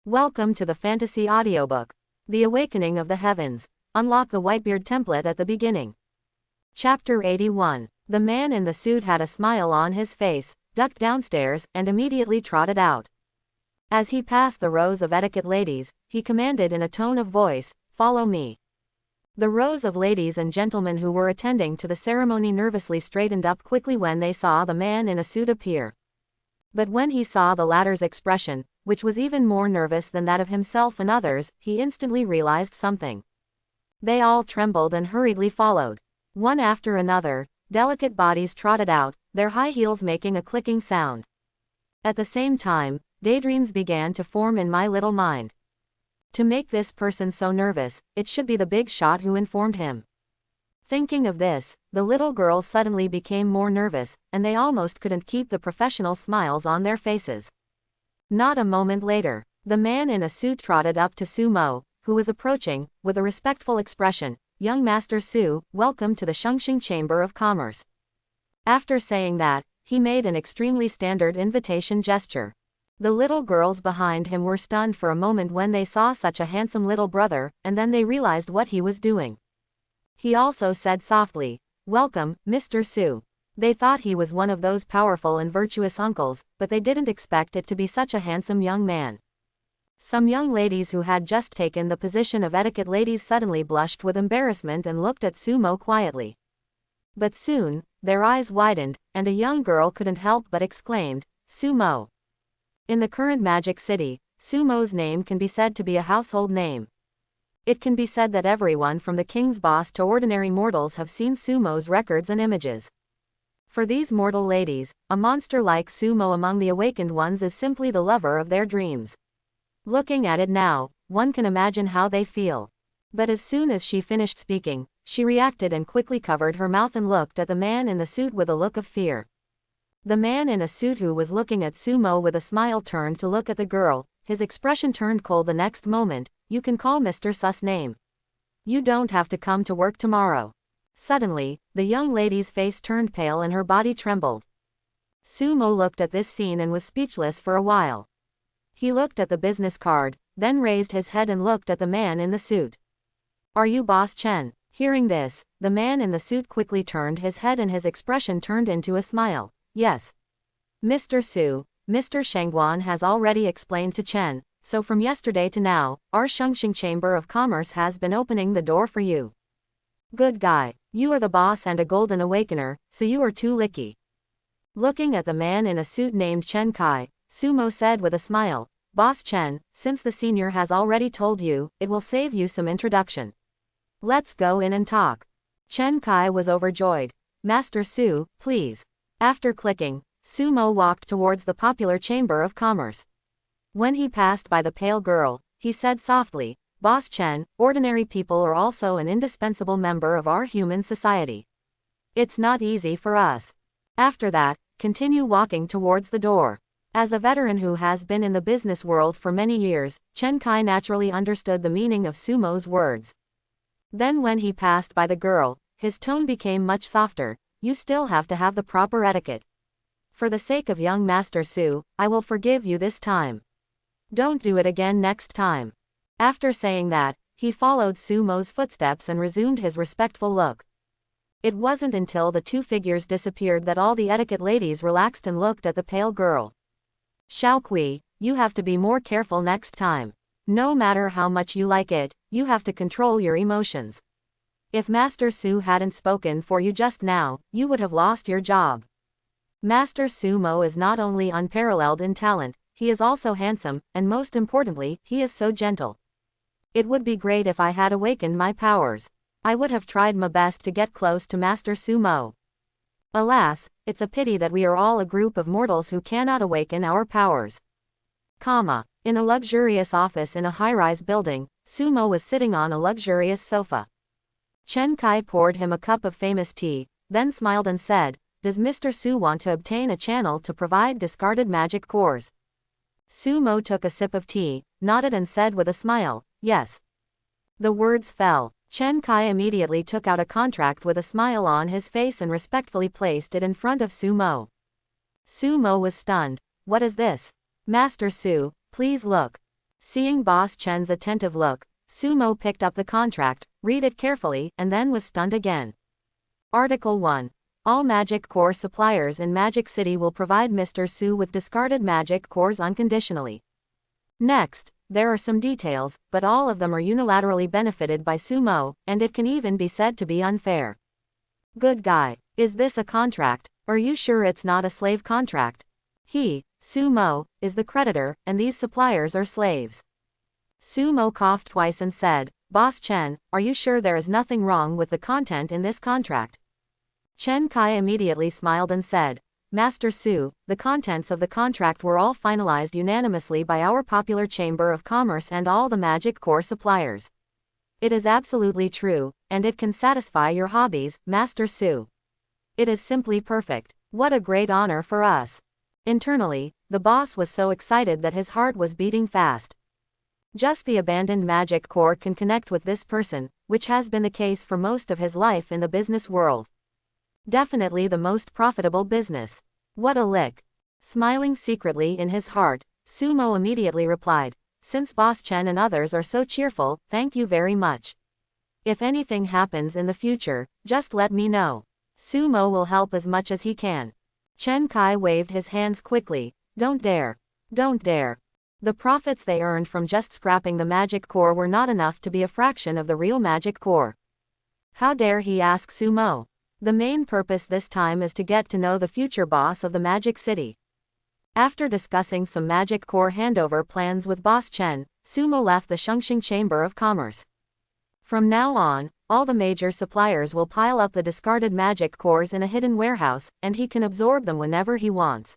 Welcome to the fantasy audiobook, The Awakening of the Heavens. Unlock the Whitebeard template at the beginning. Chapter 81. The man in the suit had a smile on his face, ducked downstairs, and immediately trotted out. As he passed the rows of etiquette ladies, he commanded in a tone of voice, "Follow me." The rows of ladies and gentlemen who were attending to the ceremony nervously straightened up quickly when they saw the man in a suit appear. But when he saw the latter's expression, which was even more nervous than that of himself and others, he instantly realized something. They all trembled and hurriedly followed. One after another, delicate bodies trotted out, their high heels making a clicking sound. At the same time, daydreams began to form in my little mind. To make this person so nervous, it should be the big shot who informed him. Thinking of this, the little girls suddenly became more nervous, and they almost couldn't keep the professional smiles on their faces. Not a moment later, the man in a suit trotted up to Sumo, who was approaching, with a respectful expression. "Young Master Su, welcome to the Shengxing Chamber of Commerce." After saying that, he made an extremely standard invitation gesture. The little girls behind him were stunned for a moment when they saw such a handsome little brother, and then they realized what he was doing. He also said softly, "Welcome, Mr. Su." They thought he was one of those powerful and virtuous uncles, but they didn't expect it to be such a handsome young man. Some young ladies who had just taken the position of etiquette ladies suddenly blushed with embarrassment and looked at Sumo quietly. But soon, their eyes widened, and a young girl couldn't help but exclaimed, "Sumo." In the current Magic City, Sumo's name can be said to be a household name. It can be said that everyone from the king's boss to ordinary mortals have seen Sumo's records and images. For these mortal ladies, a monster like Sumo among the awakened ones is simply the lover of their dreams. Looking at it now, one can imagine how they feel. But as soon as she finished speaking, she reacted and quickly covered her mouth and looked at the man in the suit with a look of fear. The man in a suit who was looking at Sumo with a smile turned to look at the girl. His expression turned cold the next moment. "You can call Mr. Su's name. You don't have to come to work tomorrow." Suddenly, the young lady's face turned pale and her body trembled. Sumo looked at this scene and was speechless for a while. He looked at the business card, then raised his head and looked at the man in the suit. "Are you Boss Chen?" Hearing this, the man in the suit quickly turned his head and his expression turned into a smile. "Yes. Mr. Su, Mr. Shengguan has already explained to Chen, so from yesterday to now, our Shengxing Chamber of Commerce has been opening the door for you. Good guy, you are the boss and a golden awakener, so you are too licky." Looking at the man in a suit named Chen Kai, Sumo said with a smile, "Boss Chen, since the senior has already told you, it will save you some introduction. Let's go in and talk." Chen Kai was overjoyed. "Master Su, please." After clicking, Sumo walked towards the popular Chamber of Commerce. When he passed by the pale girl, he said softly, "Boss Chen, ordinary people are also an indispensable member of our human society. It's not easy for us." After that, continue walking towards the door. As a veteran who has been in the business world for many years, Chen Kai naturally understood the meaning of Sumo's words. Then when he passed by the girl, his tone became much softer. "You still have to have the proper etiquette. For the sake of young Master Su, I will forgive you this time. Don't do it again next time." After saying that, he followed Sumo's footsteps and resumed his respectful look. It wasn't until the two figures disappeared that all the etiquette ladies relaxed and looked at the pale girl. "Xiaokui, you have to be more careful next time. No matter how much you like it, you have to control your emotions. If Master Su hadn't spoken for you just now, you would have lost your job. Master Sumo is not only unparalleled in talent, he is also handsome, and most importantly, he is so gentle. It would be great if I had awakened my powers. I would have tried my best to get close to Master Sumo. Alas, it's a pity that we are all a group of mortals who cannot awaken our powers." In a luxurious office in a high-rise building, Sumo was sitting on a luxurious sofa. Chen Kai poured him a cup of famous tea, then smiled and said, "Does Mr. Su want to obtain a channel to provide discarded magic cores?" Sumo took a sip of tea, nodded and said with a smile, "Yes." The words fell. Chen Kai immediately took out a contract with a smile on his face and respectfully placed it in front of Sumo. Sumo was stunned. "What is this?" "Master Su, please look." Seeing Boss Chen's attentive look, Sumo picked up the contract, read it carefully, and then was stunned again. Article 1. All magic core suppliers in Magic City will provide Mr. Su with discarded magic cores unconditionally. Next, there are some details, but all of them are unilaterally benefited by Sumo, and it can even be said to be unfair. Good guy. Is this a contract? Are you sure it's not a slave contract? He, Sumo, is the creditor, and these suppliers are slaves. Sumo coughed twice and said, Boss Chen, are you sure there is nothing wrong with the content in this contract? Chen Kai immediately smiled and said, Master Su, the contents of the contract were all finalized unanimously by our popular Chamber of Commerce and all the magic core suppliers. It is absolutely true, and it can satisfy your hobbies, Master Su. It is simply perfect. What a great honor for us. Internally, the boss was so excited that his heart was beating fast. Just the abandoned magic core can connect with this person, which has been the case for most of his life in the business world. Definitely the most profitable business. What a lick. Smiling secretly in his heart, Sumo immediately replied, Since Boss Chen and others are so cheerful, thank you very much. If anything happens in the future, just let me know. Sumo will help as much as he can. Chen Kai waved his hands quickly. Don't dare. Don't dare. The profits they earned from just scrapping the magic core were not enough to be a fraction of the real magic core. How dare he ask Sumo? The main purpose this time is to get to know the future boss of the Magic City. After discussing some magic core handover plans with Boss Chen, Sumo left the Shengxing Chamber of Commerce. From now on, all the major suppliers will pile up the discarded magic cores in a hidden warehouse, and he can absorb them whenever he wants.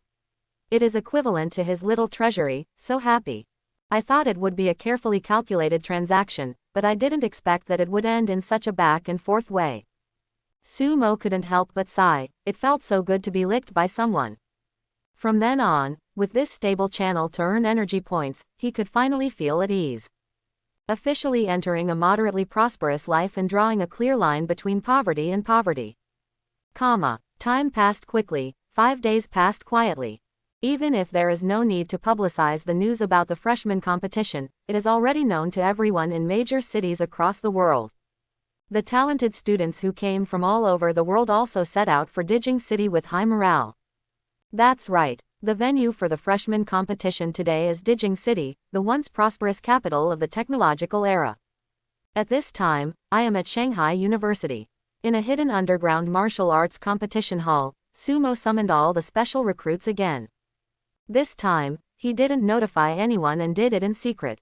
It is equivalent to his little treasury, so happy. I thought it would be a carefully calculated transaction, but I didn't expect that it would end in such a back and forth way. Sumo couldn't help but sigh, it felt so good to be licked by someone. From then on, with this stable channel to earn energy points, he could finally feel at ease. Officially entering a moderately prosperous life and drawing a clear line between poverty and poverty. Time passed quickly, 5 days passed quietly. Even if there is no need to publicize the news about the freshman competition, it is already known to everyone in major cities across the world. The talented students who came from all over the world also set out for Dijing City with high morale. That's right, the venue for the freshman competition today is Dijing City, the once prosperous capital of the technological era. At this time, I am at Shanghai University. In a hidden underground martial arts competition hall, Sumo summoned all the special recruits again. This time, he didn't notify anyone and did it in secret.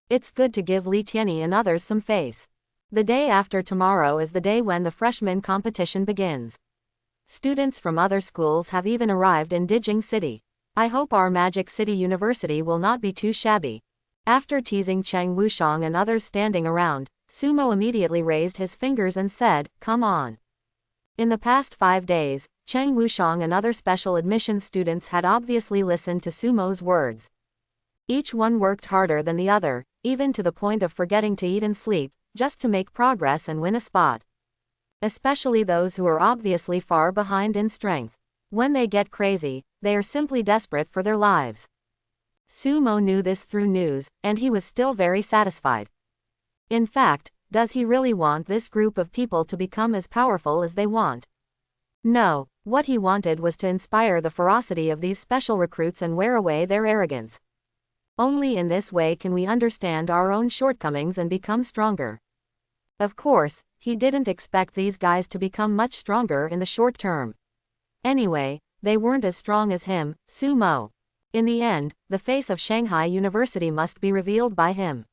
It's good to give Li Tianyi and others some face. The day after tomorrow is the day when the freshman competition begins. Students from other schools have even arrived in Dijing City. I hope our Magic City University will not be too shabby. After teasing Cheng Wushang and others standing around, Sumo immediately raised his fingers and said, Come on. In the past 5 days, Cheng Wushang and other special admission students had obviously listened to Sumo's words. Each one worked harder than the other, even to the point of forgetting to eat and sleep, just to make progress and win a spot. Especially those who are obviously far behind in strength. When they get crazy, they are simply desperate for their lives. Sumo knew this through news, and he was still very satisfied. In fact, does he really want this group of people to become as powerful as they want? No, what he wanted was to inspire the ferocity of these special recruits and wear away their arrogance. Only in this way can we understand our own shortcomings and become stronger. Of course, he didn't expect these guys to become much stronger in the short term. Anyway, they weren't as strong as him, Sumo. In the end, the face of Shanghai University must be revealed by him.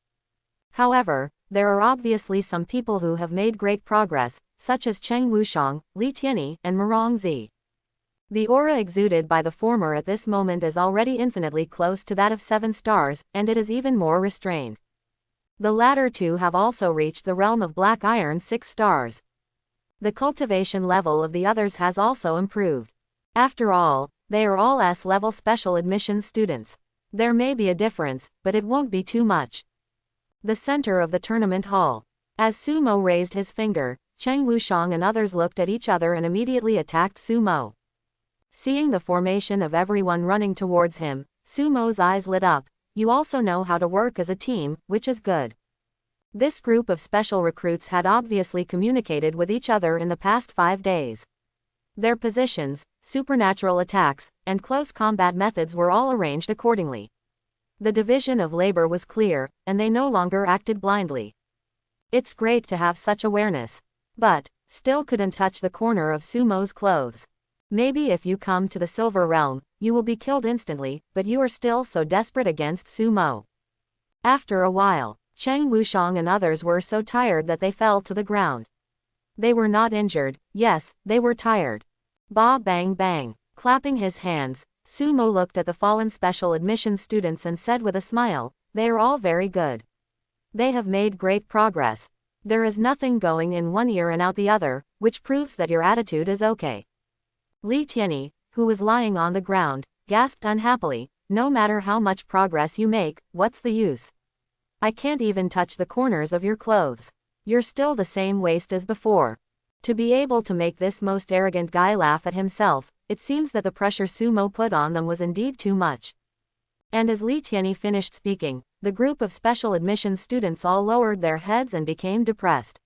However, there are obviously some people who have made great progress, such as Cheng Wushang, Li Tianyi, and Murongzi. The aura exuded by the former at this moment is already infinitely close to that of 7 stars, and it is even more restrained. The latter two have also reached the realm of black iron 6 stars. The cultivation level of the others has also improved. After all, they are all S-level special admissions students. There may be a difference, but it won't be too much. The center of the tournament hall. As Sumo raised his finger, Cheng Wushang and others looked at each other and immediately attacked Sumo. Seeing the formation of everyone running towards him, Sumo's eyes lit up. you also know how to work as a team, which is good. This group of special recruits had obviously communicated with each other in the past 5 days. Their positions, supernatural attacks, and close combat methods were all arranged accordingly. The division of labor was clear, and they no longer acted blindly. It's great to have such awareness. But, still couldn't touch the corner of Sumo's clothes. Maybe if you come to the Silver Realm, you will be killed instantly, but you are still so desperate against Sumo. After a while, Cheng Wushang and others were so tired that they fell to the ground. They were not injured, yes, they were tired. Ba bang bang. Clapping his hands, Sumo looked at the fallen special admission students and said with a smile, they are all very good. They have made great progress. There is nothing going in one ear and out the other, which proves that your attitude is okay. Li Tianyi, who was lying on the ground, gasped unhappily, no matter how much progress you make, what's the use? I can't even touch the corners of your clothes. You're still the same waste as before. To be able to make this most arrogant guy laugh at himself, it seems that the pressure Sumo put on them was indeed too much. And as Li Tianyi finished speaking, the group of special admissions students all lowered their heads and became depressed.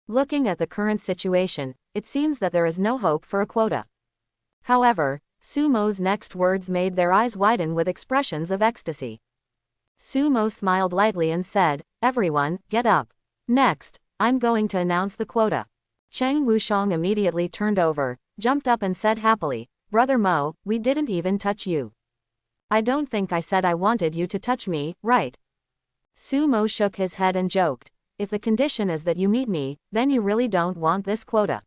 Looking at the current situation, it seems that there is no hope for a quota. However, Sumo's next words made their eyes widen with expressions of ecstasy. Sumo smiled lightly and said, everyone, get up. Next, I'm going to announce the quota. Cheng Wushang immediately turned over, jumped up and said happily, Brother Mo, we didn't even touch you. I don't think I said I wanted you to touch me, right? Sumo shook his head and joked, if the condition is that you meet me, then you really don't want this quota.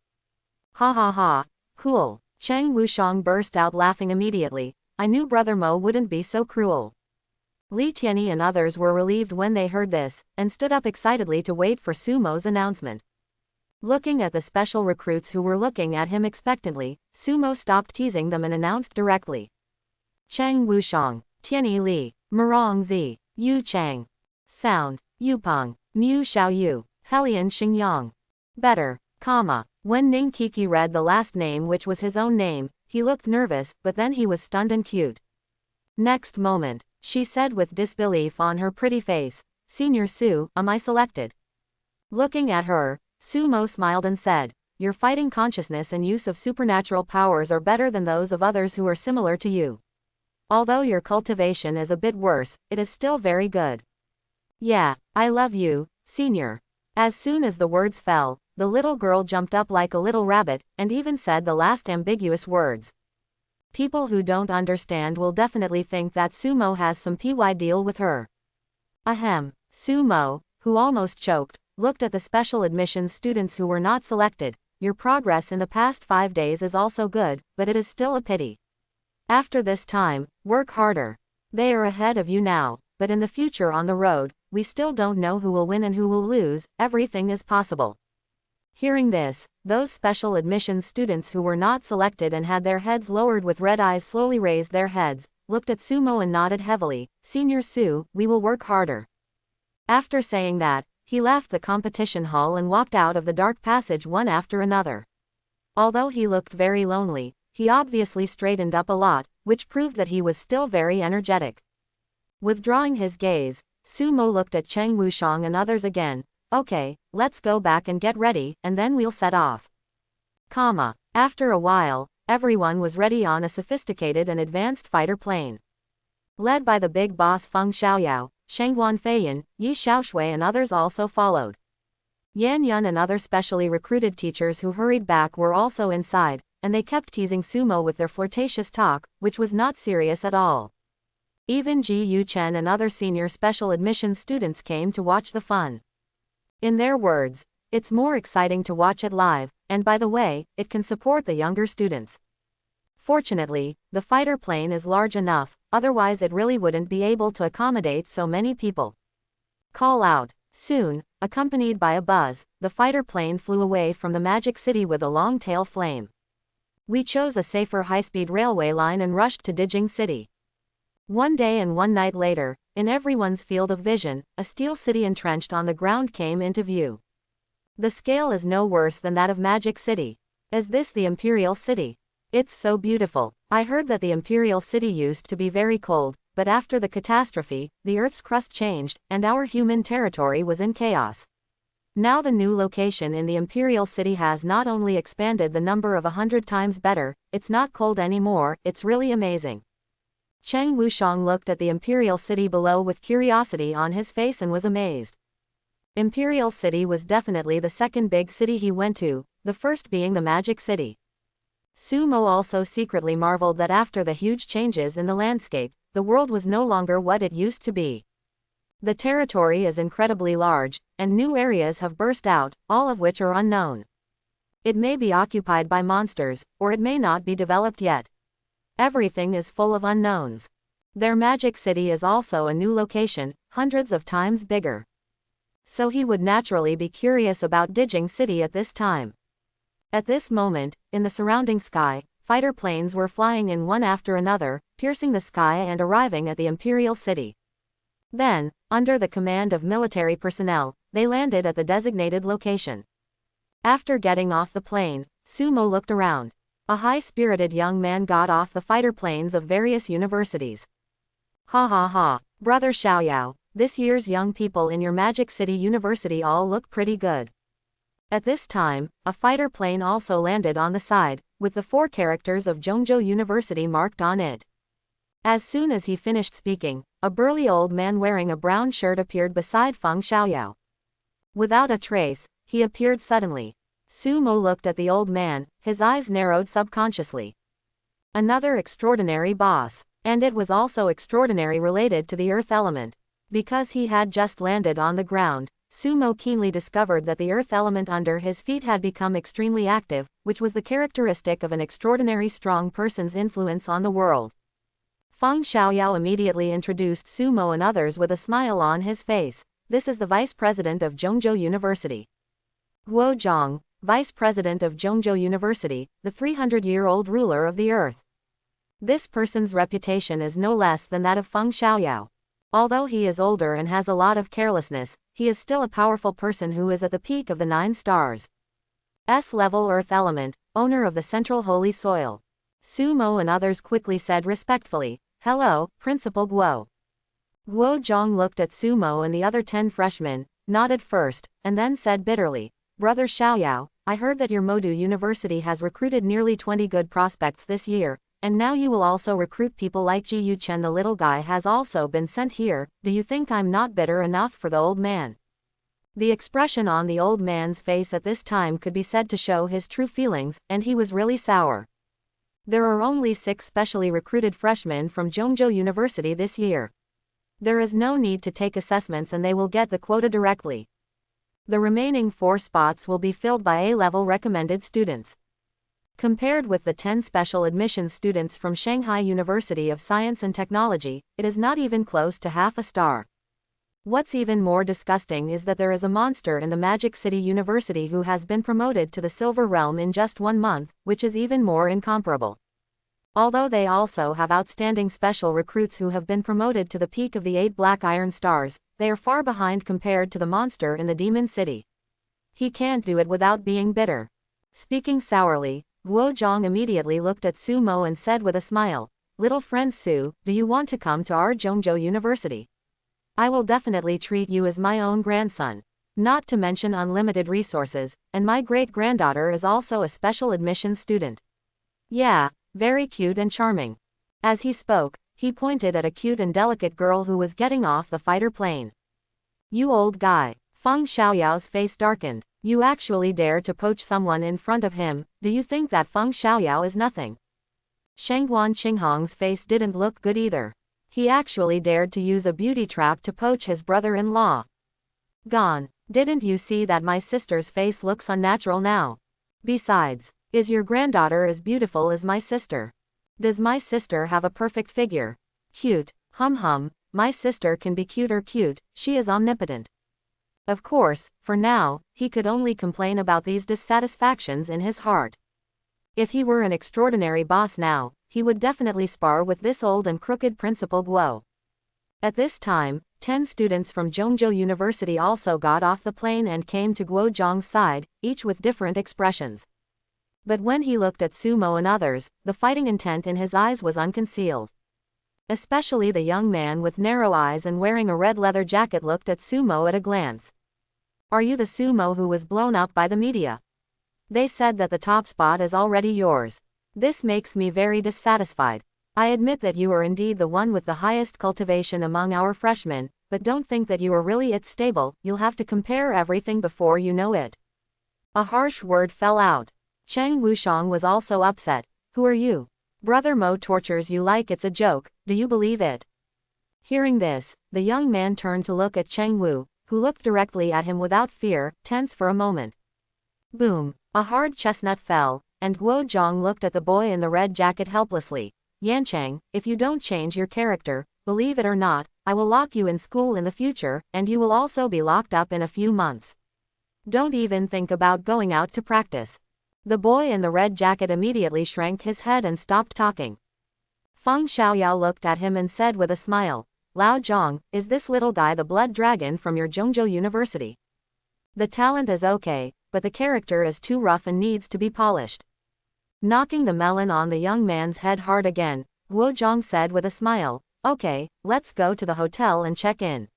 Ha ha ha, cool. Cheng Wushang burst out laughing immediately, I knew Brother Mo wouldn't be so cruel. Li Tianyi and others were relieved when they heard this, and stood up excitedly to wait for Sumo's announcement. Looking at the special recruits who were looking at him expectantly, Sumo stopped teasing them and announced directly. Cheng Wushang, Tianyi Li, Murong Zi, Yu Chang. Sound, Yupeng, Mu Xiaoyu, Helian Xingyang. Better, comma. When Ning Kiki read the last name, which was his own name, he looked nervous, but then he was stunned and cute. Next moment, she said with disbelief on her pretty face, Senior Su, am I selected? Looking at her, Sumo smiled and said, your fighting consciousness and use of supernatural powers are better than those of others who are similar to you. Although your cultivation is a bit worse, it is still very good. Yeah, I love you, Senior. As soon as the words fell, the little girl jumped up like a little rabbit, and even said the last ambiguous words. People who don't understand will definitely think that Sumo has some PY deal with her. Ahem. Sumo, who almost choked, looked at the special admissions students who were not selected. Your progress in the past 5 days is also good, but it is still a pity. After this time, work harder. They are ahead of you now, but in the future on the road, we still don't know who will win and who will lose, everything is possible. Hearing this, those special admissions students who were not selected and had their heads lowered with red eyes slowly raised their heads, looked at Sumo and nodded heavily, Senior Su, we will work harder. After saying that, he left the competition hall and walked out of the dark passage one after another. Although he looked very lonely, he obviously straightened up a lot, which proved that he was still very energetic. Withdrawing his gaze, Sumo looked at Cheng Wushang and others again. Okay, let's go back and get ready, and then we'll set off. After a while, everyone was ready on a sophisticated and advanced fighter plane. Led by the big boss Feng Xiaoyao, Shengguan Feiyan, Yi Xiaoshui and others also followed. Yan Yun and other specially recruited teachers who hurried back were also inside, and they kept teasing Sumo with their flirtatious talk, which was not serious at all. Even Ji Yu Chen and other senior special admissions students came to watch the fun. In their words, it's more exciting to watch it live, and by the way, it can support the younger students. Fortunately, the fighter plane is large enough, otherwise it really wouldn't be able to accommodate so many people. Call out. Soon, accompanied by a buzz, the fighter plane flew away from the magic city with a long tail flame. We chose a safer high-speed railway line and rushed to Dijing City. One day and one night later, in everyone's field of vision, a steel city entrenched on the ground came into view. The scale is no worse than that of Magic City. Is this the Imperial City? It's so beautiful. I heard that the Imperial City used to be very cold, but after the catastrophe, the Earth's crust changed, and our human territory was in chaos. Now the new location in the Imperial City has not only expanded the number of 100 times better, it's not cold anymore, it's really amazing. Cheng Wushang looked at the Imperial City below with curiosity on his face and was amazed. Imperial City was definitely the second big city he went to, the first being the Magic City. Sumo also secretly marveled that after the huge changes in the landscape, the world was no longer what it used to be. The territory is incredibly large, and new areas have burst out, all of which are unknown. It may be occupied by monsters, or it may not be developed yet. Everything is full of unknowns. Their Magic City is also a new location, hundreds of times bigger. So he would naturally be curious about Dijing City at this time. At this moment, in the surrounding sky, fighter planes were flying in one after another, piercing the sky and arriving at the Imperial City. Then, under the command of military personnel, they landed at the designated location. After getting off the plane, Sumo looked around. A high-spirited young man got off the fighter planes of various universities. Ha ha ha, Brother Xiaoyao, this year's young people in your Magic City University all look pretty good. At this time, a fighter plane also landed on the side, with the 4 characters of Zhongzhou University marked on it. As soon as he finished speaking, a burly old man wearing a brown shirt appeared beside Feng Xiaoyao. Without a trace, he appeared suddenly. Sumo looked at the old man, his eyes narrowed subconsciously. Another extraordinary boss, and it was also extraordinary related to the earth element. Because he had just landed on the ground, Sumo keenly discovered that the earth element under his feet had become extremely active, which was the characteristic of an extraordinary strong person's influence on the world. Feng Xiaoyao immediately introduced Sumo and others with a smile on his face. This is the vice president of Zhongzhou University. Guo Zhang, vice president of Zhongzhou University, the 300-year-old ruler of the earth. This person's reputation is no less than that of Feng Xiaoyao. Although he is older and has a lot of carelessness, he is still a powerful person who is at the peak of the 9 stars. S-level earth element, owner of the central holy soil. Sumo and others quickly said respectfully, "Hello, Principal Guo." Guo Zhang looked at Sumo and the other 10 freshmen, nodded first, and then said bitterly, "Brother Xiaoyao, I heard that your Modu University has recruited nearly 20 good prospects this year, and now you will also recruit people like Ji Yuchen. The little guy has also been sent here. Do you think I'm not bitter enough for the old man?" The expression on the old man's face at this time could be said to show his true feelings, and he was really sour. There are only 6 specially recruited freshmen from Zhongzhou University this year. There is no need to take assessments and they will get the quota directly. The remaining 4 spots will be filled by A-level recommended students. Compared with the 10 special admissions students from Shanghai University of Science and Technology, it is not even close to half a star. What's even more disgusting is that there is a monster in the Magic City University who has been promoted to the Silver Realm in just 1 month, which is even more incomparable. Although they also have outstanding special recruits who have been promoted to the peak of the 8 Black Iron Stars, they are far behind compared to the monster in the Demon City. He can't do it without being bitter. Speaking sourly, Guo Zhang immediately looked at Sumo and said with a smile, "Little friend Su, do you want to come to our Zhongzhou University? I will definitely treat you as my own grandson. Not to mention unlimited resources, and my great-granddaughter is also a special admissions student. Yeah, very cute and charming." As he spoke, he pointed at a cute and delicate girl who was getting off the fighter plane. "You old guy." Feng Xiaoyao's face darkened. "You actually dare to poach someone in front of him, do you think that Feng Xiaoyao is nothing?" Shenghuan Qinghong's face didn't look good either. He actually dared to use a beauty trap to poach his brother-in-law. "Gone. Didn't you see that my sister's face looks unnatural now? Besides, is your granddaughter as beautiful as my sister? Does my sister have a perfect figure? Cute, hum, my sister can be cute, she is omnipotent." Of course, for now, he could only complain about these dissatisfactions in his heart. If he were an extraordinary boss now, he would definitely spar with this old and crooked Principal Guo. At this time, 10 students from Zhongzhou University also got off the plane and came to Guo Zhang's side, each with different expressions. But when he looked at Sumo and others, the fighting intent in his eyes was unconcealed. Especially the young man with narrow eyes and wearing a red leather jacket looked at Sumo at a glance. Are you the Sumo who was blown up by the media? They said that the top spot is already yours. This makes me very dissatisfied. I admit that you are indeed the one with the highest cultivation among our freshmen, but don't think that you are really it stable, you'll have to compare everything before you know it. A harsh word fell out. Cheng Wushang was also upset. Who are you? Brother Mo tortures you like it's a joke, do you believe it? Hearing this, the young man turned to look at Cheng Wu, who looked directly at him without fear, tense for a moment. Boom! A hard chestnut fell, and Guo Zhang looked at the boy in the red jacket helplessly. Yancheng, if you don't change your character, believe it or not, I will lock you in school in the future, and you will also be locked up in a few months. Don't even think about going out to practice. The boy in the red jacket immediately shrank his head and stopped talking. Feng Xiaoyao looked at him and said with a smile, Lao Zhang, is this little guy the blood dragon from your Zhongzhou University? The talent is okay, but the character is too rough and needs to be polished. Knocking the melon on the young man's head hard again, Guo Zhang said with a smile, okay, let's go to the hotel and check in.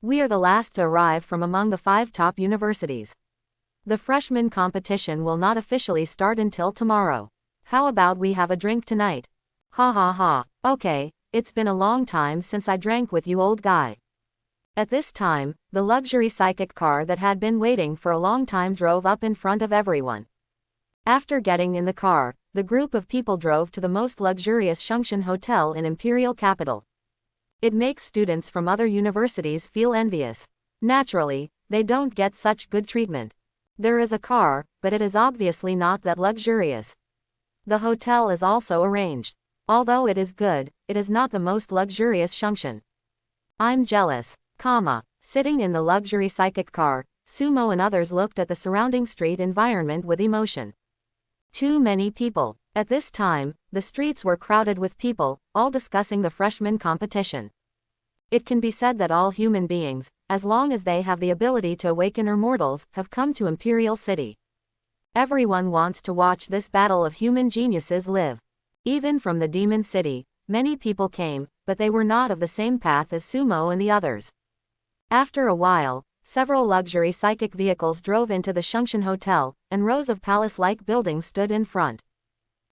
We are the last to arrive from among the 5 top universities. The freshman competition will not officially start until tomorrow. How about we have a drink tonight? Ha ha ha, okay, it's been a long time since I drank with you old guy. At this time, the luxury psychic car that had been waiting for a long time drove up in front of everyone. After getting in the car, the group of people drove to the most luxurious Shungshan hotel in Imperial Capital. It makes students from other universities feel envious. Naturally, they don't get such good treatment. There is a car, but it is obviously not that luxurious. The hotel is also arranged. Although it is good, it is not the most luxurious Shungshan. I'm jealous, sitting in the luxury psychic car, Sumo and others looked at the surrounding street environment with emotion. Too many people. At this time, the streets were crowded with people, all discussing the freshman competition. It can be said that all human beings, as long as they have the ability to awaken or mortals, have come to Imperial City. Everyone wants to watch this battle of human geniuses live. Even from the Demon City, many people came, but they were not of the same path as Sumo and the others. After a while, several luxury psychic vehicles drove into the Shungshan Hotel, and rows of palace-like buildings stood in front.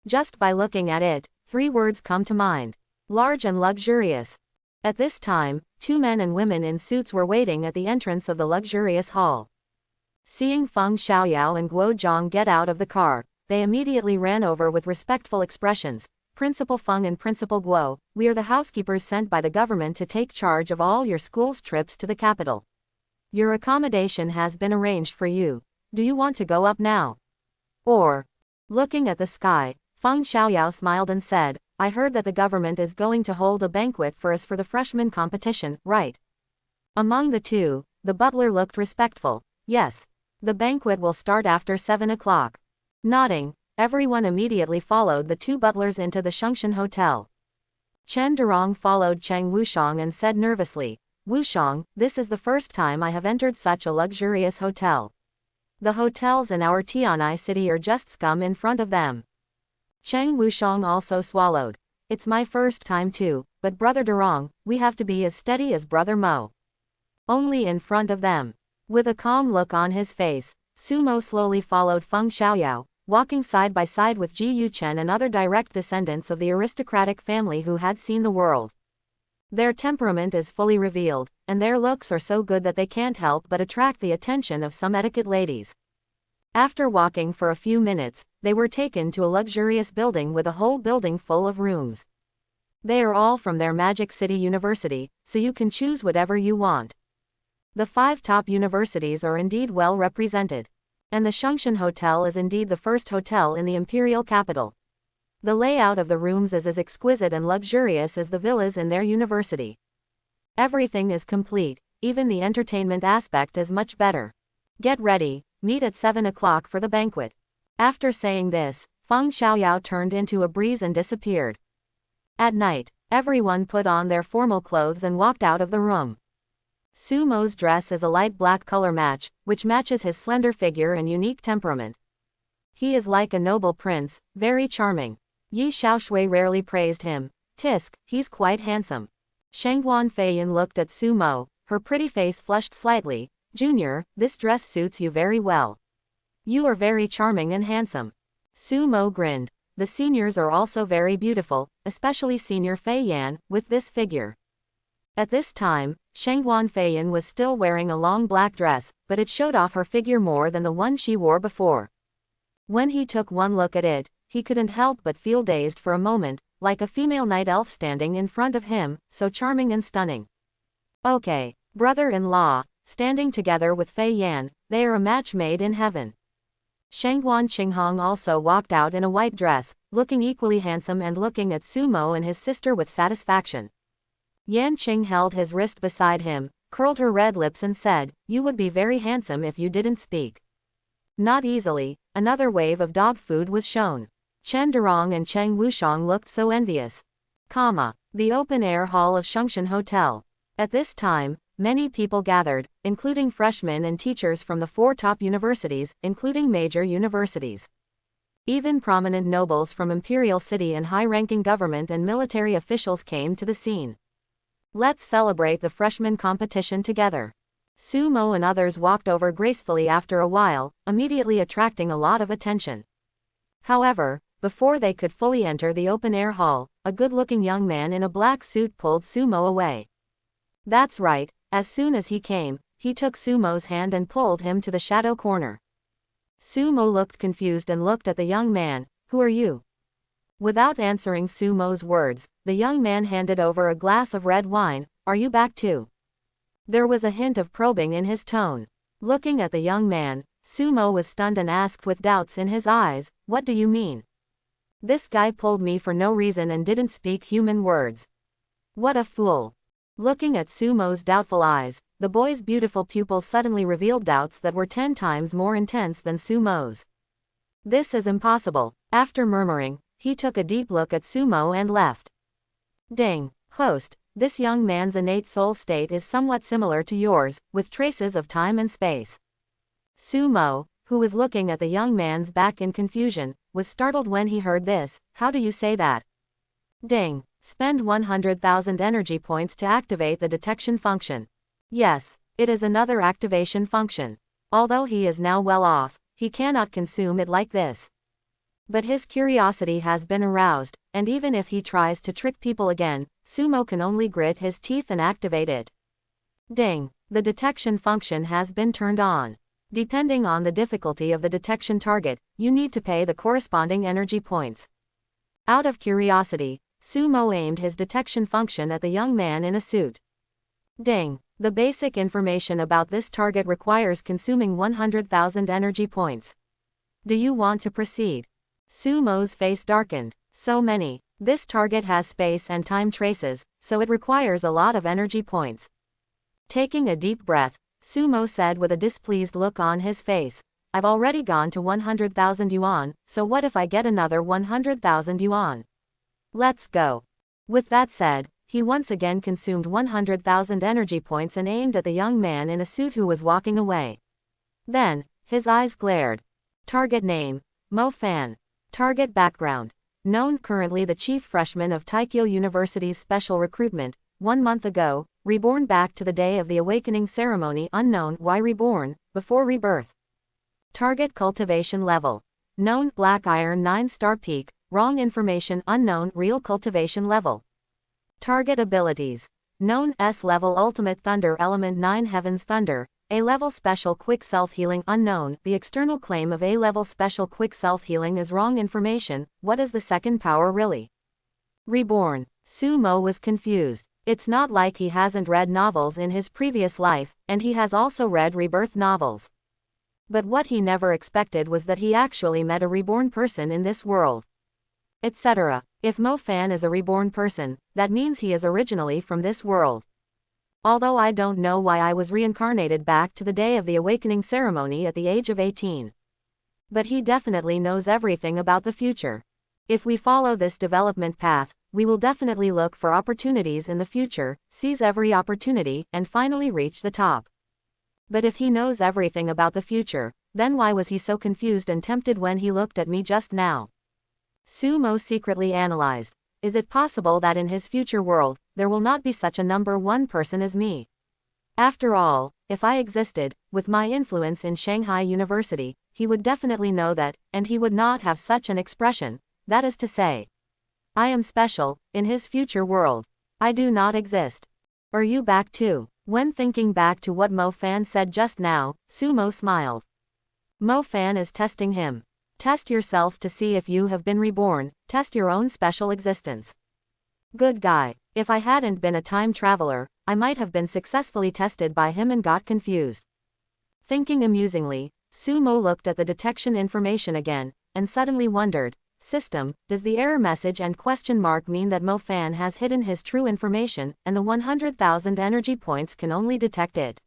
Just by looking at it, 3 words come to mind. Large and luxurious. At this time, 2 men and women in suits were waiting at the entrance of the luxurious hall. Seeing Feng Xiaoyao and Guo Zhang get out of the car, they immediately ran over with respectful expressions. Principal Feng and Principal Guo, we are the housekeepers sent by the government to take charge of all your school's trips to the capital. Your accommodation has been arranged for you. Do you want to go up now? Or, looking at the sky, Feng Xiaoyao smiled and said, I heard that the government is going to hold a banquet for us for the freshman competition, right? Among the two, the butler looked respectful. Yes. The banquet will start after 7 o'clock. Nodding, everyone immediately followed the 2 butlers into the Shungshan Hotel. Chen Durong followed Cheng Wushang and said nervously, Wushang, this is the first time I have entered such a luxurious hotel. The hotels in our Tianai city are just scum in front of them. Cheng Wushang also swallowed. It's my first time too, but Brother Durong, we have to be as steady as Brother Mo. Only in front of them. With a calm look on his face, Sumo slowly followed Feng Xiaoyao, walking side by side with Ji Yuchen and other direct descendants of the aristocratic family who had seen the world. Their temperament is fully revealed, and their looks are so good that they can't help but attract the attention of some etiquette ladies. After walking for a few minutes, they were taken to a luxurious building with a whole building full of rooms. They are all from their Magic City University, so you can choose whatever you want. The 5 top universities are indeed well represented. And the Shungshan Hotel is indeed the first hotel in the imperial capital. The layout of the rooms is as exquisite and luxurious as the villas in their university. Everything is complete, even the entertainment aspect is much better. Get ready, meet at 7 o'clock for the banquet. After saying this, Feng Xiaoyao turned into a breeze and disappeared. At night, everyone put on their formal clothes and walked out of the room. Sumo's dress is a light black color match, which matches his slender figure and unique temperament. He is like a noble prince, very charming. Yi Xiaoshui rarely praised him, Tisk, he's quite handsome. Shangguan Feiyan looked at Sumo, her pretty face flushed slightly. Junior, this dress suits you very well. You are very charming and handsome. Sumo grinned. The seniors are also very beautiful, especially Senior Feiyan, with this figure. At this time, Shangguan Feiyan was still wearing a long black dress, but it showed off her figure more than the one she wore before. When he took one look at it, he couldn't help but feel dazed for a moment, like a female night elf standing in front of him, so charming and stunning. Okay, brother-in-law, standing together with Fei Yan, they are a match made in heaven. Shangguan Qinghong also walked out in a white dress, looking equally handsome and looking at Sumo and his sister with satisfaction. Yan Qing held his wrist beside him, curled her red lips and said, "You would be very handsome if you didn't speak." Not easily, another wave of dog food was shown. Chen Durong and Cheng Wushang looked so envious. The open-air hall of Shengshan Hotel. At this time, many people gathered, including freshmen and teachers from the 4 top universities, including major universities. Even prominent nobles from Imperial City and high-ranking government and military officials came to the scene. Let's celebrate the freshman competition together. Sumo and others walked over gracefully after a while, immediately attracting a lot of attention. However, before they could fully enter the open-air hall, a good-looking young man in a black suit pulled Sumo away. That's right, as soon as he came, he took Sumo's hand and pulled him to the shadow corner. Sumo looked confused and looked at the young man. "Who are you?" Without answering Sumo's words, the young man handed over a glass of red wine. "Are you back too?" There was a hint of probing in his tone. Looking at the young man, Sumo was stunned and asked with doubts in his eyes, "What do you mean?" "This guy pulled me for no reason and didn't speak human words." What a fool. Looking at Sumo's doubtful eyes, the boy's beautiful pupils suddenly revealed doubts that were 10 times more intense than Sumo's. "This is impossible." After murmuring, he took a deep look at Sumo and left. Ding. Host, this young man's innate soul state is somewhat similar to yours, with traces of time and space. Sumo, who was looking at the young man's back in confusion, was startled when he heard this. "How do you say that?" Ding. Spend 100,000 energy points to activate the detection function. Yes, it is another activation function. Although he is now well off, he cannot consume it like this. But his curiosity has been aroused, and even if he tries to trick people again, Sumo can only grit his teeth and activate it. Ding. The detection function has been turned on. Depending on the difficulty of the detection target, you need to pay the corresponding energy points. Out of curiosity, Sumo aimed his detection function at the young man in a suit. Ding. The basic information about this target requires consuming 100,000 energy points. Do you want to proceed? Sumo's face darkened. So many. This target has space and time traces, so it requires a lot of energy points. Taking a deep breath, Sumo said with a displeased look on his face, "I've already gone to 100,000 yuan, so what if I get another 100,000 yuan? Let's go." With that said, he once again consumed 100,000 energy points and aimed at the young man in a suit who was walking away. Then, his eyes glared. Target name: Mo Fan. Target background: known, currently the chief freshman of Taikyo University's special recruitment. 1 month ago, reborn back to the day of the awakening ceremony. Unknown, why reborn, before rebirth. Target cultivation level: known, black iron 9-star peak. Wrong information. Unknown, real cultivation level. Target abilities: known, S level ultimate thunder element 9 heavens thunder. A level special quick self-healing. Unknown, the external claim of A level special quick self-healing is wrong information. What is the second power really? Reborn. Sumo was confused. It's not like he hasn't read novels in his previous life, and he has also read rebirth novels. But what he never expected was that he actually met a reborn person in this world. Etc. If Mo Fan is a reborn person, that means he is originally from this world. Although I don't know why I was reincarnated back to the day of the awakening ceremony at the age of 18. But he definitely knows everything about the future. If we follow this development path, we will definitely look for opportunities in the future, seize every opportunity, and finally reach the top. But if he knows everything about the future, then why was he so confused and tempted when he looked at me just now? Sumo secretly analyzed. is it possible that in his future world, there will not be such a number one person as me? After all, if I existed, with my influence in Shanghai University, he would definitely know that, and he would not have such an expression, that is to say, I am special, in his future world. I do not exist. Are you back too? When thinking back to what Mo Fan said just now, Sumo smiled. Mo Fan is testing him. Test yourself to see if you have been reborn, test your own special existence. Good guy. If I hadn't been a time traveler, I might have been successfully tested by him and got confused. Thinking amusingly, Sumo looked at the detection information again, and suddenly wondered, System, does the error message and question mark mean that Mo Fan has hidden his true information, and the 100,000 energy points can only detect it?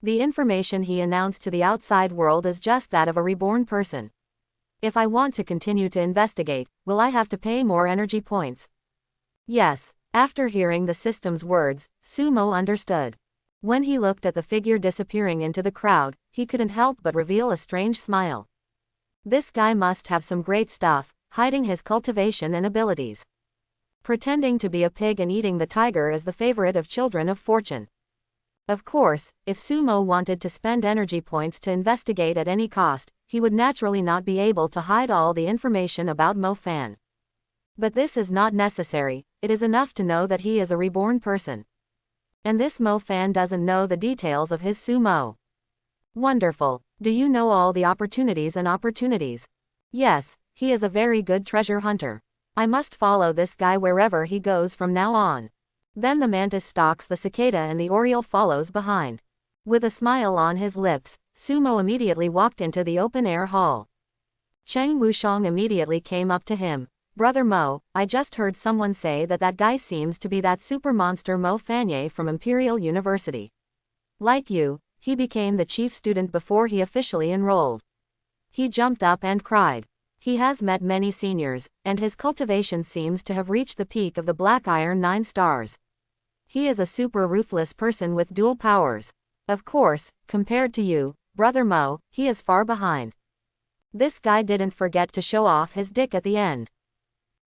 The information he announced to the outside world is just that of a reborn person. If I want to continue to investigate, will I have to pay more energy points? Yes. After hearing the system's words, Sumo understood. When he looked at the figure disappearing into the crowd, he couldn't help but reveal a strange smile. This guy must have some great stuff, hiding his cultivation and abilities. Pretending to be a pig and eating the tiger is the favorite of children of fortune. Of course, if Sumo wanted to spend energy points to investigate at any cost, he would naturally not be able to hide all the information about Mo Fan. But this is not necessary, it is enough to know that he is a reborn person. And this Mo Fan doesn't know the details of his Sumo. Wonderful. Do you know all the opportunities and opportunities? Yes, he is a very good treasure hunter. I must follow this guy wherever he goes from now on. Then the mantis stalks the cicada and the oriole follows behind. With a smile on his lips, Sumo immediately walked into the open-air hall. Cheng Wushong immediately came up to him. Brother Mo, I just heard someone say that that guy seems to be that super monster Mo Fanye from Imperial University. Like you, he became the chief student before he officially enrolled. He jumped up and cried. He has met many seniors, and his cultivation seems to have reached the peak of the Black Iron 9 stars. He is a super ruthless person with dual powers. Of course, compared to you, Brother Mo, he is far behind. This guy didn't forget to show off his dick at the end.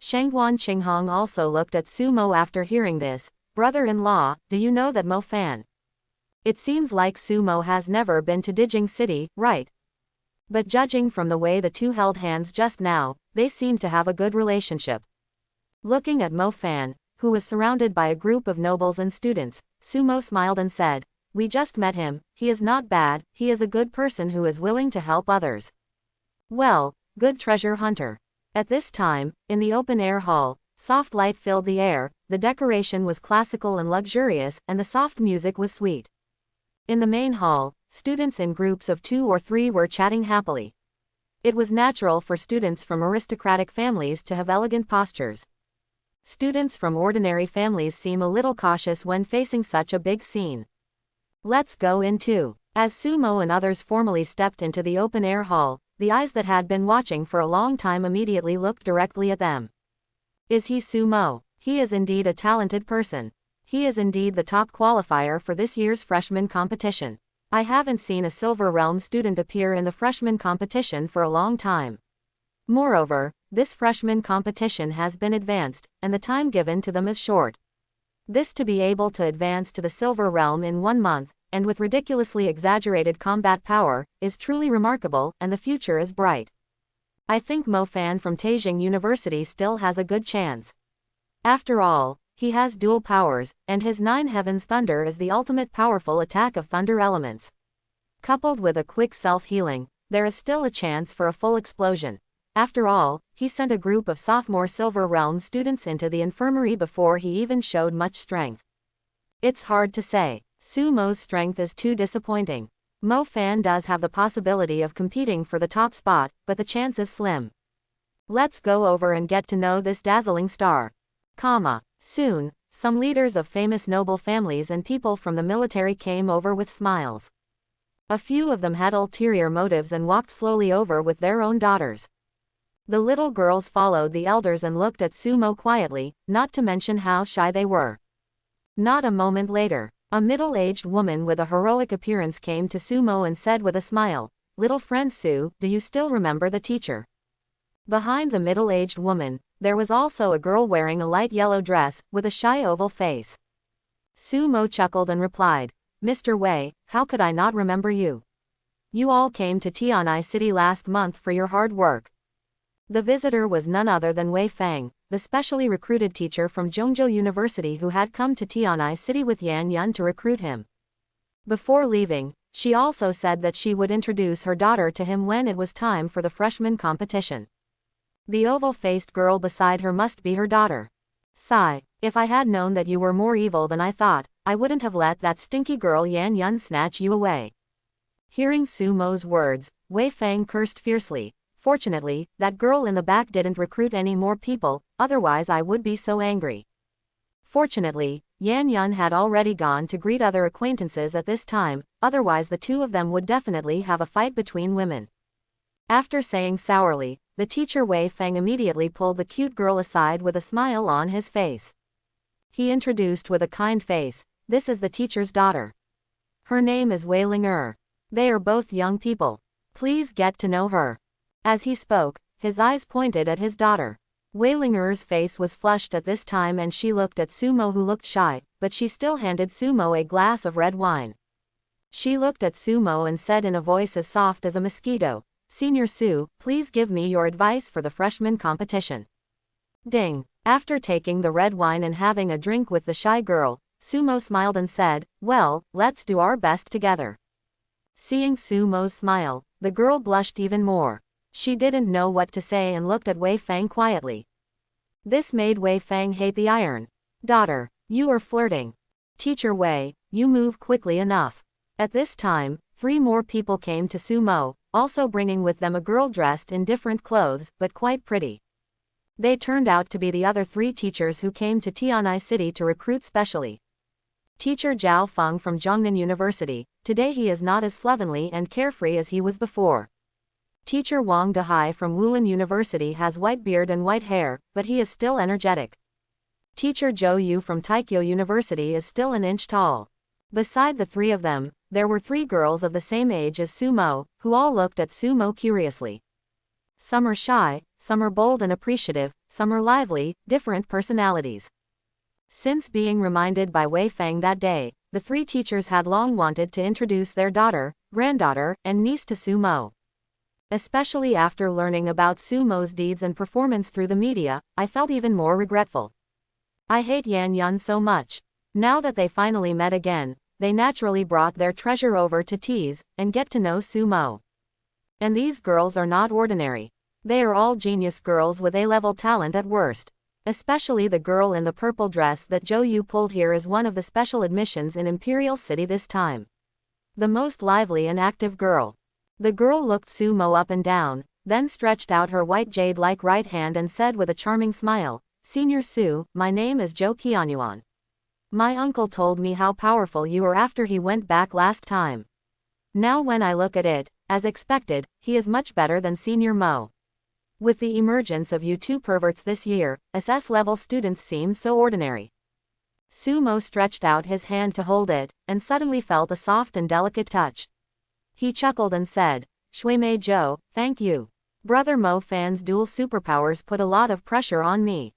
Shenghuan Qinghong also looked at Sumo after hearing this. Brother-in-law, do you know that Mo Fan? It seems like Sumo has never been to Dijing City, right? But judging from the way the two held hands just now, they seem to have a good relationship. Looking at Mo Fan, who was surrounded by a group of nobles and students, Sumo smiled and said, we just met him, he is not bad, he is a good person who is willing to help others. Well, good treasure hunter. At this time, in the open-air hall, soft light filled the air, the decoration was classical and luxurious, and the soft music was sweet. In the main hall, students in groups of 2 or 3 were chatting happily. It was natural for students from aristocratic families to have elegant postures. Students from ordinary families seem a little cautious when facing such a big scene. Let's go in too. As Sumo and others formally stepped into the open-air hall, the eyes that had been watching for a long time immediately looked directly at them. Is he Sumo? He is indeed a talented person. He is indeed the top qualifier for this year's freshman competition. I haven't seen a Silver Realm student appear in the freshman competition for a long time. Moreover, this freshman competition has been advanced, and the time given to them is short. This to be able to advance to the Silver Realm in 1 month, and with ridiculously exaggerated combat power, is truly remarkable, and the future is bright. I think Mo Fan from Taizheng University still has a good chance. After all, he has dual powers, and his 9 Heavens Thunder is the ultimate powerful attack of thunder elements. Coupled with a quick self-healing, there is still a chance for a full explosion. After all, he sent a group of sophomore Silver Realm students into the infirmary before he even showed much strength. It's hard to say. Sumo's strength is too disappointing. Mo Fan does have the possibility of competing for the top spot, but the chance is slim. Let's go over and get to know this dazzling star. Soon, some leaders of famous noble families and people from the military came over with smiles. A few of them had ulterior motives and walked slowly over with their own daughters. The little girls followed the elders and looked at Sumo quietly, not to mention how shy they were. Not a moment later, a middle-aged woman with a heroic appearance came to Sumo and said with a smile, "Little friend Su, do you still remember the teacher?" Behind the middle-aged woman, there was also a girl wearing a light yellow dress, with a shy oval face. Sumo chuckled and replied, Mr. Wei, how could I not remember you? You all came to Tianai City last month for your hard work. The visitor was none other than Wei Fang, the specially recruited teacher from Zhongzhou University who had come to Tianai City with Yan Yun to recruit him. Before leaving, she also said that she would introduce her daughter to him when it was time for the freshman competition. The oval-faced girl beside her must be her daughter. Sigh, if I had known that you were more evil than I thought, I wouldn't have let that stinky girl Yan Yun snatch you away. Hearing Sumo's words, Wei Fang cursed fiercely. Fortunately, that girl in the back didn't recruit any more people, otherwise I would be so angry. Fortunately, Yan Yun had already gone to greet other acquaintances at this time, otherwise the two of them would definitely have a fight between women. After saying sourly, the teacher Wei Fang immediately pulled the cute girl aside with a smile on his face. He introduced with a kind face, this is the teacher's daughter. Her name is Wei Ling. They are both young people. Please get to know her. As he spoke, his eyes pointed at his daughter. Wei Ling's face was flushed at this time and she looked at Sumo who looked shy, but she still handed Sumo a glass of red wine. She looked at Sumo and said in a voice as soft as a mosquito, Senior Su, please give me your advice for the freshman competition. Ding. After taking the red wine and having a drink with the shy girl, Sumo smiled and said, well, let's do our best together. Seeing Sumo's smile, the girl blushed even more. She didn't know what to say and looked at Wei Fang quietly. This made Wei Fang hate the iron. Daughter, you are flirting. Teacher Wei, you move quickly enough. At this time, 3 more people came to Sumo, also bringing with them a girl dressed in different clothes, but quite pretty. They turned out to be the other 3 teachers who came to Tianai City to recruit specially. Teacher Zhao Feng from Zhongnan University, today he is not as slovenly and carefree as he was before. Teacher Wang Dehai from Wulin University has white beard and white hair, but he is still energetic. Teacher Zhou Yu from Taikyo University is still an inch tall. Beside the 3 of them, there were 3 girls of the same age as Sumo, who all looked at Sumo curiously. Some are shy, some are bold and appreciative, some are lively, different personalities. Since being reminded by Wei Fang that day, the 3 teachers had long wanted to introduce their daughter, granddaughter, and niece to Sumo. Especially after learning about Sumo's deeds and performance through the media, I felt even more regretful. I hate Yan Yun so much. Now that they finally met again, they naturally brought their treasure over to tease and get to know Sumo. And these girls are not ordinary. They are all genius girls with A-level talent at worst. Especially the girl in the purple dress that Zhou Yu pulled here is one of the special admissions in Imperial City this time. The most lively and active girl. The girl looked Sumo up and down, then stretched out her white jade-like right hand and said with a charming smile, Senior Su, my name is Zhou Qianyuan. My uncle told me how powerful you were after he went back last time. Now when I look at it, as expected, he is much better than Senior Mo. With the emergence of you 2 perverts this year, SS-level students seem so ordinary. Sumo stretched out his hand to hold it, and suddenly felt a soft and delicate touch. He chuckled and said, Shuimei Zhou, thank you. Brother Mo Fan's dual superpowers put a lot of pressure on me.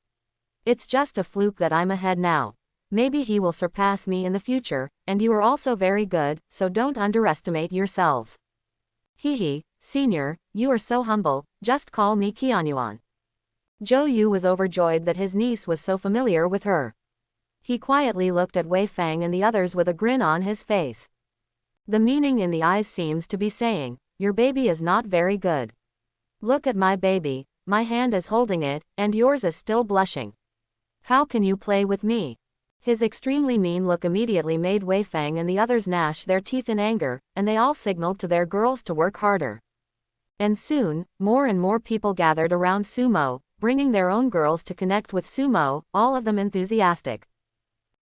It's just a fluke that I'm ahead now. Maybe he will surpass me in the future, and you are also very good, so don't underestimate yourselves. Hee, Senior, you are so humble, just call me Qianyuan. Zhou Yu was overjoyed that his niece was so familiar with her. He quietly looked at Wei Fang and the others with a grin on his face. The meaning in the eyes seems to be saying, your baby is not very good. Look at my baby, my hand is holding it, and yours is still blushing. How can you play with me? His extremely mean look immediately made Wei Fang and the others gnash their teeth in anger, and they all signaled to their girls to work harder. And soon, more and more people gathered around Sumo, bringing their own girls to connect with Sumo, all of them enthusiastic.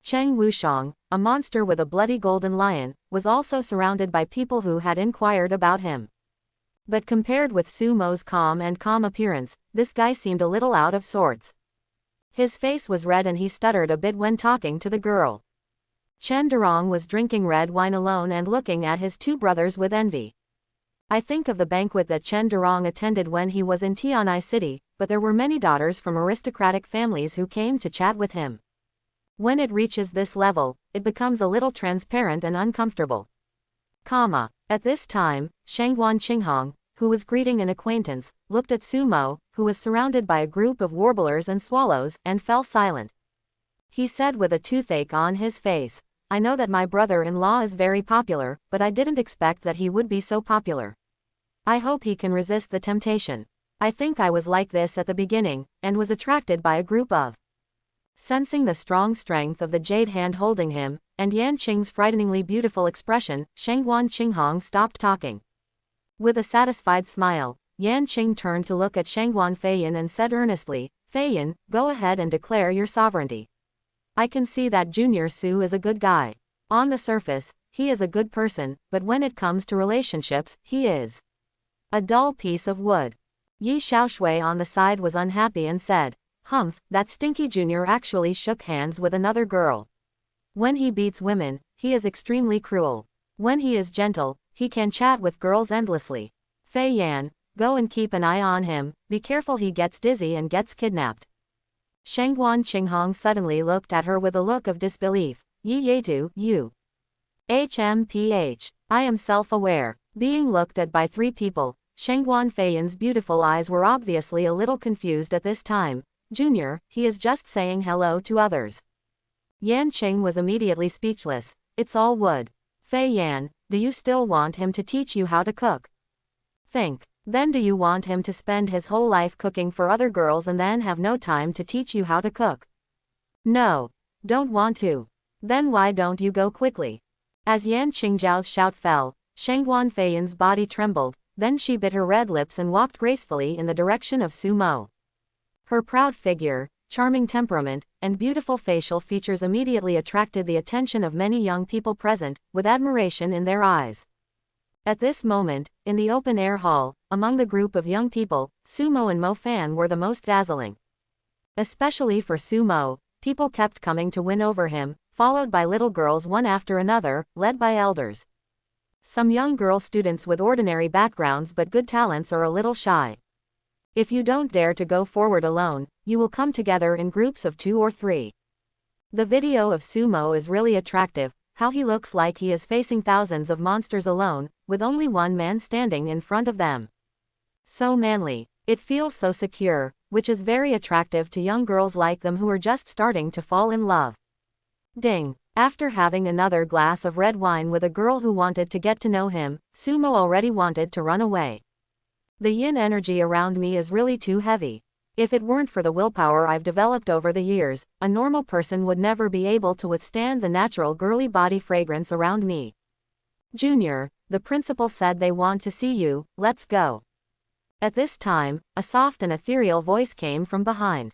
Cheng Wushang, a monster with a bloody golden lion, was also surrounded by people who had inquired about him. But compared with Sumo's calm appearance, this guy seemed a little out of sorts. His face was red and he stuttered a bit when talking to the girl. Chen Durong was drinking red wine alone and looking at his 2 brothers with envy. I think of the banquet that Chen Durong attended when he was in Tianai City, but there were many daughters from aristocratic families who came to chat with him. When it reaches this level, it becomes a little transparent and uncomfortable. At this time, Shangguan Qinghong, who was greeting an acquaintance, looked at Sumo, who was surrounded by a group of warblers and swallows, and fell silent. He said with a toothache on his face, "I know that my brother-in-law is very popular, but I didn't expect that he would be so popular. I hope he can resist the temptation. I think I was like this at the beginning, and was attracted by a group of." Sensing the strong strength of the jade hand holding him, and Yan Qing's frighteningly beautiful expression, Shangguan Qinghong stopped talking. With a satisfied smile, Yan Qing turned to look at Shangguan Feiyan and said earnestly, "Feiyan, go ahead and declare your sovereignty. I can see that Junior Su is a good guy. On the surface, he is a good person, but when it comes to relationships, he is a dull piece of wood." Yi Xiaoshui on the side was unhappy and said, "Humph, that stinky Junior actually shook hands with another girl. When he beats women, he is extremely cruel. When he is gentle, he can chat with girls endlessly. Fei Yan, go and keep an eye on him, be careful he gets dizzy and gets kidnapped." Shangguan Qinghong suddenly looked at her with a look of disbelief. "Yi Yetu, you. HMPH. I am self-aware." Being looked at by three people, Shangguan Feiyan's beautiful eyes were obviously a little confused at this time. "Junior, he is just saying hello to others." Yan Qing was immediately speechless. "It's all wood. Fei Yan, do you still want him to teach you how to cook? Think. Then do you want him to spend his whole life cooking for other girls and then have no time to teach you how to cook? No. Don't want to. Then why don't you go quickly?" As Yan Qingjiao's shout fell, Shangguan Feiyan's body trembled, then she bit her red lips and walked gracefully in the direction of Sumo. Her proud figure, charming temperament, and beautiful facial features immediately attracted the attention of many young people present, with admiration in their eyes. At this moment, in the open-air hall, among the group of young people, Sumo and Mo Fan were the most dazzling. Especially for Sumo, people kept coming to win over him, followed by little girls one after another, led by elders. Some young girl students with ordinary backgrounds but good talents are a little shy. If you don't dare to go forward alone, you will come together in groups of 2 or 3. The video of Sumo is really attractive, how he looks like he is facing thousands of monsters alone, with only one man standing in front of them. So manly. It feels so secure, which is very attractive to young girls like them who are just starting to fall in love. Ding. After having another glass of red wine with a girl who wanted to get to know him, Sumo already wanted to run away. The yin energy around me is really too heavy. If it weren't for the willpower I've developed over the years, a normal person would never be able to withstand the natural girly body fragrance around me. "Junior, the principal said they want to see you, let's go." At this time, a soft and ethereal voice came from behind.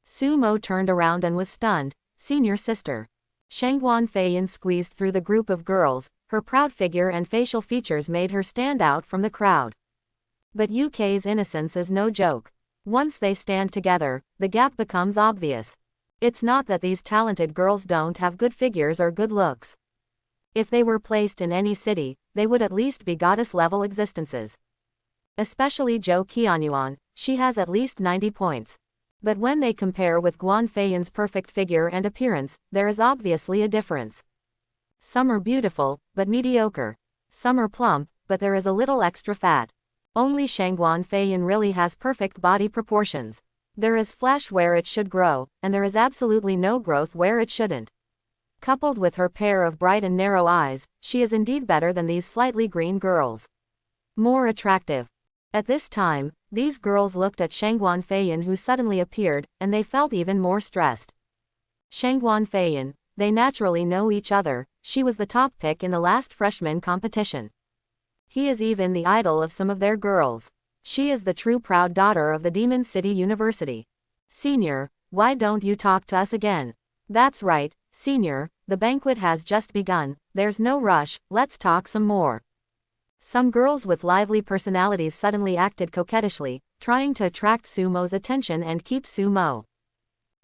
Sumo turned around and was stunned. "Senior sister." Shangguan Feiyan squeezed through the group of girls, her proud figure and facial features made her stand out from the crowd. But UK's innocence is no joke. Once they stand together, the gap becomes obvious. It's not that these talented girls don't have good figures or good looks. If they were placed in any city, they would at least be goddess-level existences. Especially Zhou Qianyuan, she has at least 90 points. But when they compare with Guan Feiyan's perfect figure and appearance, there is obviously a difference. Some are beautiful, but mediocre. Some are plump, but there is a little extra fat. Only Shangguan Feiyan really has perfect body proportions. There is flesh where it should grow, and there is absolutely no growth where it shouldn't. Coupled with her pair of bright and narrow eyes, she is indeed better than these slightly green girls. More attractive. At this time, these girls looked at Shangguan Feiyan who suddenly appeared, and they felt even more stressed. Shangguan Feiyan, they naturally know each other, she was the top pick in the last freshman competition. He is even the idol of some of their girls. She is the true proud daughter of the Demon City University. "Senior, why don't you talk to us again?" "That's right, Senior, the banquet has just begun, there's no rush, let's talk some more." Some girls with lively personalities suddenly acted coquettishly, trying to attract Sumo's attention and keep Sumo.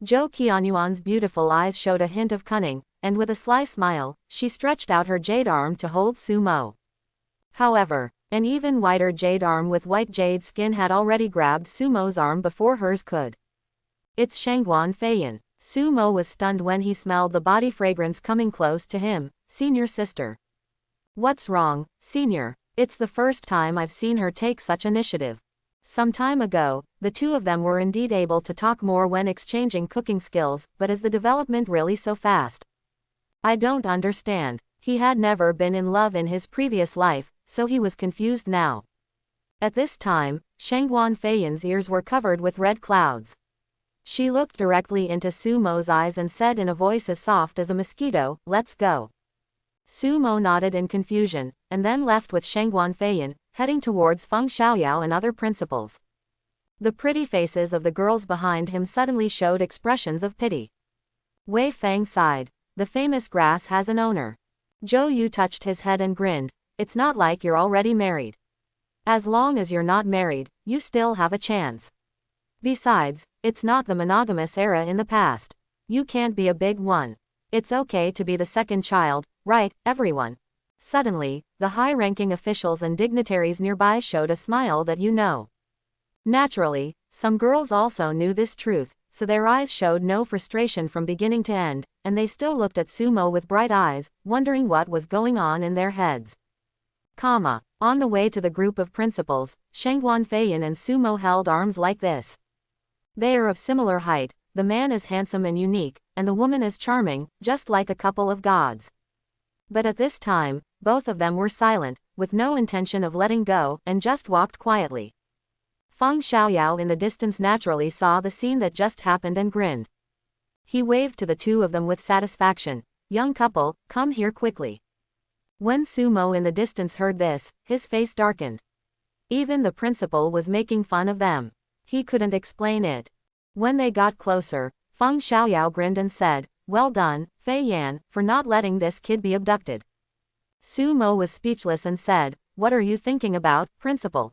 Zhou Qianyuan's beautiful eyes showed a hint of cunning, and with a sly smile, she stretched out her jade arm to hold Sumo. However, An even whiter jade arm with white jade skin had already grabbed Sumo's arm before hers could. It's Shangguan Feiyan. Sumo was stunned when he smelled the body fragrance coming close to him. Senior sister. What's wrong, senior? It's the first time I've seen her take such initiative. Some time ago, the two of them were indeed able to talk more when exchanging cooking skills, but is the development really so fast? I don't understand. He had never been in love in his previous life, so he was confused now. At this time, Shangguan Feiyan's ears were covered with red clouds. She looked directly into Sumo's eyes and said in a voice as soft as a mosquito, "Let's go." Sumo nodded in confusion, and then left with Shangguan Feiyan, heading towards Feng Xiaoyao and other principals. The pretty faces of the girls behind him suddenly showed expressions of pity. Wei Feng sighed. The famous grass has an owner. Zhou Yu touched his head and grinned. It's not like you're already married. As long as you're not married, you still have a chance. Besides, it's not the monogamous era in the past. You can't be a big one. It's okay to be the second child, right, everyone? Suddenly, the high-ranking officials and dignitaries nearby showed a smile that you know. Naturally, some girls also knew this truth, so their eyes showed no frustration from beginning to end, and they still looked at Sumo with bright eyes, wondering what was going on in their heads. On the way to the group of principals, Shangguan Feiyan and Sumo held arms like this. They are of similar height, the man is handsome and unique, and the woman is charming, just like a couple of gods. But at this time, both of them were silent, with no intention of letting go, and just walked quietly. Feng Xiaoyao in the distance naturally saw the scene that just happened and grinned. He waved to the two of them with satisfaction. "Young couple, come here quickly." When Sumo in the distance heard this, his face darkened. Even the principal was making fun of them. He couldn't explain it. When they got closer, Feng Xiaoyao grinned and said, "Well done, Fei Yan, for not letting this kid be abducted." Sumo was speechless and said, "What are you thinking about, principal?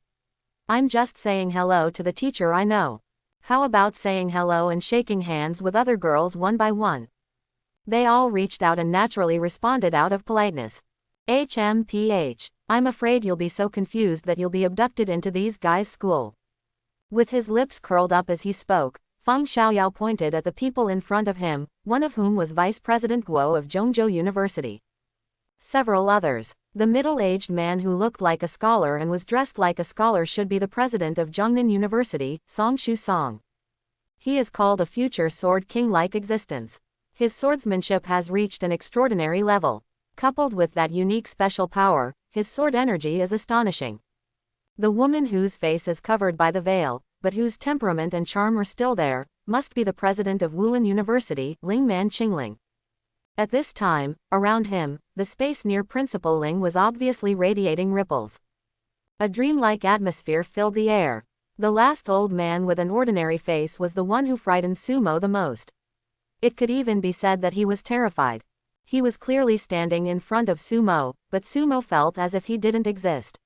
I'm just saying hello to the teacher I know. How about saying hello and shaking hands with other girls one by one?" They all reached out and naturally responded out of politeness. "HMPH. I'm afraid you'll be so confused that you'll be abducted into these guys' school." With his lips curled up as he spoke, Feng Xiaoyao pointed at the people in front of him, one of whom was Vice President Guo of Zhongzhou University. Several others. The middle-aged man who looked like a scholar and was dressed like a scholar should be the president of Zhongnan University, Song Shu Song. He is called a future sword king-like existence. His swordsmanship has reached an extraordinary level. Coupled with that unique special power, his sword energy is astonishing. The woman whose face is covered by the veil, but whose temperament and charm are still there, must be the president of Wulin University, Ling Man Qingling. At this time, around him, the space near Principal Ling was obviously radiating ripples. A dreamlike atmosphere filled the air. The last old man with an ordinary face was the one who frightened Sumo the most. It could even be said that he was terrified. He was clearly standing in front of Sumo, but Sumo felt as if he didn't exist.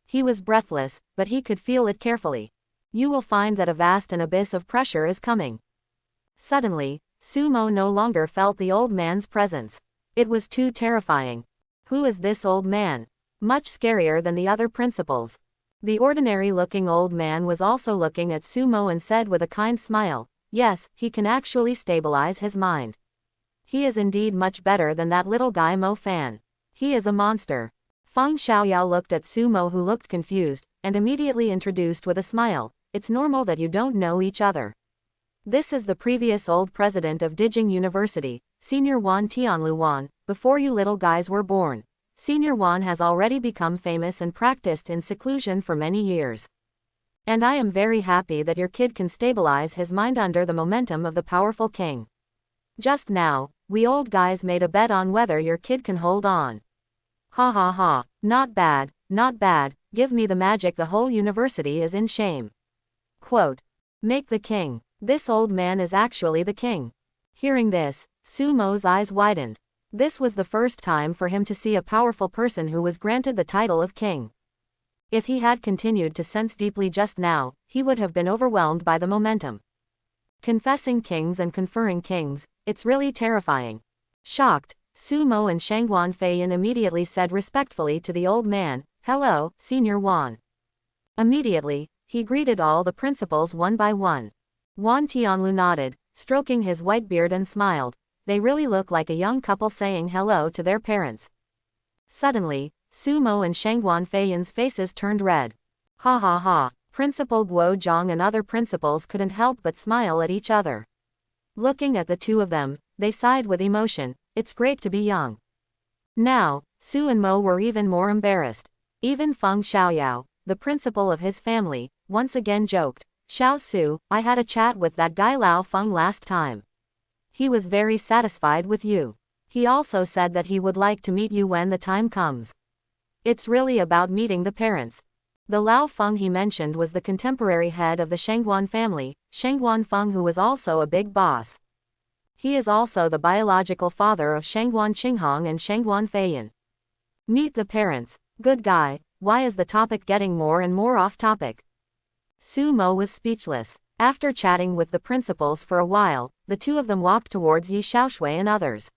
He was breathless, but he could feel it carefully. You will find that a vast abyss of pressure is coming. Suddenly, Sumo no longer felt the old man's presence. It was too terrifying. Who is this old man? Much scarier than the other principals. The ordinary-looking old man was also looking at Sumo and said with a kind smile, "Yes, he can actually stabilize his mind. He is indeed much better than that little guy Mo Fan. He is a monster." Feng Xiaoyao looked at Sumo who looked confused, and immediately introduced with a smile, "It's normal that you don't know each other. This is the previous old president of Dijing University, Senior Wan Tianlu Wan, before you little guys were born. Senior Wan has already become famous and practiced in seclusion for many years. And I am very happy that your kid can stabilize his mind under the momentum of the powerful king. Just now, we old guys made a bet on whether your kid can hold on. Ha ha ha, not bad, not bad, give me the magic, the whole university is in shame." Quote, "Make the king. This old man is actually the king." Hearing this, Sumo's eyes widened. This was the first time for him to see a powerful person who was granted the title of king. If he had continued to sense deeply just now, he would have been overwhelmed by the momentum. Confessing kings and conferring kings, it's really terrifying. Shocked, Sumo and Shangguan Feiyan immediately said respectfully to the old man, "Hello, Senior Wan." Immediately, he greeted all the principals one by one. Wan Tianlu nodded, stroking his white beard and smiled. They really look like a young couple saying hello to their parents. Suddenly, Su Mo and Shangguan Feiyan's faces turned red. Ha ha ha. Principal Guo Zhang and other principals couldn't help but smile at each other. Looking at the two of them, they sighed with emotion. It's great to be young. Now, Su and Mo were even more embarrassed. Even Feng Xiaoyao, the principal of his family, once again joked, "Xiao Su, I had a chat with that guy Lao Feng last time. He was very satisfied with you. He also said that he would like to meet you when the time comes. It's really about meeting the parents." The Lao Feng he mentioned was the contemporary head of the Shangguan family, Shangguan Feng, who was also a big boss. He is also the biological father of Shangguan Qinghong and Shangguan Feiyan. Meet the parents. Good guy. Why is the topic getting more and more off topic? Su Mo was speechless. After chatting with the principals for a while, the two of them walked towards Yi Xiaoshui and others.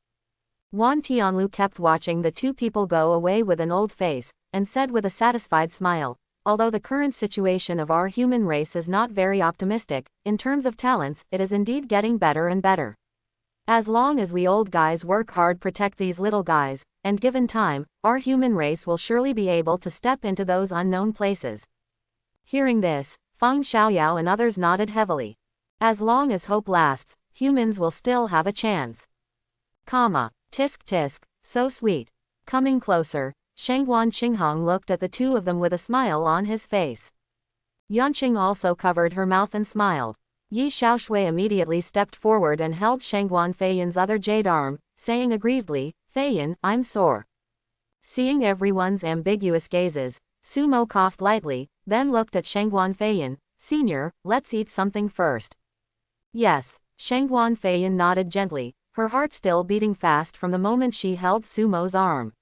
Wan Tianlu kept watching the two people go away with an old face, and said with a satisfied smile, "Although the current situation of our human race is not very optimistic, in terms of talents, it is indeed getting better and better. As long as we old guys work hard protect these little guys, and given time, our human race will surely be able to step into those unknown places." Hearing this, Feng Xiaoyao and others nodded heavily. As long as hope lasts, humans will still have a chance. Tisk tisk, so sweet. Coming closer, Shangguan Qinghong looked at the two of them with a smile on his face. Yanqing also covered her mouth and smiled. Yi Xiaoshui immediately stepped forward and held Shangguan Feiyan's other jade arm, saying aggrievedly, "Feiyan, I'm sore." Seeing everyone's ambiguous gazes, Su Mo coughed lightly, then looked at Shangguan Feiyan. "Senior, let's eat something first." "Yes." Shangguan Feiyan nodded gently, her heart still beating fast from the moment she held Su Mo's arm.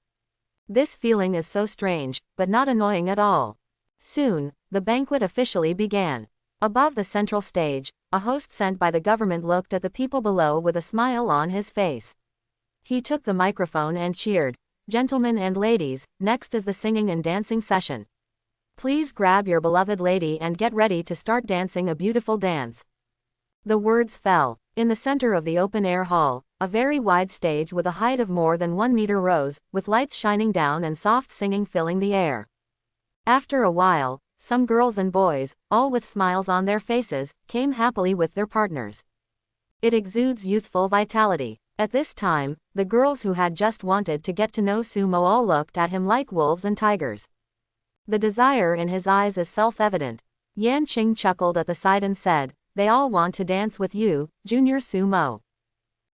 This feeling is so strange, but not annoying at all. Soon, the banquet officially began. Above the central stage, a host sent by the government looked at the people below with a smile on his face. He took the microphone and cheered, "Gentlemen and ladies, next is the singing and dancing session. Please grab your beloved lady and get ready to start dancing a beautiful dance." The words fell. In the center of the open-air hall, a very wide stage with a height of more than 1 meter rose, with lights shining down and soft singing filling the air. After a while, some girls and boys, all with smiles on their faces, came happily with their partners. It exudes youthful vitality. At this time, the girls who had just wanted to get to know Su Mo all looked at him like wolves and tigers. The desire in his eyes is self-evident. Yan Qing chuckled at the side and said, "They all want to dance with you, Junior Su Mo."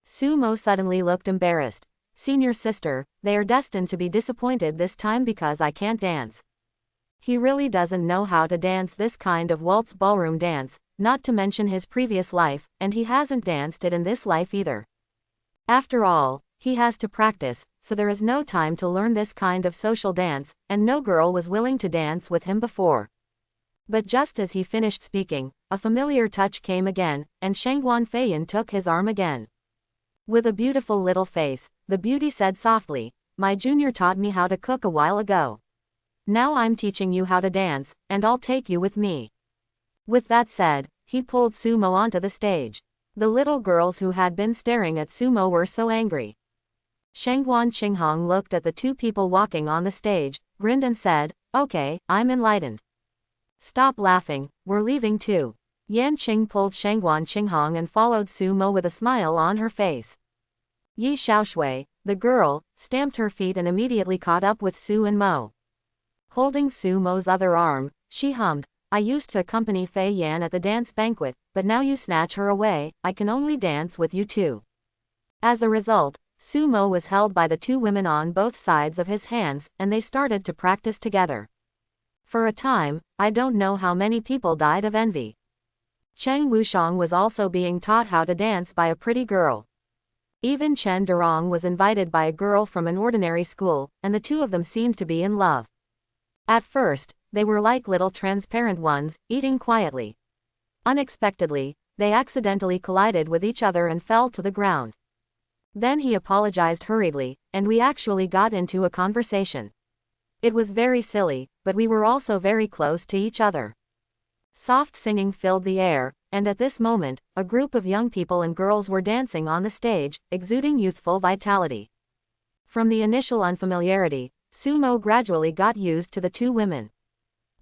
Su Mo suddenly looked embarrassed. "Senior sister, they are destined to be disappointed this time because I can't dance. He really doesn't know how to dance this kind of waltz ballroom dance, not to mention his previous life, and he hasn't danced it in this life either. After all, he has to practice, so there is no time to learn this kind of social dance, and no girl was willing to dance with him before." But just as he finished speaking, a familiar touch came again, and Shangguan Feiyan took his arm again. With a beautiful little face, the beauty said softly, "My junior taught me how to cook a while ago. Now I'm teaching you how to dance, and I'll take you with me." With that said, he pulled Su Mo onto the stage. The little girls who had been staring at Su Mo were so angry. Shangguan Qinghong looked at the two people walking on the stage, grinned and said, "Okay, I'm enlightened. Stop laughing, we're leaving too." Yan Qing pulled Shangguan Qinghong and followed Su Mo with a smile on her face. Yi Xiaoshui, the girl, stamped her feet and immediately caught up with Su and Mo. Holding Su Mo's other arm, she hummed, "I used to accompany Fei Yan at the dance banquet, but now you snatch her away, I can only dance with you too." As a result, Su Mo was held by the two women on both sides of his hands, and they started to practice together. For a time, I don't know how many people died of envy. Cheng Wushang was also being taught how to dance by a pretty girl. Even Chen Durong was invited by a girl from an ordinary school, and the two of them seemed to be in love. At first, they were like little transparent ones, eating quietly. Unexpectedly, they accidentally collided with each other and fell to the ground. Then he apologized hurriedly, and we actually got into a conversation. It was very silly, but we were also very close to each other. Soft singing filled the air, and at this moment, a group of young people and girls were dancing on the stage, exuding youthful vitality. From the initial unfamiliarity, Sumo gradually got used to the two women.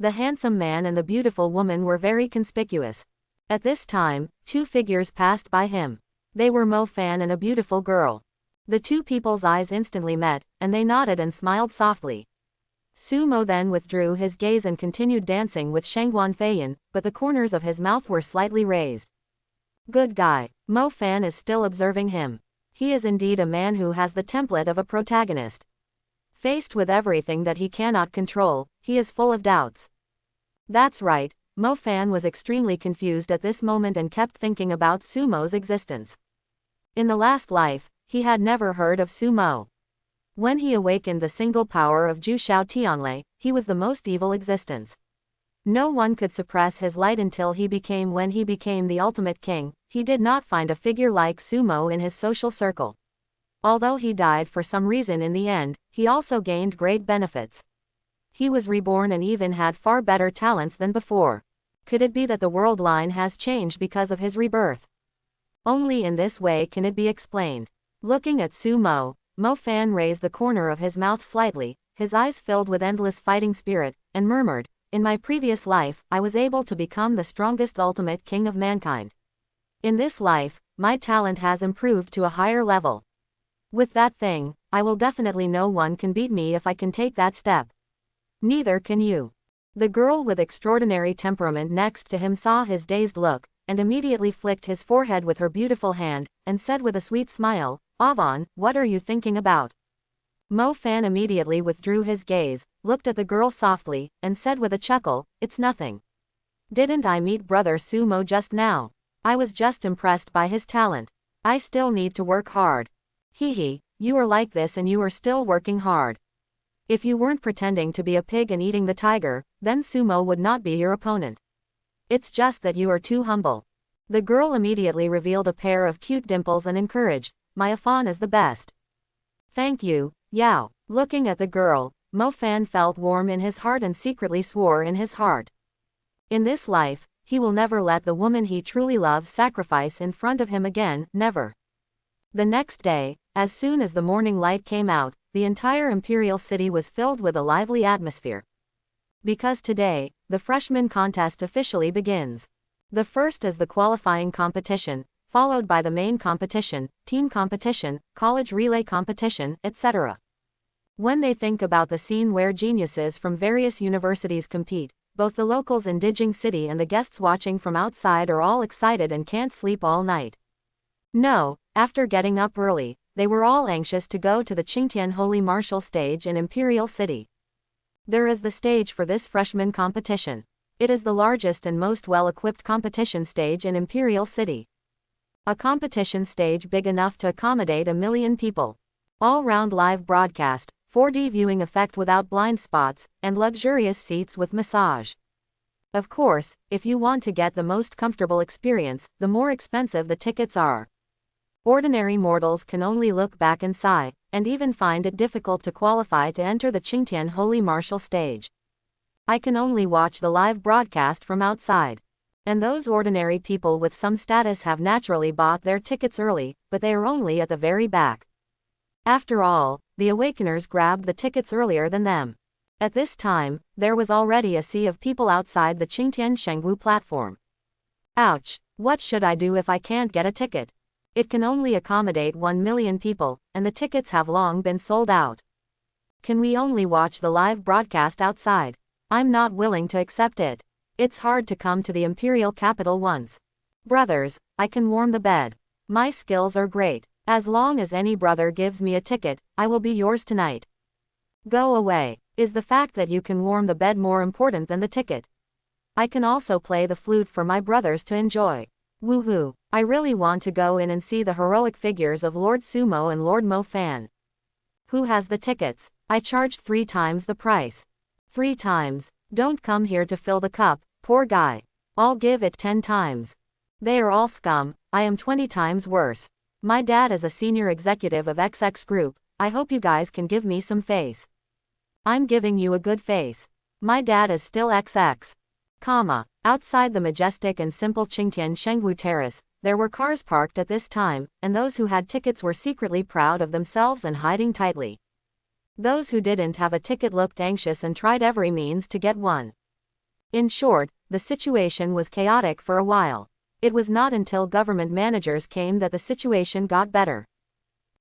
The handsome man and the beautiful woman were very conspicuous. At this time, two figures passed by him. They were Mo Fan and a beautiful girl. The two people's eyes instantly met, and they nodded and smiled softly. Sumo then withdrew his gaze and continued dancing with Shangguan Feiyan, but the corners of his mouth were slightly raised. Good guy. Mo Fan is still observing him. He is indeed a man who has the template of a protagonist. Faced with everything that he cannot control, he is full of doubts. That's right, Mo Fan was extremely confused at this moment and kept thinking about Sumo's existence. In the last life, he had never heard of Sumo. When he awakened the single power of Ju Shao Tianlei, he was the most evil existence. No one could suppress his light until when he became the ultimate king, he did not find a figure like Sumo in his social circle. Although he died for some reason in the end, he also gained great benefits. He was reborn and even had far better talents than before. Could it be that the world line has changed because of his rebirth? Only in this way can it be explained. Looking at Sumo, Mo Fan raised the corner of his mouth slightly, his eyes filled with endless fighting spirit, and murmured, "In my previous life, I was able to become the strongest ultimate king of mankind. In this life, my talent has improved to a higher level. With that thing, I will definitely no one can beat me if I can take that step. Neither can you." The girl with extraordinary temperament next to him saw his dazed look, and immediately flicked his forehead with her beautiful hand, and said with a sweet smile, "Avon, what are you thinking about?" Mo Fan immediately withdrew his gaze, looked at the girl softly, and said with a chuckle, "It's nothing. Didn't I meet brother Sumo just now? I was just impressed by his talent. I still need to work hard." "Hee, you are like this and you are still working hard. If you weren't pretending to be a pig and eating the tiger, then Sumo would not be your opponent. It's just that you are too humble." The girl immediately revealed a pair of cute dimples and encouraged, "My Afan is the best." "Thank you, Yao." Looking at the girl, Mo Fan felt warm in his heart and secretly swore in his heart. In this life, he will never let the woman he truly loves sacrifice in front of him again, never. The next day, as soon as the morning light came out, the entire imperial city was filled with a lively atmosphere. Because today, the freshman contest officially begins. The first is the qualifying competition, followed by the main competition, team competition, college relay competition, etc. When they think about the scene where geniuses from various universities compete, both the locals in Dijing City and the guests watching from outside are all excited and can't sleep all night. No, after getting up early, they were all anxious to go to the Qingtian Holy Martial stage in Imperial City. There is the stage for this freshman competition. It is the largest and most well-equipped competition stage in Imperial City. A competition stage big enough to accommodate 1 million people. All-round live broadcast, 4D viewing effect without blind spots, and luxurious seats with massage. Of course, if you want to get the most comfortable experience, the more expensive the tickets are. Ordinary mortals can only look back and sigh, and even find it difficult to qualify to enter the Qingtian Holy Martial stage. I can only watch the live broadcast from outside. And those ordinary people with some status have naturally bought their tickets early, but they are only at the very back. After all, the Awakeners grabbed the tickets earlier than them. At this time, there was already a sea of people outside the Qingtian Shengwu platform. Ouch, what should I do if I can't get a ticket? It can only accommodate 1 million people, and the tickets have long been sold out. Can we only watch the live broadcast outside? I'm not willing to accept it. It's hard to come to the imperial capital once. Brothers, I can warm the bed. My skills are great. As long as any brother gives me a ticket, I will be yours tonight. Go away. Is the fact that you can warm the bed more important than the ticket? I can also play the flute for my brothers to enjoy. Woohoo, I really want to go in and see the heroic figures of Lord Sumo and Lord Mo Fan. Who has the tickets? I charged 3 times the price. 3 times. Don't come here to fill the cup, poor guy. I'll give it 10 times. They are all scum, I am 20 times worse. My dad is a senior executive of XX Group, I hope you guys can give me some face. I'm giving you a good face. My dad is still XX. Outside the majestic and simple Qingtian Shengwu Terrace, there were cars parked at this time, and those who had tickets were secretly proud of themselves and hiding tightly. Those who didn't have a ticket looked anxious and tried every means to get one. In short, the situation was chaotic for a while. It was not until government managers came that the situation got better.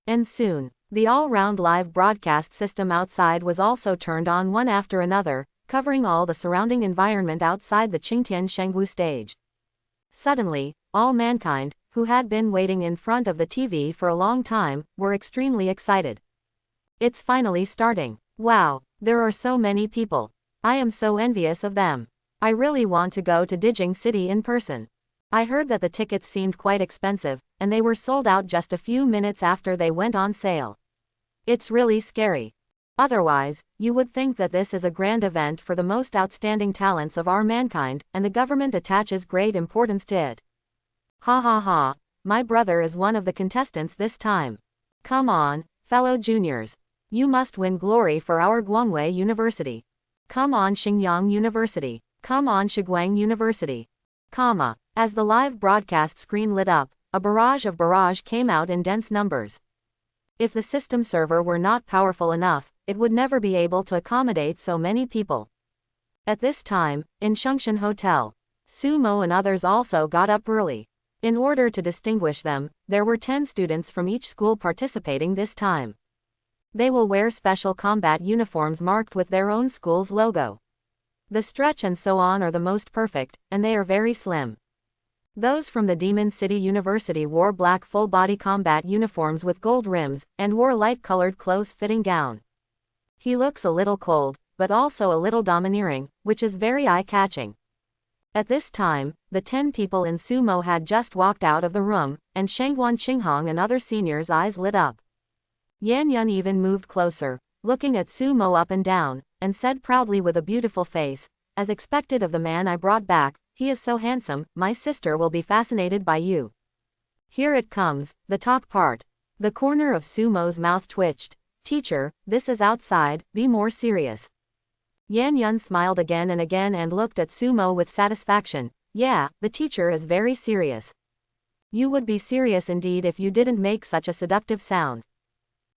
And soon, the all-round live broadcast system outside was also turned on one after another, covering all the surrounding environment outside the Qingtian Shengwu stage. Suddenly, all mankind, who had been waiting in front of the TV for a long time, were extremely excited. It's finally starting. Wow, there are so many people. I am so envious of them. I really want to go to Dijing City in person. I heard that the tickets seemed quite expensive, and they were sold out just a few minutes after they went on sale. It's really scary. Otherwise, you would think that this is a grand event for the most outstanding talents of our mankind, and the government attaches great importance to it. Ha ha ha, my brother is one of the contestants this time. Come on, fellow juniors. You must win glory for our Guangwei University. Come on Xinjiang University. Come on Shiguang University. As the live broadcast screen lit up, a barrage came out in dense numbers. If the system server were not powerful enough, it would never be able to accommodate so many people. At this time, in Shengshan Hotel, Sumo and others also got up early. In order to distinguish them, there were 10 students from each school participating this time. They will wear special combat uniforms marked with their own school's logo. The stretch and so on are the most perfect, and they are very slim. Those from the Demon City University wore black full-body combat uniforms with gold rims, and wore light-colored close-fitting gown. He looks a little cold, but also a little domineering, which is very eye-catching. At this time, the 10 people in Sumo had just walked out of the room, and Shengguan Qinghong and other seniors' eyes lit up. Yan Yun even moved closer, looking at Sumo up and down, and said proudly with a beautiful face, "As expected of the man I brought back, he is so handsome, my sister will be fascinated by you." Here it comes, the talk part. The corner of Sumo's mouth twitched. "Teacher, this is outside, be more serious." Yan Yun smiled again and looked at Sumo with satisfaction. "Yeah, the teacher is very serious. You would be serious indeed if you didn't make such a seductive sound."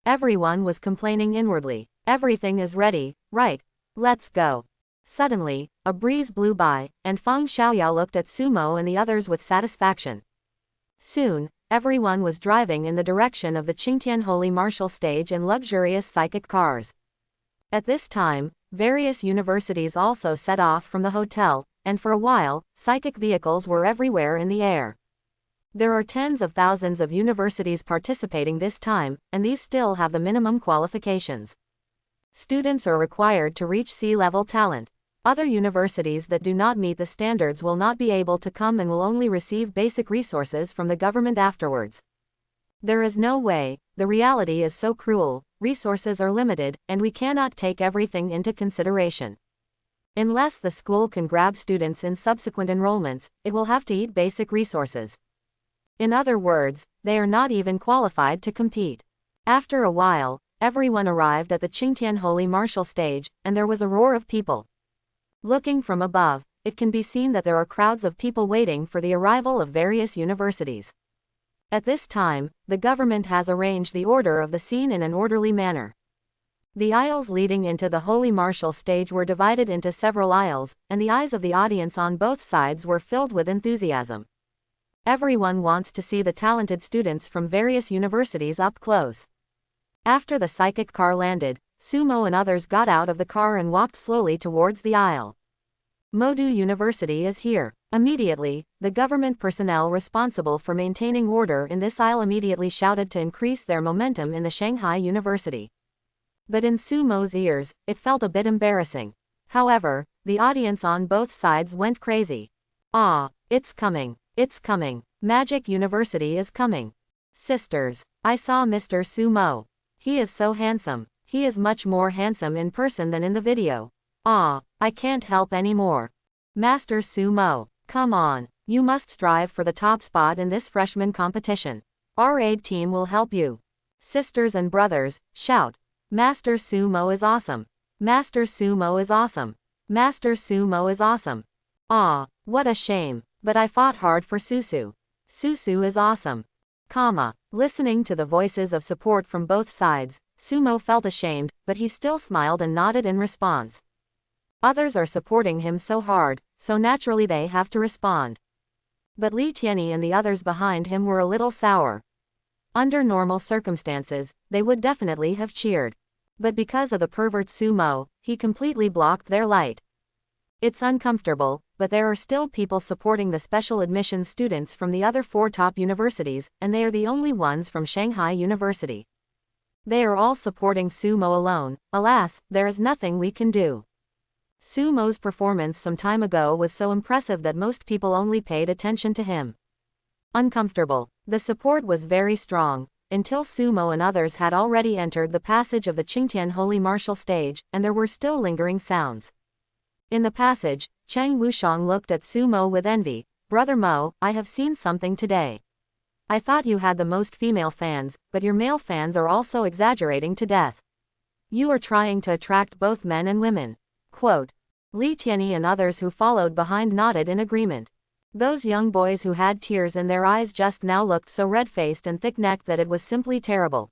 Everyone was complaining inwardly. "Everything is ready, right? Let's go." Suddenly, a breeze blew by, and Feng Xiaoyao looked at Sumo and the others with satisfaction. Soon, everyone was driving in the direction of the Qingtian Holy Martial Stage in luxurious psychic cars. At this time, various universities also set off from the hotel, and for a while, psychic vehicles were everywhere in the air. There are tens of thousands of universities participating this time, and these still have the minimum qualifications. Students are required to reach C-level talent. Other universities that do not meet the standards will not be able to come and will only receive basic resources from the government afterwards. There is no way, the reality is so cruel, resources are limited, and we cannot take everything into consideration. Unless the school can grab students in subsequent enrollments, it will have to eat basic resources. In other words, they are not even qualified to compete. After a while, everyone arrived at the Qingtian Holy Martial Stage, and there was a roar of people. Looking from above, it can be seen that there are crowds of people waiting for the arrival of various universities. At this time, the government has arranged the order of the scene in an orderly manner. The aisles leading into the Holy Martial Stage were divided into several aisles, and the eyes of the audience on both sides were filled with enthusiasm. Everyone wants to see the talented students from various universities up close. After the psychic car landed, Sumo and others got out of the car and walked slowly towards the aisle. Modu University is here. Immediately, the government personnel responsible for maintaining order in this aisle immediately shouted to increase their momentum in the Shanghai University. But in Sumo's ears, it felt a bit embarrassing. However, the audience on both sides went crazy. "Ah, it's coming. It's coming. Magic University is coming. Sisters, I saw Mr. Sumo. He is so handsome. He is much more handsome in person than in the video. Ah, I can't help anymore. Master Sumo, come on. You must strive for the top spot in this freshman competition. Our aid team will help you." Sisters and brothers, shout. Master Sumo is awesome. Master Sumo is awesome. Master Sumo is awesome. Ah, what a shame, but I fought hard for Susu. Susu is awesome. Listening to the voices of support from both sides, Sumo felt ashamed, but he still smiled and nodded in response. Others are supporting him so hard, so naturally they have to respond. But Li Tianyi and the others behind him were a little sour. Under normal circumstances, they would definitely have cheered. But because of the pervert Sumo, he completely blocked their light. It's uncomfortable, but there are still people supporting the special admissions students from the other 4 top universities, and they are the only ones from Shanghai University. They are all supporting Sumo alone. Alas, there is nothing we can do. Sumo's performance some time ago was so impressive that most people only paid attention to him. Uncomfortable. The support was very strong, until Sumo and others had already entered the passage of the Qingtian Holy Martial stage, and there were still lingering sounds. In the passage, Cheng Wushang looked at Sumo with envy. Brother Mo, I have seen something today. I thought you had the most female fans, but your male fans are also exaggerating to death. You are trying to attract both men and women. Quote. Li Tianyi and others who followed behind nodded in agreement. Those young boys who had tears in their eyes just now looked so red-faced and thick-necked that it was simply terrible.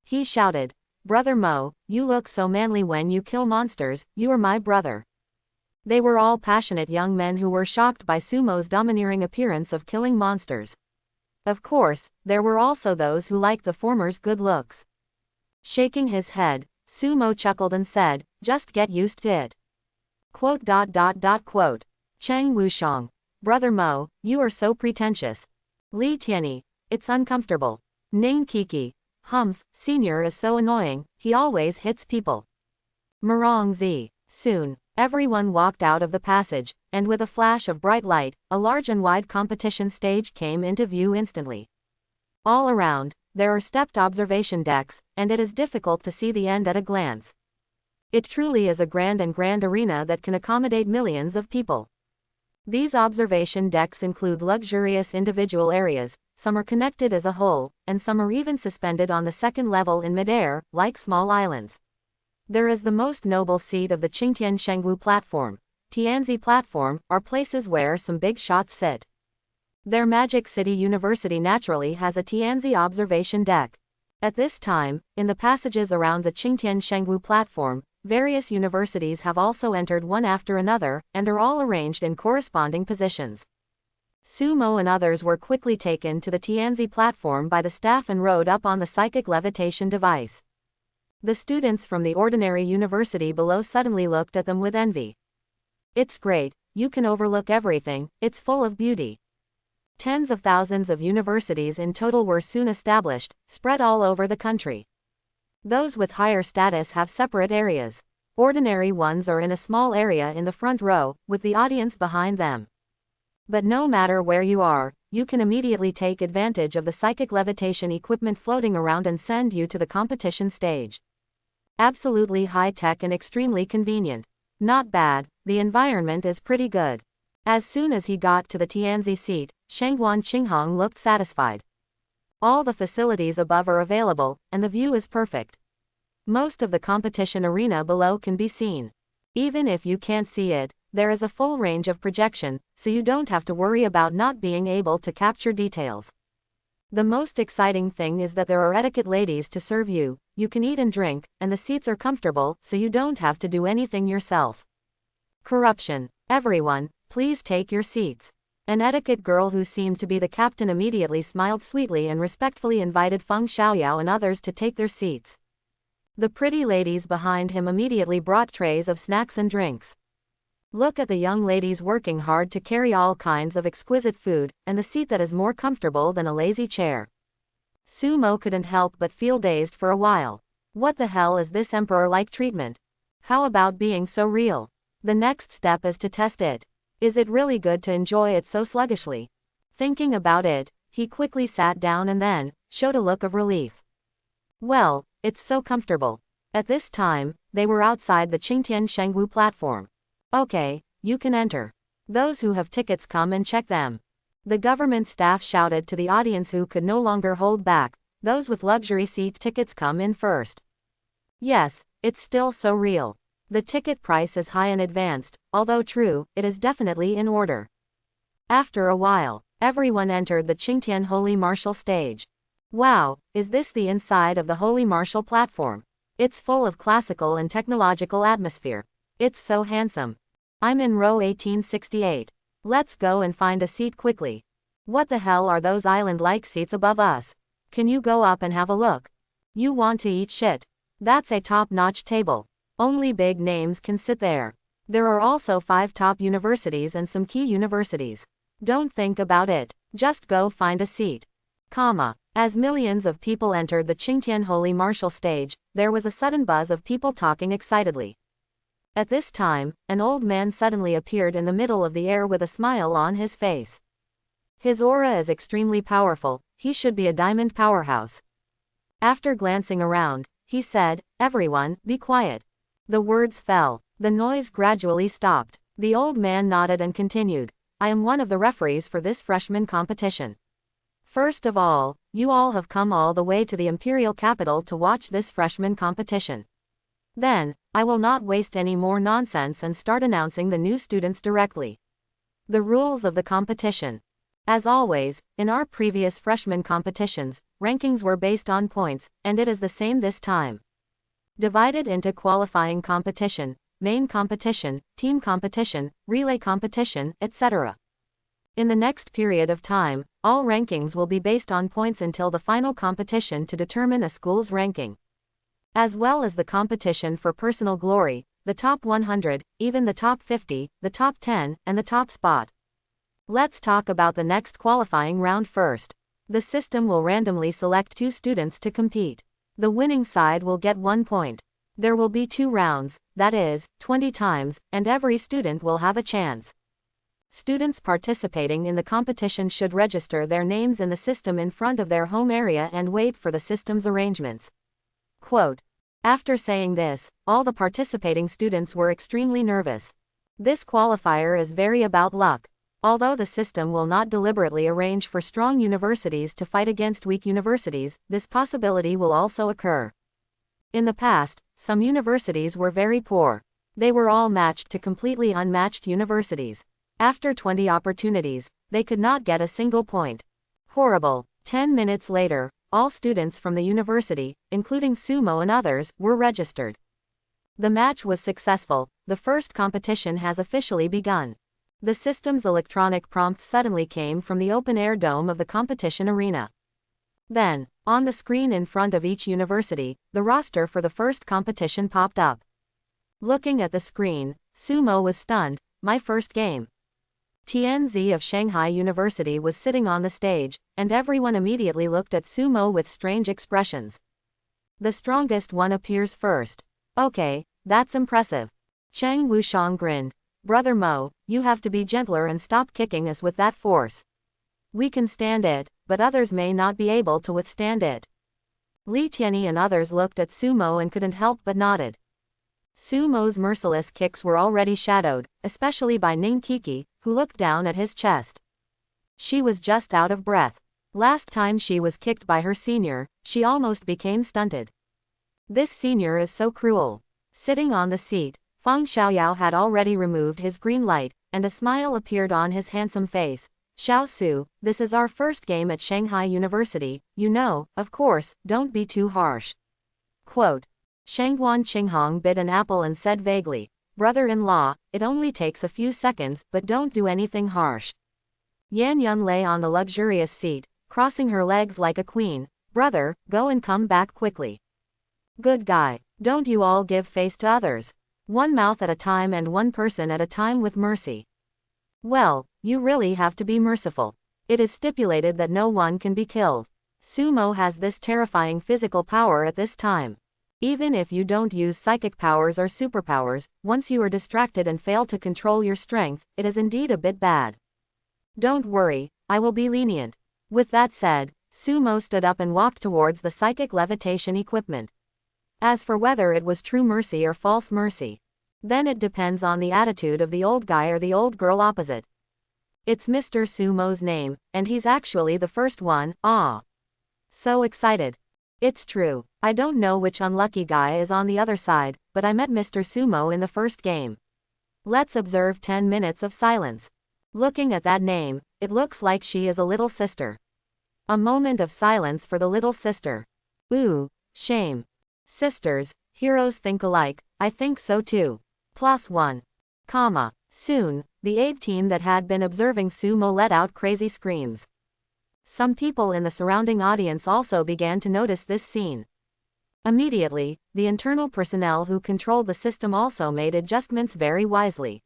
He shouted, Brother Mo, you look so manly when you kill monsters, you are my brother. They were all passionate young men who were shocked by Sumo's domineering appearance of killing monsters. Of course, there were also those who liked the former's good looks. Shaking his head, Sumo chuckled and said, just get used to it. Quote. Cheng Wushang. Brother Mo, you are so pretentious. Li Tianyi. It's uncomfortable. Ning Kiki. Humph, Senior is so annoying, he always hits people. Murong Zi. Soon, everyone walked out of the passage, and with a flash of bright light, a large and wide competition stage came into view instantly. All around, there are stepped observation decks, and it is difficult to see the end at a glance. It truly is a grand arena that can accommodate millions of people. These observation decks include luxurious individual areas, some are connected as a whole, and some are even suspended on the second level in midair, like small islands. There is the most noble seat of the Qingtian Shengwu platform. Tianzi platform are places where some big shots sit. Their Magic City University naturally has a Tianzi observation deck. At this time, in the passages around the Qingtian Shengwu platform, various universities have also entered one after another, and are all arranged in corresponding positions. Sumo and others were quickly taken to the Tianzi platform by the staff and rode up on the psychic levitation device. The students from the ordinary university below suddenly looked at them with envy. It's great, you can overlook everything, it's full of beauty. Tens of thousands of universities in total were soon established, spread all over the country. Those with higher status have separate areas. Ordinary ones are in a small area in the front row, with the audience behind them. But no matter where you are, you can immediately take advantage of the psychic levitation equipment floating around and send you to the competition stage. Absolutely high-tech and extremely convenient. Not bad, the environment is pretty good. As soon as he got to the Tianzi seat, Shengguan Qinghong looked satisfied. All the facilities above are available, and the view is perfect. Most of the competition arena below can be seen. Even if you can't see it, there is a full range of projection, so you don't have to worry about not being able to capture details. The most exciting thing is that there are etiquette ladies to serve you, you can eat and drink, and the seats are comfortable, so you don't have to do anything yourself. Corruption. Everyone, please take your seats. An etiquette girl who seemed to be the captain immediately smiled sweetly and respectfully invited Feng Xiaoyao and others to take their seats. The pretty ladies behind him immediately brought trays of snacks and drinks. Look at the young ladies working hard to carry all kinds of exquisite food, and the seat that is more comfortable than a lazy chair. Sumo couldn't help but feel dazed for a while. What the hell is this emperor-like treatment? How about being so real? The next step is to test it. Is it really good to enjoy it so sluggishly? Thinking about it, he quickly sat down and then showed a look of relief. Well, it's so comfortable. At this time, they were outside the Qingtian Shengwu platform. Okay, you can enter. Those who have tickets come and check them. The government staff shouted to the audience who could no longer hold back. Those with luxury seat tickets come in first. Yes, it's still so real. The ticket price is high and advanced, although true, it is definitely in order. After a while, everyone entered the Qingtian Holy Martial stage. Wow, is this the inside of the Holy Martial platform? It's full of classical and technological atmosphere. It's so handsome. I'm in row 1868. Let's go and find a seat quickly. What the hell are those island-like seats above us? Can you go up and have a look? You want to eat shit? That's a top-notch table. Only big names can sit there. There are also 5 top universities and some key universities. Don't think about it. Just go find a seat. As millions of people entered the Qingtian Holy Martial stage, there was a sudden buzz of people talking excitedly. At this time, an old man suddenly appeared in the middle of the air with a smile on his face. His aura is extremely powerful, he should be a diamond powerhouse. After glancing around, he said, "Everyone, be quiet." The words fell. The noise gradually stopped. The old man nodded and continued, "I am one of the referees for this freshman competition. First of all, you all have come all the way to the imperial capital to watch this freshman competition. Then, I will not waste any more nonsense and start announcing the new students directly. The rules of the competition. As always, in our previous freshman competitions, rankings were based on points, and it is the same this time. Divided into qualifying competition, main competition, team competition, relay competition, etc. In the next period of time, all rankings will be based on points until the final competition to determine a school's ranking. As well as the competition for personal glory, the top 100, even the top 50, the top 10, and the top spot. Let's talk about the next qualifying round first. The system will randomly select 2 students to compete. The winning side will get 1 point. There will be 2 rounds, that is, 20 times, and every student will have a chance. Students participating in the competition should register their names in the system in front of their home area and wait for the system's arrangements. Quote. After saying this, all the participating students were extremely nervous. This qualifier is very about luck. Although the system will not deliberately arrange for strong universities to fight against weak universities, this possibility will also occur. In the past, some universities were very poor. They were all matched to completely unmatched universities. After 20 opportunities, they could not get a single point. Horrible. 10 minutes later, all students from the university, including Sumo and others, were registered. The match was successful. The first competition has officially begun. The system's electronic prompt suddenly came from the open-air dome of the competition arena. Then, on the screen in front of each university, the roster for the first competition popped up. Looking at the screen, Sumo was stunned. My first game. Tianzi of Shanghai University was sitting on the stage, and everyone immediately looked at Sumo with strange expressions. The strongest one appears first. Okay, that's impressive. Cheng Wushang grinned. Brother Mo, you have to be gentler and stop kicking us with that force. We can stand it, but others may not be able to withstand it. Li Tianyi and others looked at Sumo and couldn't help but nodded. Sumo's merciless kicks were already shadowed, especially by Ning Kiki, who looked down at his chest. She was just out of breath. Last time she was kicked by her senior, she almost became stunted. This senior is so cruel. Sitting on the seat, Feng Xiaoyao had already removed his green light, and a smile appeared on his handsome face. Xiao Su, this is our first game at Shanghai University, you know, of course, don't be too harsh. Quote. Shangguan Qinghong bit an apple and said vaguely, Brother-in-law, it only takes a few seconds, but don't do anything harsh. Yan Yun lay on the luxurious seat, crossing her legs like a queen. Brother, go and come back quickly. Good guy, don't you all give face to others. One mouth at a time and one person at a time with mercy. Well, you really have to be merciful. It is stipulated that no one can be killed. Sumo has this terrifying physical power at this time. Even if you don't use psychic powers or superpowers, once you are distracted and fail to control your strength, it is indeed a bit bad. Don't worry, I will be lenient. With that said, Sumo stood up and walked towards the psychic levitation equipment. As for whether it was true mercy or false mercy, then it depends on the attitude of the old guy or the old girl opposite. It's Mr. Sumo's name, and he's actually the first one. Ah. So excited. It's true. I don't know which unlucky guy is on the other side, but I met Mr. Sumo in the first game. Let's observe 10 minutes of silence. Looking at that name, it looks like she is a little sister. A moment of silence for the little sister. Ooh, shame. Sisters, heroes think alike, I think so too. +1. Comma. Soon, the aid team that had been observing Sumo let out crazy screams. Some people in the surrounding audience also began to notice this scene. Immediately, the internal personnel who controlled the system also made adjustments very wisely.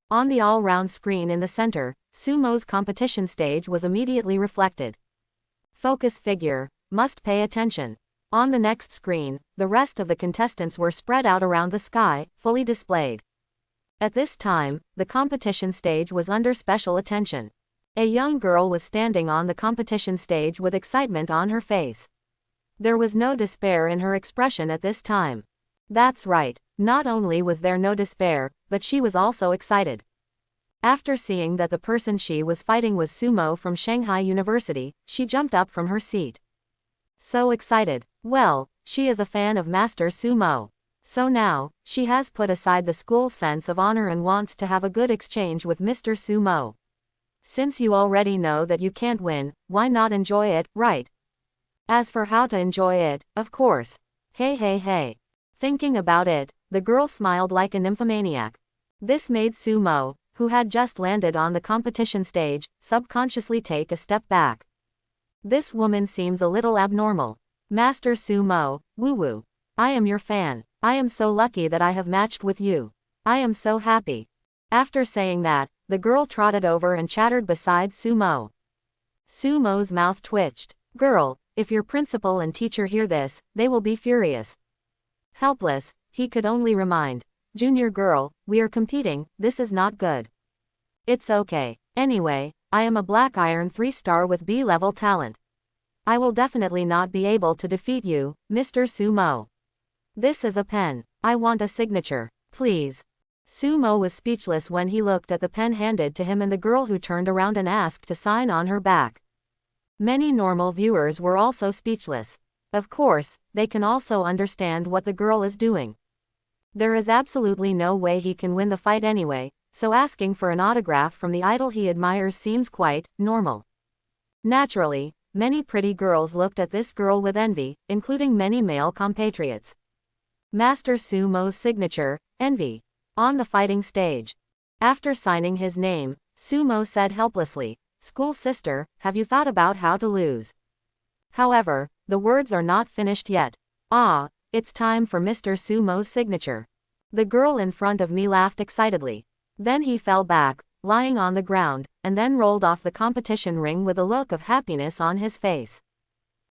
On the all-round screen in the center, Sumo's competition stage was immediately reflected. Focus figure, must pay attention. On the next screen, the rest of the contestants were spread out around the sky, fully displayed. At this time, the competition stage was under special attention. A young girl was standing on the competition stage with excitement on her face. There was no despair in her expression at this time. That's right, not only was there no despair, but she was also excited. After seeing that the person she was fighting was Sumo from Shanghai University, she jumped up from her seat. So excited. Well, she is a fan of Master Sumo. So now, she has put aside the school's sense of honor and wants to have a good exchange with Mr. Sumo. Since you already know that you can't win, why not enjoy it, right? As for how to enjoy it, of course. Hey. Thinking about it, the girl smiled like a nymphomaniac. This made Sumo, who had just landed on the competition stage, subconsciously take a step back. This woman seems a little abnormal. Master Sumo, woo-woo. I am your fan. I am so lucky that I have matched with you. I am so happy. After saying that, the girl trotted over and chattered beside Sumo. Sumo's mouth twitched. Girl, if your principal and teacher hear this, they will be furious. Helpless, he could only remind. Junior girl, we are competing, this is not good. It's okay. Anyway, I am a Black Iron 3-star with B-level talent. I will definitely not be able to defeat you, Mr. Sumo. This is a pen. I want a signature, please. Sumo was speechless when he looked at the pen handed to him and the girl who turned around and asked to sign on her back. Many normal viewers were also speechless. Of course, they can also understand what the girl is doing. There is absolutely no way he can win the fight anyway, so asking for an autograph from the idol he admires seems quite normal. Naturally, many pretty girls looked at this girl with envy, including many male compatriots. Master Sumo's signature, envy. On the fighting stage. After signing his name, Sumo said helplessly, "School sister, have you thought about how to lose?" However, the words are not finished yet. Ah, it's time for Mr. Sumo's signature. The girl in front of me laughed excitedly. Then he fell back, lying on the ground, and then rolled off the competition ring with a look of happiness on his face.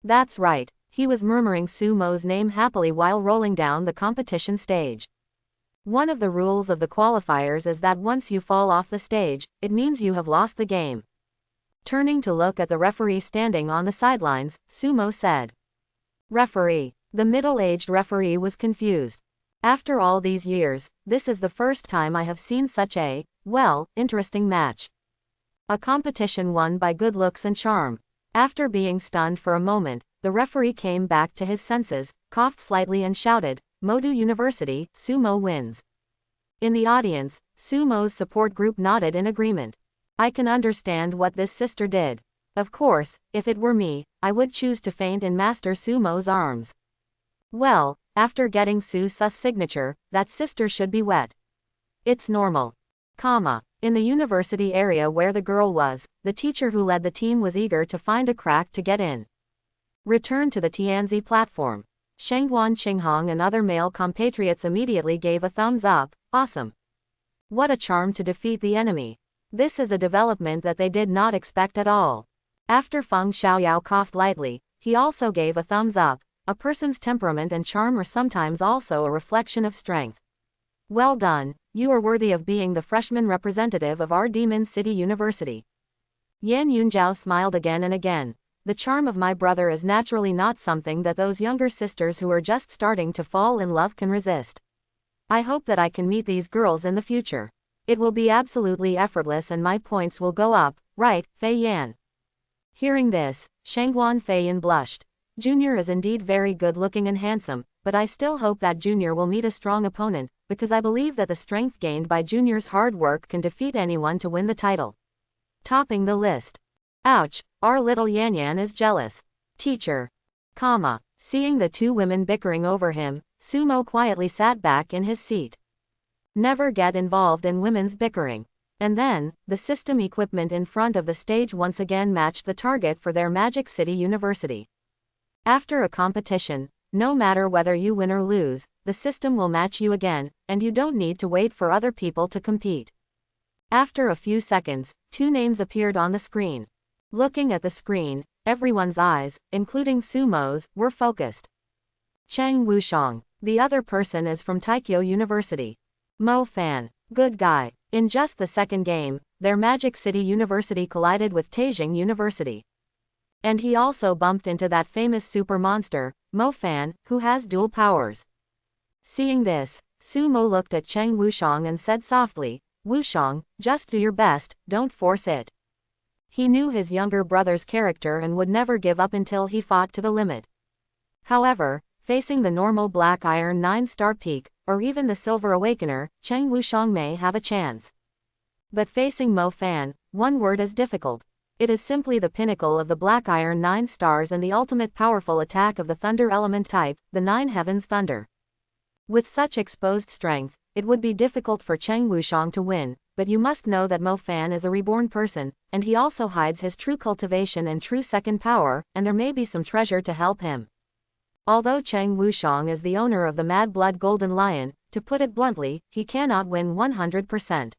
That's right, he was murmuring Sumo's name happily while rolling down the competition stage. One of the rules of the qualifiers is that once you fall off the stage, it means you have lost the game. Turning to look at the referee standing on the sidelines, Sumo said. Referee. The middle-aged referee was confused. After all these years, this is the first time I have seen such a, well, interesting match. A competition won by good looks and charm. After being stunned for a moment, the referee came back to his senses, coughed slightly and shouted, Modu University, Sumo wins. In the audience, Sumo's support group nodded in agreement. I can understand what this sister did. Of course, if it were me, I would choose to faint in Master Sumo's arms. Well, after getting Su's signature, that sister should be wet. It's normal. In the university area where the girl was, the teacher who led the team was eager to find a crack to get in. Return to the Tianzi platform. Shengguan Qinghong and other male compatriots immediately gave a thumbs up. Awesome. What a charm to defeat the enemy. This is a development that they did not expect at all. After Feng Xiaoyao coughed lightly, he also gave a thumbs up. A person's temperament and charm are sometimes also a reflection of strength. Well done, you are worthy of being the freshman representative of our Demon City University. Yan Yunjiao smiled again and again. The charm of my brother is naturally not something that those younger sisters who are just starting to fall in love can resist. I hope that I can meet these girls in the future. It will be absolutely effortless and my points will go up, right, Fei Yan? Hearing this, Shengguan Feiyan blushed. Junior is indeed very good looking and handsome, but I still hope that Junior will meet a strong opponent, because I believe that the strength gained by Junior's hard work can defeat anyone to win the title. Topping the list. Ouch, our little Yan Yan is jealous. Teacher. Seeing the two women bickering over him, Sumo quietly sat back in his seat. Never get involved in women's bickering. And then, the system equipment in front of the stage once again matched the target for their Magic City University. After a competition, no matter whether you win or lose, the system will match you again, and you don't need to wait for other people to compete. After a few seconds, two names appeared on the screen. Looking at the screen, everyone's eyes, including Sumo's, were focused. Cheng Wuxiang. The other person is from Taikyo University. Mo Fan. Good guy. In just the second game, their Magic City University collided with Taizheng University. And he also bumped into that famous super monster, Mo Fan, who has dual powers. Seeing this, Sumo looked at Cheng Wuxiang and said softly, "Wuxiang, just do your best, don't force it." He knew his younger brother's character and would never give up until he fought to the limit. However, facing the normal Black Iron 9-star peak, or even the Silver Awakener, Cheng Wuxiang may have a chance. But facing Mo Fan, one word is difficult. It is simply the pinnacle of the Black Iron 9 stars and the ultimate powerful attack of the Thunder element type, the Nine Heavens Thunder. With such exposed strength, it would be difficult for Cheng Wuxiang to win, but you must know that Mo Fan is a reborn person, and he also hides his true cultivation and true second power, and there may be some treasure to help him. Although Cheng Wuxiang is the owner of the Mad Blood Golden Lion, to put it bluntly, he cannot win 100%.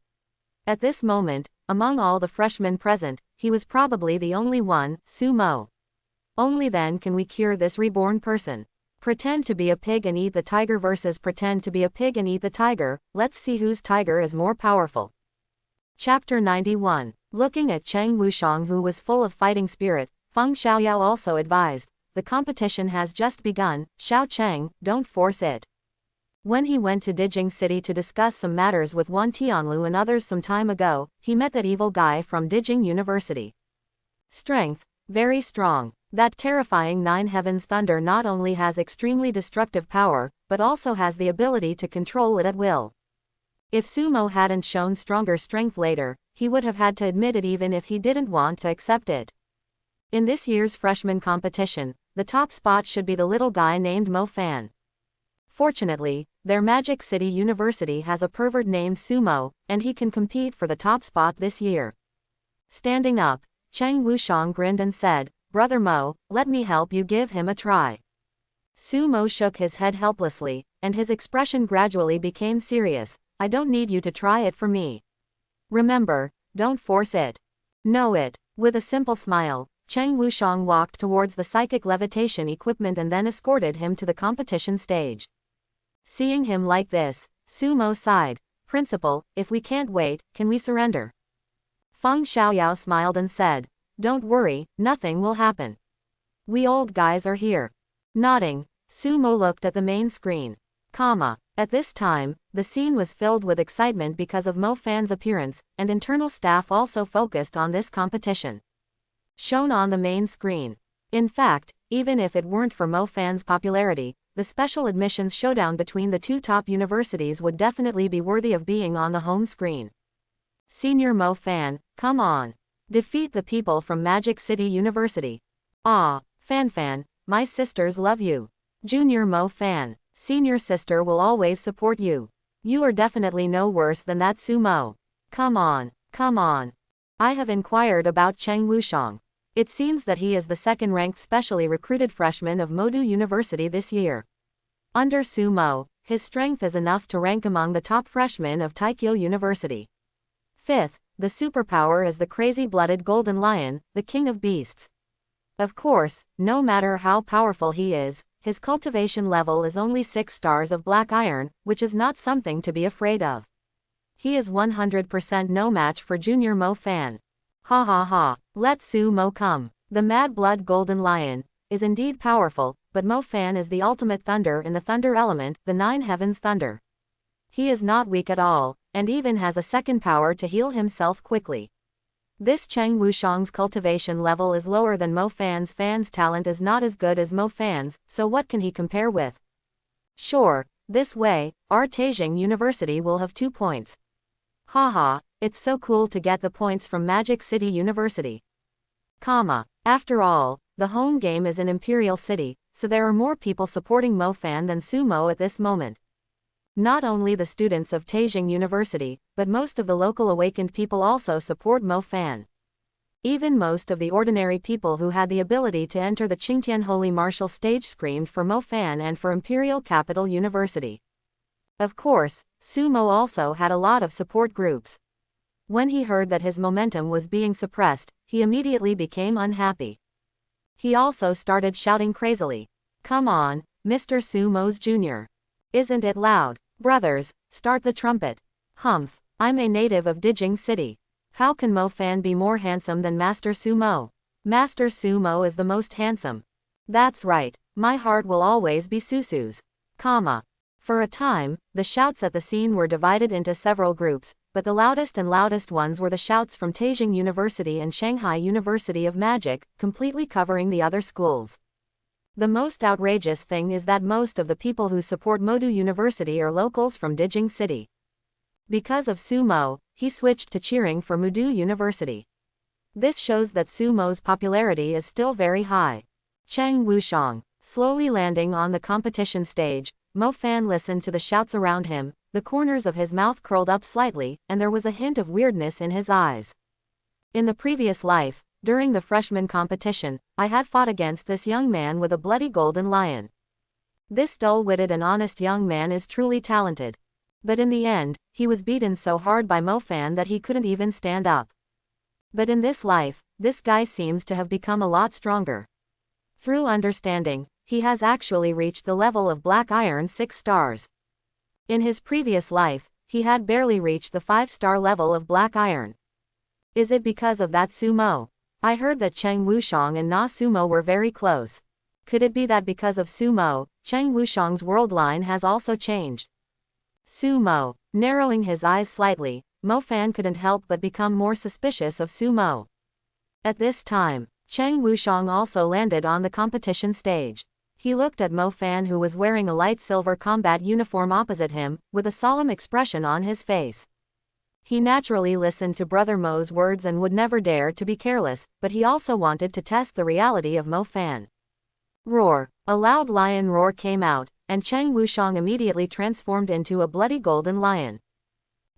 At this moment, among all the freshmen present, he was probably the only one, Sumo. Only then can we cure this reborn person. Pretend to be a pig and eat the tiger versus pretend to be a pig and eat the tiger, let's see whose tiger is more powerful. Chapter 91. Looking at Cheng Wuxiang, who was full of fighting spirit, Feng Xiaoyao also advised, "The competition has just begun, Xiao Cheng, don't force it." When he went to Dijing City to discuss some matters with Wan Tianlu and others some time ago, he met that evil guy from Dijing University. Strength, very strong. That terrifying Nine Heavens Thunder not only has extremely destructive power, but also has the ability to control it at will. If Sumo hadn't shown stronger strength later, he would have had to admit it even if he didn't want to accept it. In this year's freshman competition, the top spot should be the little guy named Mo Fan. Fortunately, their Magic City University has a pervert named Sumo, and he can compete for the top spot this year. Standing up, Cheng Wuxiang grinned and said, "Brother Mo, let me help you give him a try." Sumo shook his head helplessly, and his expression gradually became serious. "I don't need you to try it for me. Remember, don't force it. Know it." With a simple smile, Cheng Wuxiang walked towards the psychic levitation equipment and then escorted him to the competition stage. Seeing him like this, Sumo sighed. "Principal, if we can't wait, can we surrender?" Feng Xiaoyao smiled and said, "Don't worry, nothing will happen. We old guys are here." Nodding, Sumo looked at the main screen. At this time, the scene was filled with excitement because of Mo Fan's appearance, and internal staff also focused on this competition. Shown on the main screen. In fact, even if it weren't for Mo Fan's popularity, the special admissions showdown between the two top universities would definitely be worthy of being on the home screen. Senior Mo Fan, come on. Defeat the people from Magic City University. Ah, Fan, my sisters love you. Junior Mo Fan, senior sister will always support you. You are definitely no worse than that Sumo. Come on. I have inquired about Cheng Wuxiang. It seems that he is the second-ranked specially recruited freshman of Modu University this year. Under Sumo, his strength is enough to rank among the top freshmen of Taikyo University. Fifth, the superpower is the crazy-blooded Golden Lion, the king of beasts. Of course, no matter how powerful he is, his cultivation level is only 6 stars of Black Iron, which is not something to be afraid of. He is 100% no match for Junior Mo Fan. Ha, let Sumo come. The Mad Blood Golden Lion is indeed powerful, but Mo Fan is the ultimate thunder in the Thunder element, the Nine Heavens Thunder. He is not weak at all, and even has a second power to heal himself quickly. This Cheng Wuxiang's cultivation level is lower than Mo Fan's. Fan's talent is not as good as Mo Fan's, so what can he compare with? Sure, this way, our Taijing University will have 2 points. Haha, it's so cool to get the points from Magic City University. After all, the home game is in Imperial City, so there are more people supporting Mo Fan than Sumo at this moment. Not only the students of Taijing University, but most of the local awakened people also support Mo Fan. Even most of the ordinary people who had the ability to enter the Qingtian Holy Martial stage screamed for Mo Fan and for Imperial Capital University. Of course, Sumo also had a lot of support groups. When he heard that his momentum was being suppressed, he immediately became unhappy. He also started shouting crazily. Come on, Mr. Sumo's Jr. Isn't it loud? Brothers, start the trumpet. Humph, I'm a native of Dijing City. How can Mo Fan be more handsome than Master Sumo? Master Sumo is the most handsome. That's right, my heart will always be Susu's. For a time, the shouts at the scene were divided into several groups, but the loudest ones were the shouts from Taijing University and Shanghai University of Magic, completely covering the other schools. The most outrageous thing is that most of the people who support Modu University are locals from Dijing City. Because of Sumo, he switched to cheering for Modu University. This shows that Sumo's popularity is still very high. Cheng Wuxiang, slowly landing on the competition stage, Mo Fan listened to the shouts around him, the corners of his mouth curled up slightly, and there was a hint of weirdness in his eyes. In the previous life, during the freshman competition, I had fought against this young man with a bloody golden lion. This dull-witted and honest young man is truly talented. But in the end, he was beaten so hard by Mo Fan that he couldn't even stand up. But in this life, this guy seems to have become a lot stronger. Through understanding, he has actually reached the level of Black Iron 6 stars. In his previous life, he had barely reached the 5-star level of Black Iron. Is it because of that Sumo? I heard that Cheng Wuxiang and Na Sumo were very close. Could it be that because of Sumo, Cheng Wuxiang's world line has also changed? Sumo. Narrowing his eyes slightly, Mo Fan couldn't help but become more suspicious of Sumo. At this time, Cheng Wuxiang also landed on the competition stage. He looked at Mo Fan, who was wearing a light silver combat uniform opposite him, with a solemn expression on his face. He naturally listened to Brother Mo's words and would never dare to be careless, but he also wanted to test the reality of Mo Fan. Roar! A loud lion roar came out, and Cheng Wuxiang immediately transformed into a bloody golden lion.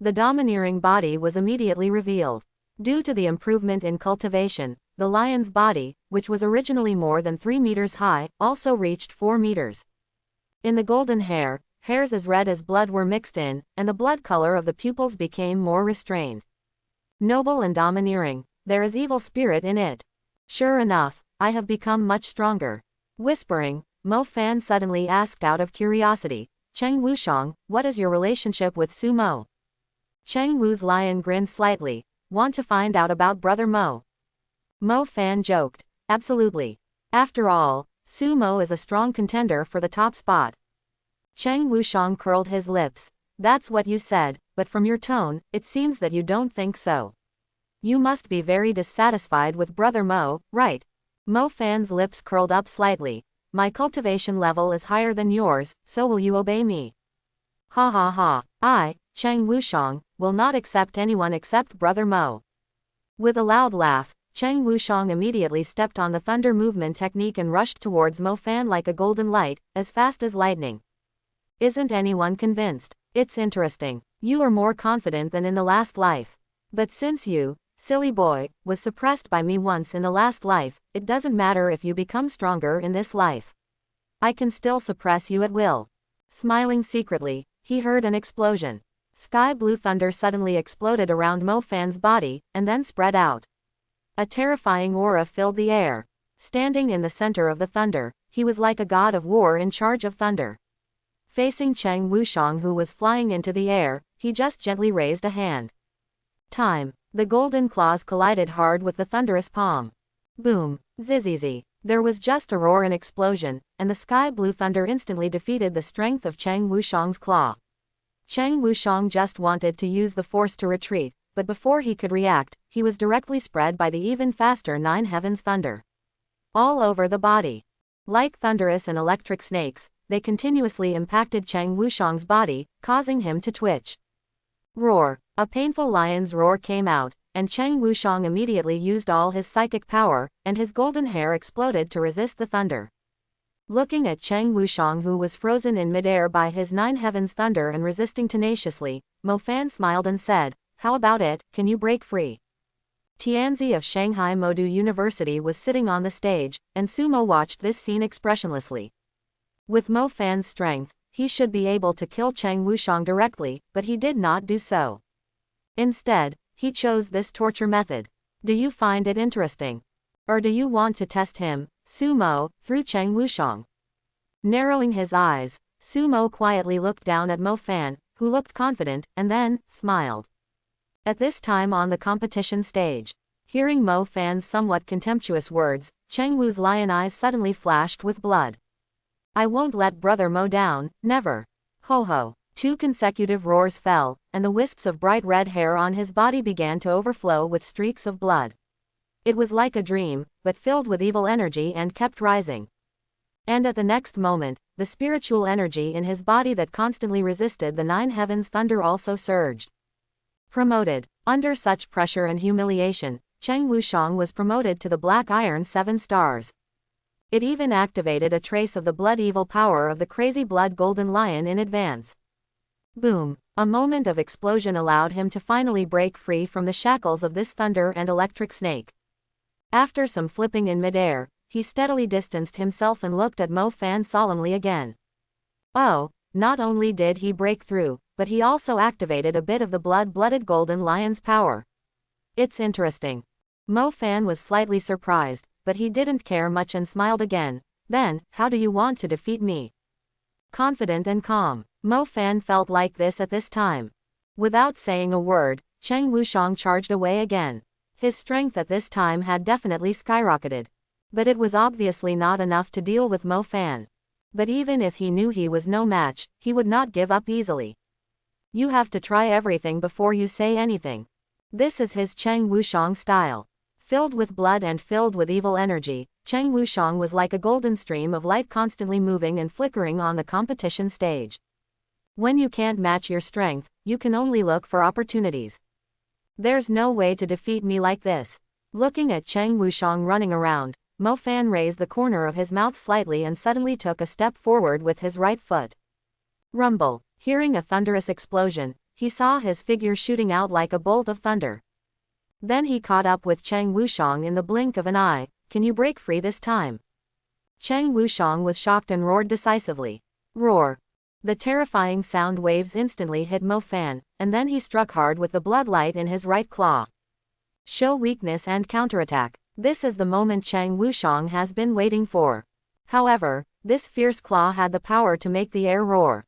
The domineering body was immediately revealed. Due to the improvement in cultivation, the lion's body, which was originally more than 3 meters high, also reached 4 meters. In the golden hair, hairs as red as blood were mixed in, and the blood color of the pupils became more restrained. Noble and domineering, there is evil spirit in it. Sure enough, I have become much stronger. Whispering, Mo Fan suddenly asked out of curiosity, Cheng Wuxiang, what is your relationship with Sumo? Cheng Wu's lion grinned slightly, want to find out about Brother Mo? Mo Fan joked, absolutely. After all, Sumo is a strong contender for the top spot. Cheng Wuxiang curled his lips. That's what you said, but from your tone, it seems that you don't think so. You must be very dissatisfied with Brother Mo, right? Mo Fan's lips curled up slightly. My cultivation level is higher than yours, so will you obey me? Ha ha ha. I, Cheng Wuxiang, will not accept anyone except Brother Mo. With a loud laugh, Cheng Wuxiang immediately stepped on the thunder movement technique and rushed towards Mo Fan like a golden light, as fast as lightning. Isn't anyone convinced? It's interesting. You are more confident than in the last life. But since you, silly boy, was suppressed by me once in the last life, it doesn't matter if you become stronger in this life. I can still suppress you at will. Smiling secretly, he heard an explosion. Sky blue thunder suddenly exploded around Mo Fan's body, and then spread out. A terrifying aura filled the air. Standing in the center of the thunder, he was like a god of war in charge of thunder. Facing Cheng Wuxiang, who was flying into the air, he just gently raised a hand. Time. The golden claws collided hard with the thunderous palm. Boom. Zizzizi. There was just a roar and explosion, and the sky blue thunder instantly defeated the strength of Cheng Wuxiang's claw. Cheng Wuxiang just wanted to use the force to retreat, but before he could react, he was directly spread by the even faster nine heavens thunder. All over the body. Like thunderous and electric snakes, they continuously impacted Cheng Wushang's body, causing him to twitch. Roar. A painful lion's roar came out, and Cheng Wushang immediately used all his psychic power, and his golden hair exploded to resist the thunder. Looking at Cheng Wushang, who was frozen in midair by his nine heavens thunder and resisting tenaciously, Mo Fan smiled and said, "How about it, can you break free?" Tianzi of Shanghai Modu University was sitting on the stage, and Sumo watched this scene expressionlessly. With Mo Fan's strength, he should be able to kill Cheng Wushang directly, but he did not do so. Instead, he chose this torture method. Do you find it interesting? Or do you want to test him, Sumo, through Cheng Wushang? Narrowing his eyes, Sumo quietly looked down at Mo Fan, who looked confident, and then smiled. At this time on the competition stage, hearing Mo Fan's somewhat contemptuous words, Cheng Wu's lion eyes suddenly flashed with blood. "I won't let brother Mo down, never." Ho ho. 2 consecutive roars fell, and the wisps of bright red hair on his body began to overflow with streaks of blood. It was like a dream, but filled with evil energy and kept rising. And at the next moment, the spiritual energy in his body that constantly resisted the nine heavens thunder also surged. Promoted. Under such pressure and humiliation, Cheng Wushang was promoted to the Black Iron 7 stars. It even activated a trace of the blood evil power of the crazy blood golden lion in advance. Boom. A moment of explosion allowed him to finally break free from the shackles of this thunder and electric snake. After some flipping in midair, he steadily distanced himself and looked at Mo Fan solemnly again. Oh, not only did he break through, but he also activated a bit of the blood-blooded golden lion's power. It's interesting. Mo Fan was slightly surprised, but he didn't care much and smiled again. Then, how do you want to defeat me? Confident and calm, Mo Fan felt like this at this time. Without saying a word, Cheng Wushang charged away again. His strength at this time had definitely skyrocketed. But it was obviously not enough to deal with Mo Fan. But even if he knew he was no match, he would not give up easily. You have to try everything before you say anything. This is his Cheng Wushang style. Filled with blood and filled with evil energy, Cheng Wushang was like a golden stream of light constantly moving and flickering on the competition stage. When you can't match your strength, you can only look for opportunities. There's no way to defeat me like this. Looking at Cheng Wushang running around, Mo Fan raised the corner of his mouth slightly and suddenly took a step forward with his right foot. Rumble. Hearing a thunderous explosion, he saw his figure shooting out like a bolt of thunder. Then he caught up with Cheng Wushang in the blink of an eye. Can you break free this time? Cheng Wushang was shocked and roared decisively. Roar. The terrifying sound waves instantly hit Mo Fan, and then he struck hard with the bloodlight in his right claw. Show weakness and counterattack. This is the moment Cheng Wushang has been waiting for. However, this fierce claw had the power to make the air roar.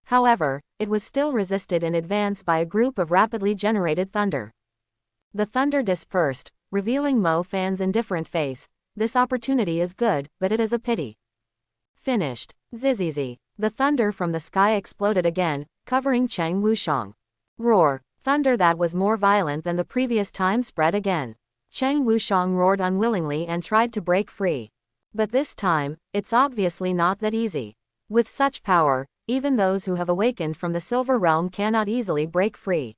However, it was still resisted in advance by a group of rapidly generated thunder. The thunder dispersed, revealing Mo Fan's indifferent face. This opportunity is good, but it is a pity. Finished. Zizzizi. The thunder from the sky exploded again, covering Cheng Wushang. Roar. Thunder that was more violent than the previous time spread again. Cheng Wushang roared unwillingly and tried to break free. But this time, it's obviously not that easy. With such power, even those who have awakened from the Silver Realm cannot easily break free.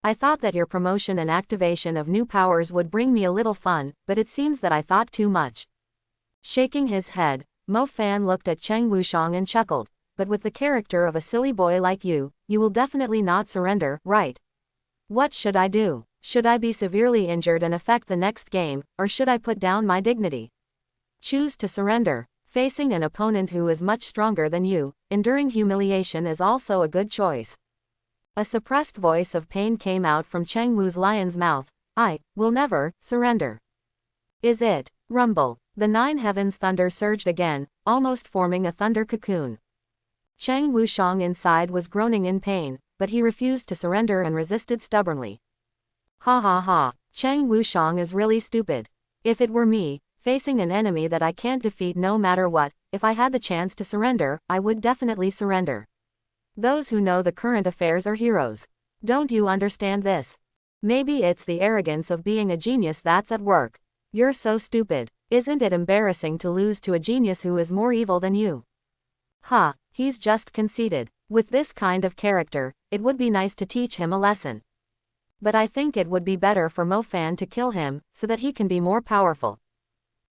I thought that your promotion and activation of new powers would bring me a little fun, but it seems that I thought too much. Shaking his head, Mo Fan looked at Cheng Wushang and chuckled. But with the character of a silly boy like you will definitely not surrender, right? What should I do? Should I be severely injured and affect the next game, or should I put down my dignity? Choose to surrender. Facing an opponent who is much stronger than you, enduring humiliation is also a good choice. A suppressed voice of pain came out from Cheng Wu's lion's mouth. I will never surrender. Is it? Rumble. The nine heavens thunder surged again, almost forming a thunder cocoon. Cheng Wushang inside was groaning in pain, but he refused to surrender and resisted stubbornly. Ha ha ha. Cheng Wushang is really stupid. If it were me, facing an enemy that I can't defeat no matter what, if I had the chance to surrender, I would definitely surrender. Those who know the current affairs are heroes. Don't you understand this? Maybe it's the arrogance of being a genius that's at work. You're so stupid. Isn't it embarrassing to lose to a genius who is more evil than you? Ha, he's just conceited. With this kind of character, it would be nice to teach him a lesson. But I think it would be better for Mo Fan to kill him, so that he can be more powerful.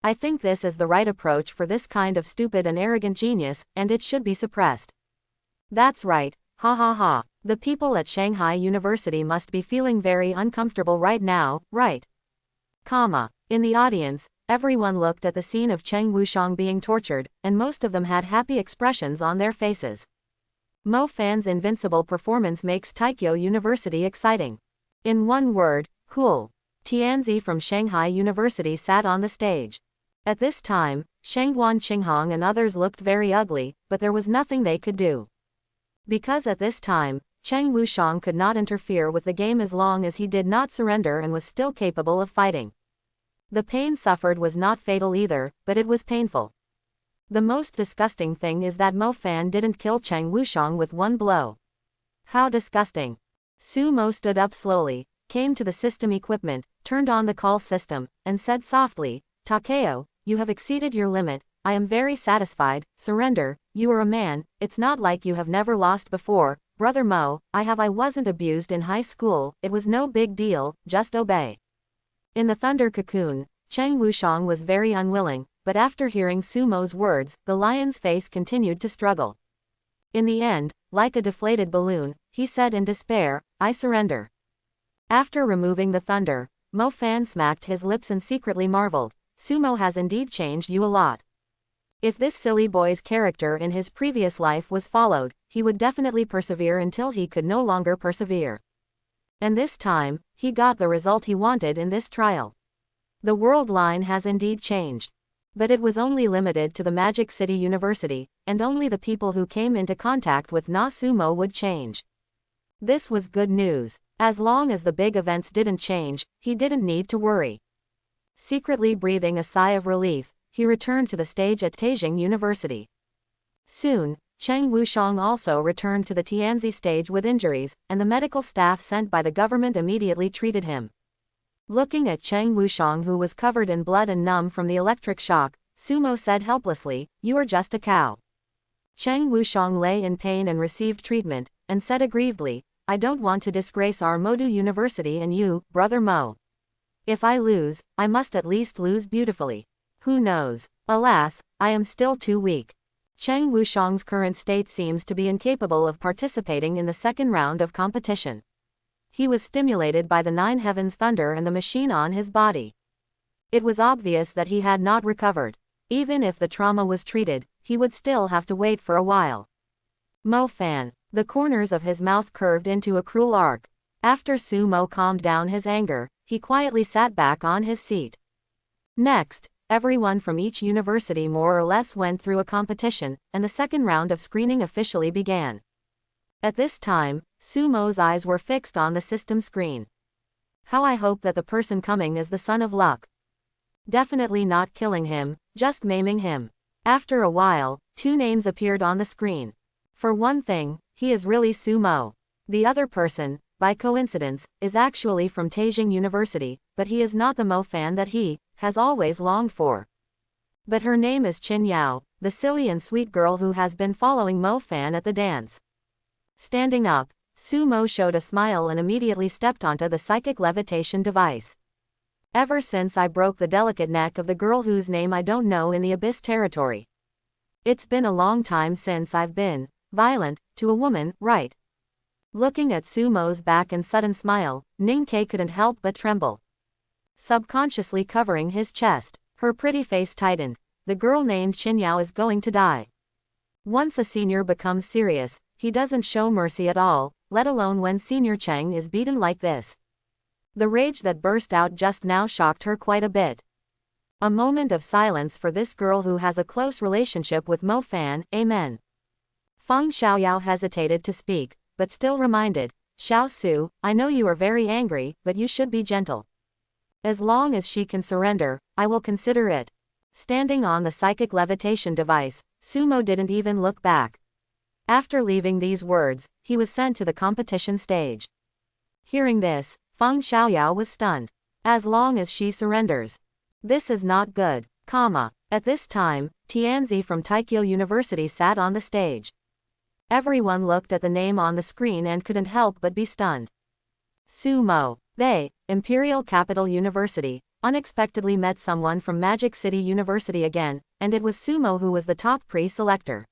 I think this is the right approach for this kind of stupid and arrogant genius, and it should be suppressed. That's right, ha ha ha. The people at Shanghai University must be feeling very uncomfortable right now, right? In the audience, everyone looked at the scene of Cheng Wushang being tortured, and most of them had happy expressions on their faces. Mo Fan's invincible performance makes Taikyo University exciting. In one word, cool. Tianzi from Shanghai University sat on the stage. At this time, Shengguan Qinghong and others looked very ugly, but there was nothing they could do. Because at this time, Cheng Wushang could not interfere with the game as long as he did not surrender and was still capable of fighting. The pain suffered was not fatal either, but it was painful. The most disgusting thing is that Mo Fan didn't kill Cheng Wushang with one blow. How disgusting. Su Mo stood up slowly, came to the system equipment, turned on the call system, and said softly, Takeo, you have exceeded your limit, I am very satisfied, surrender, you are a man, it's not like you have never lost before, brother Mo, I wasn't abused in high school, it was no big deal, just obey. In the thunder cocoon, Cheng Wushang was very unwilling, but after hearing Su Mo's words, the lion's face continued to struggle. In the end, like a deflated balloon, he said in despair, I surrender. After removing the thunder, Mo Fan smacked his lips and secretly marveled, Su Mo has indeed changed you a lot. If this silly boy's character in his previous life was followed, he would definitely persevere until he could no longer persevere. And this time, he got the result he wanted in this trial. The world line has indeed changed. But it was only limited to the Magic City University, and only the people who came into contact with Na Su Mo would change. This was good news. As long as the big events didn't change, he didn't need to worry. Secretly breathing a sigh of relief, he returned to the stage at Taizheng University. Soon, Cheng Wushang also returned to the Tianzi stage with injuries, and the medical staff sent by the government immediately treated him. Looking at Cheng Wushang, who was covered in blood and numb from the electric shock, Su Mo said helplessly, you are just a cow. Cheng Wushang lay in pain and received treatment, and said aggrievedly, I don't want to disgrace our Modu University and you, brother Mo. If I lose, I must at least lose beautifully. Who knows? Alas, I am still too weak. Cheng Wushang's current state seems to be incapable of participating in the second round of competition. He was stimulated by the Nine Heavens thunder and the machine on his body. It was obvious that he had not recovered. Even if the trauma was treated, he would still have to wait for a while. Mo Fan. The corners of his mouth curved into a cruel arc. After Su Mo calmed down his anger, he quietly sat back on his seat. Next, everyone from each university more or less went through a competition, and the second round of screening officially began. At this time, Su Mo's eyes were fixed on the system screen. How I hope that the person coming is the son of luck. Definitely not killing him, just maiming him. After a while, two names appeared on the screen. For one thing, he is really Su Mo. The other person, by coincidence, is actually from Taizheng University, but he is not the Mo Fan that he has always longed for. But her name is Qin Yao, the silly and sweet girl who has been following Mo Fan at the dance. Standing up, Su Mo showed a smile and immediately stepped onto the psychic levitation device. Ever since I broke the delicate neck of the girl whose name I don't know in the Abyss territory. It's been a long time since I've been violent to a woman, right? Looking at Su Mo's back and sudden smile, Ning Ke couldn't help but tremble. Subconsciously covering his chest, her pretty face tightened. The girl named Qin Yao is going to die. Once a senior becomes serious, he doesn't show mercy at all, let alone when Senior Cheng is beaten like this. The rage that burst out just now shocked her quite a bit. A moment of silence for this girl who has a close relationship with Mo Fan, amen. Feng Xiaoyao hesitated to speak, but still reminded, Xiao Su, I know you are very angry, but you should be gentle. As long as she can surrender, I will consider it. Standing on the psychic levitation device, Su Mo didn't even look back. After leaving these words, he was sent to the competition stage. Hearing this, Feng Xiaoyao was stunned. As long as she surrenders. This is not good, comma. At this time, Tianzi from Taikyo University sat on the stage. Everyone looked at the name on the screen and couldn't help but be stunned. Sumo. They, Imperial Capital University, unexpectedly met someone from Magic City University again, and it was Sumo who was the top pre-selector.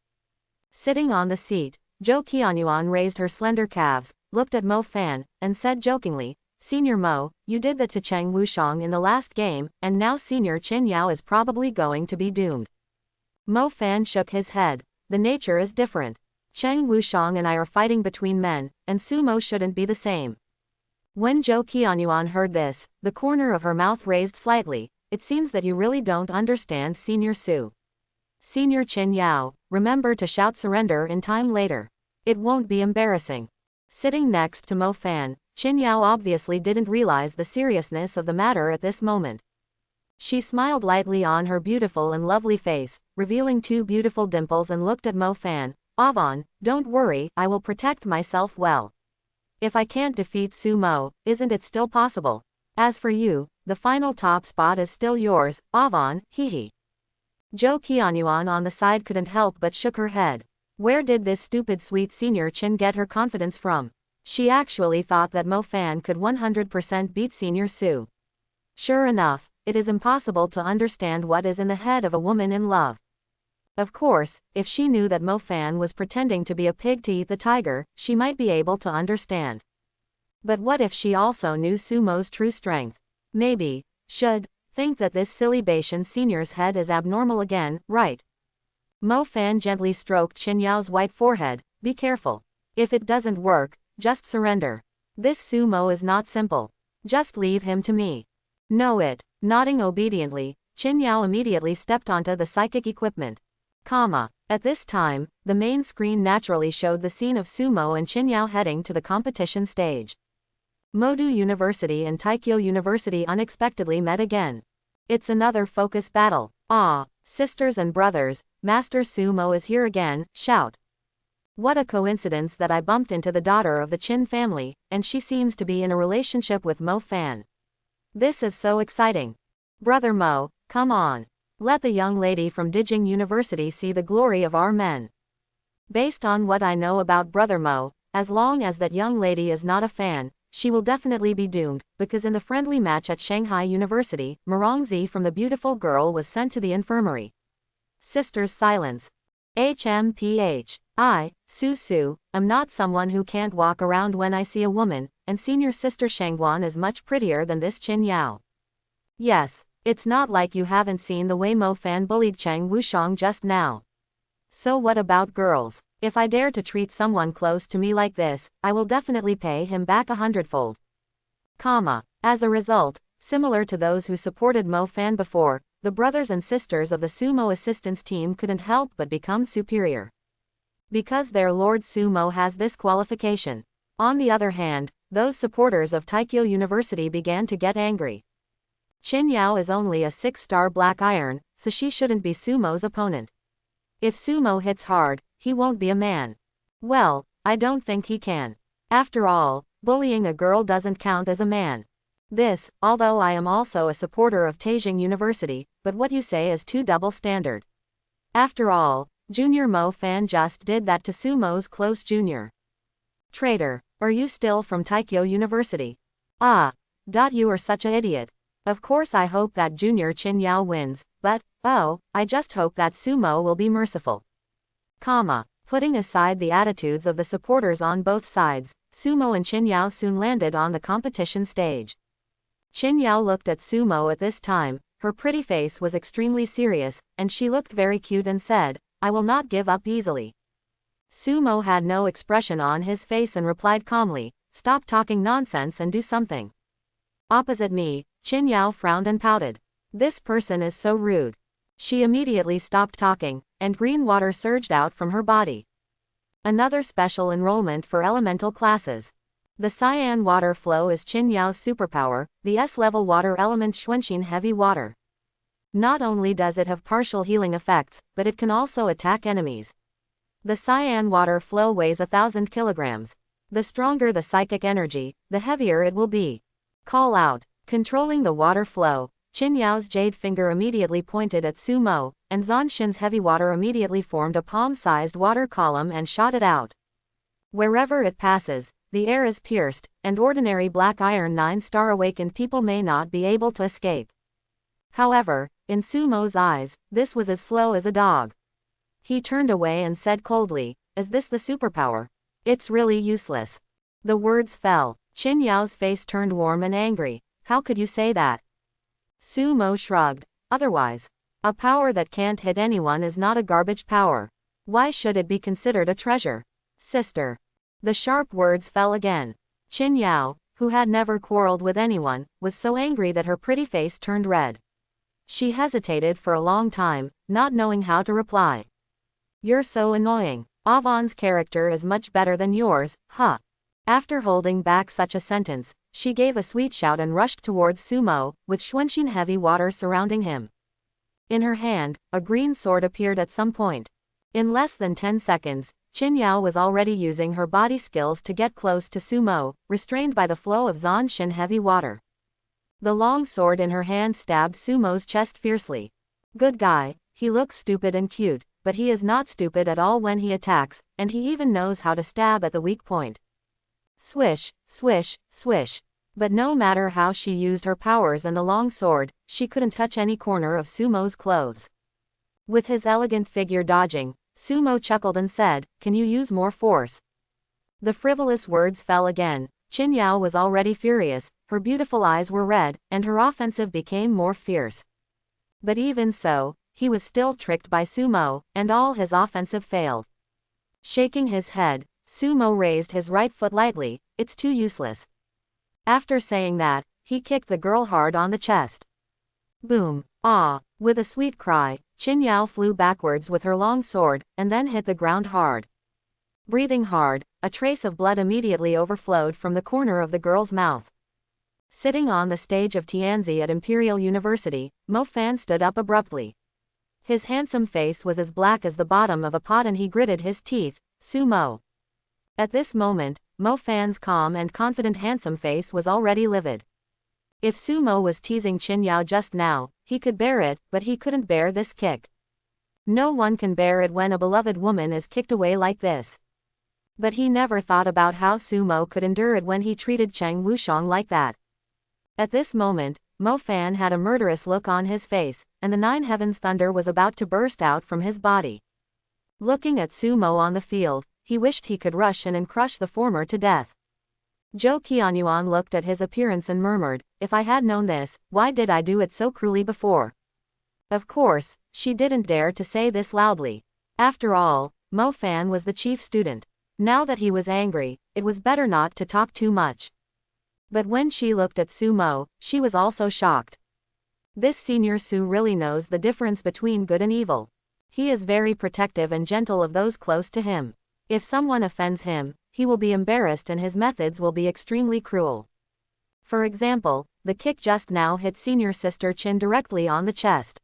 Sitting on the seat, Zhou Qianyuan raised her slender calves, looked at Mo Fan, and said jokingly, Senior Mo, you did that to Cheng Wushang in the last game, and now Senior Qin Yao is probably going to be doomed. Mo Fan shook his head. The nature is different. Cheng Wushang and I are fighting between men, and Sumo shouldn't be the same. When Zhou Qianyuan heard this, the corner of her mouth raised slightly. It seems that you really don't understand Senior Su. Senior Qin Yao, remember to shout surrender in time later. It won't be embarrassing. Sitting next to Mo Fan, Qin Yao obviously didn't realize the seriousness of the matter at this moment. She smiled lightly on her beautiful and lovely face, revealing two beautiful dimples, and looked at Mo Fan. Avon, don't worry, I will protect myself well. If I can't defeat Sumo, isn't it still possible? As for you, the final top spot is still yours, Avon, hee. Zhou Qianyuan on the side couldn't help but shook her head. Where did this stupid sweet Senior Qin get her confidence from? She actually thought that Mo Fan could 100% beat Senior Su. Sure enough, it is impossible to understand what is in the head of a woman in love. Of course, if she knew that Mo Fan was pretending to be a pig to eat the tiger, she might be able to understand. But what if she also knew Sumo's true strength? Maybe, should, think that this silly Baishan senior's head is abnormal again, right? Mo Fan gently stroked Qin Yao's white forehead. Be careful. If it doesn't work, just surrender. This Sumo is not simple. Just leave him to me. Know it. Nodding obediently, Qin Yao immediately stepped onto the psychic equipment. At this time, the main screen naturally showed the scene of Sumo and Qin Yao heading to the competition stage. Modu University and Taikyo University unexpectedly met again. It's another focus battle. Ah, sisters and brothers, Master Sumo is here again, shout. What a coincidence that I bumped into the daughter of the Qin family, and she seems to be in a relationship with Mo Fan. This is so exciting. Brother Mo, come on. Let the young lady from Dijing University see the glory of our men. Based on what I know about Brother Mo, as long as that young lady is not a fan, she will definitely be doomed, because in the friendly match at Shanghai University, Merongzi from the beautiful girl was sent to the infirmary. Sisters silence. HMPH. Su, am not someone who can't walk around when I see a woman, and senior sister Shangguan is much prettier than this Qin Yao. Yes, it's not like you haven't seen the way Mo Fan bullied Cheng Wushang just now. So what about girls? If I dare to treat someone close to me like this, I will definitely pay him back 100-fold. As a result, similar to those who supported Mo Fan before, the brothers and sisters of the Sumo assistance team couldn't help but become superior. Because their Lord Sumo has this qualification. On the other hand, those supporters of Taikyo University began to get angry. Qin Yao is only a 6-star black iron, so she shouldn't be Sumo's opponent. If Sumo hits hard, he won't be a man. Well, I don't think he can. After all, bullying a girl doesn't count as a man. This, although I am also a supporter of Taijing University, but what you say is too double standard. After all, Junior Mo Fan just did that to Sumo's close junior. Traitor, are you still from Taikyo University? You are such an idiot. Of course I hope that Junior Qin Yao wins, but, I just hope that Sumo will be merciful. Putting aside the attitudes of the supporters on both sides, Sumo and Qin Yao soon landed on the competition stage. Qin Yao looked at Sumo at this time, her pretty face was extremely serious, and she looked very cute and said, I will not give up easily. Sumo had no expression on his face and replied calmly, stop talking nonsense and do something. Opposite me, Qin Yao frowned and pouted. This person is so rude. She immediately stopped talking, and green water surged out from her body. Another special enrollment for elemental classes. The cyan water flow is Qin Yao's superpower, the S-level water element Xuanxin heavy water. Not only does it have partial healing effects, but it can also attack enemies. The cyan water flow weighs 1,000 kilograms. The stronger the psychic energy, the heavier it will be. Call out. Controlling the water flow, Qin Yao's jade finger immediately pointed at Su Mo, and Zan Shin's heavy water immediately formed a palm-sized water column and shot it out. Wherever it passes, the air is pierced, and ordinary black iron 9-star awakened people may not be able to escape. However, in Su Mo's eyes, this was as slow as a dog. He turned away and said coldly, "Is this the superpower? It's really useless." The words fell. Qin Yao's face turned warm and angry. "How could you say that?" Su Mo shrugged. "Otherwise, a power that can't hit anyone is not a garbage power. Why should it be considered a treasure? Sister." The sharp words fell again. Qin Yao, who had never quarreled with anyone, was so angry that her pretty face turned red. She hesitated for a long time, not knowing how to reply. "You're so annoying. Avon's character is much better than yours, huh?" After holding back such a sentence, she gave a sweet shout and rushed towards Su Mo, with Xuanxin heavy water surrounding him. In her hand, a green sword appeared at some point. In less than 10 seconds, Qin Yao was already using her body skills to get close to Su Mo, restrained by the flow of Zan Shin heavy water. The long sword in her hand stabbed Su Mo's chest fiercely. Good guy, he looks stupid and cute, but he is not stupid at all when he attacks, and he even knows how to stab at the weak point. Swish, swish, swish. But no matter how she used her powers and the long sword, she couldn't touch any corner of Su Mo's clothes. With his elegant figure dodging, Su Mo chuckled and said, "Can you use more force?" The frivolous words fell again. Qin Yao was already furious, her beautiful eyes were red, and her offensive became more fierce. But even so, he was still tricked by Su Mo, and all his offensive failed. Shaking his head, Su Mo raised his right foot lightly. "It's too useless." After saying that, he kicked the girl hard on the chest. Boom! Ah! With a sweet cry, Qin Yao flew backwards with her long sword, and then hit the ground hard. Breathing hard, a trace of blood immediately overflowed from the corner of the girl's mouth. Sitting on the stage of Tianzi at Imperial University, Mo Fan stood up abruptly. His handsome face was as black as the bottom of a pot and he gritted his teeth. "Su Mo." At this moment, Mo Fan's calm and confident handsome face was already livid. If Su Mo was teasing Qin Yao just now, he could bear it, but he couldn't bear this kick. No one can bear it when a beloved woman is kicked away like this. But he never thought about how Su Mo could endure it when he treated Cheng Wuxiang like that. At this moment, Mo Fan had a murderous look on his face, and the 9 heavens thunder was about to burst out from his body. Looking at Su Mo on the field, he wished he could rush in and crush the former to death. Zhou Qianyuan looked at his appearance and murmured, "If I had known this, why did I do it so cruelly before?" Of course, she didn't dare to say this loudly. After all, Mo Fan was the chief student. Now that he was angry, it was better not to talk too much. But when she looked at Su Mo, she was also shocked. This senior Su really knows the difference between good and evil. He is very protective and gentle of those close to him. If someone offends him, he will be embarrassed and his methods will be extremely cruel. For example, the kick just now hit senior sister Qin directly on the chest.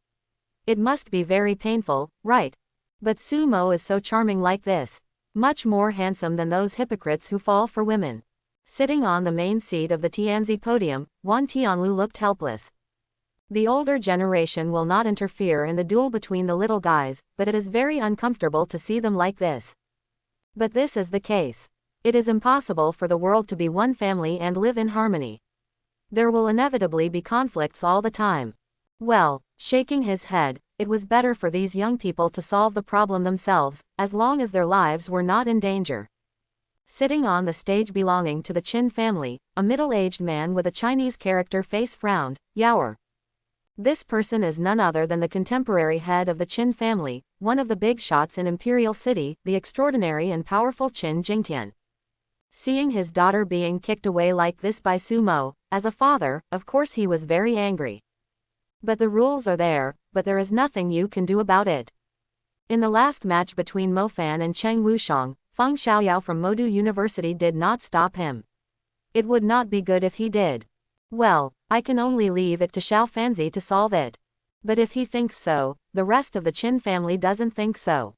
It must be very painful, right? But Su Mo is so charming like this. Much more handsome than those hypocrites who fall for women. Sitting on the main seat of the Tianzi podium, Wan Tianlu looked helpless. The older generation will not interfere in the duel between the little guys, but it is very uncomfortable to see them like this. But this is the case. It is impossible for the world to be one family and live in harmony. There will inevitably be conflicts all the time. Well, shaking his head, it was better for these young people to solve the problem themselves, as long as their lives were not in danger. Sitting on the stage belonging to the Qin family, a middle-aged man with a Chinese character face frowned. "Yaoer." This person is none other than the contemporary head of the Qin family, one of the big shots in Imperial City, the extraordinary and powerful Qin Jingtian. Seeing his daughter being kicked away like this by Su Mo, as a father, of course he was very angry. But the rules are there, but there is nothing you can do about it. In the last match between Mo Fan and Cheng Wuxiang, Feng Xiaoyao from Modu University did not stop him. It would not be good if he did. Well, I can only leave it to Xiao Fanzi to solve it. But if he thinks so, the rest of the Qin family doesn't think so.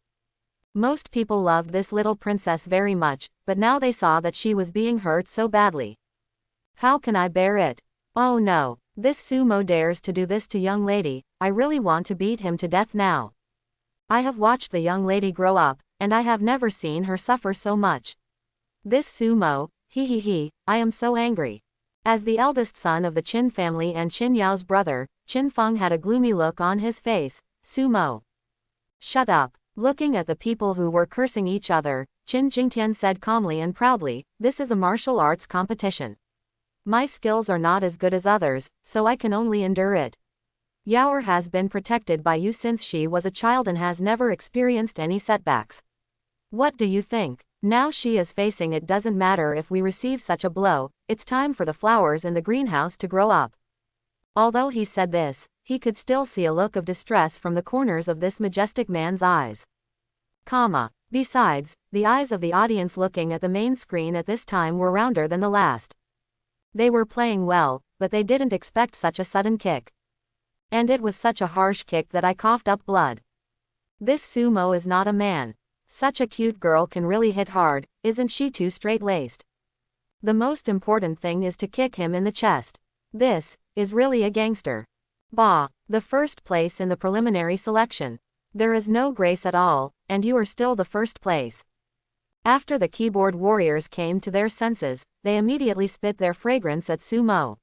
Most people loved this little princess very much, but now they saw that she was being hurt so badly. How can I bear it? Oh no, this sumo dares to do this to young lady, I really want to beat him to death now. I have watched the young lady grow up, and I have never seen her suffer so much. This sumo, I am so angry. As the eldest son of the Qin family and Qin Yao's brother, Qin Feng had a gloomy look on his face. Sumo. Shut up. Looking at the people who were cursing each other, Qin Jingtian said calmly and proudly, this is a martial arts competition. My skills are not as good as others, so I can only endure it. Yaoer has been protected by you since she was a child and has never experienced any setbacks. What do you think? Now she is facing it. Doesn't matter if we receive such a blow, it's time for the flowers in the greenhouse to grow up. Although he said this, he could still see a look of distress from the corners of this majestic man's eyes. Besides, the eyes of the audience looking at the main screen at this time were rounder than the last. They were playing well, but they didn't expect such a sudden kick. And it was such a harsh kick that I coughed up blood. This sumo is not a man. Such a cute girl can really hit hard, isn't she too straight-laced? The most important thing is to kick him in the chest. This is really a gangster. Bah, the first place in the preliminary selection. There is no grace at all, and you are still the first place. After the keyboard warriors came to their senses, they immediately spit their fragrance at sumo.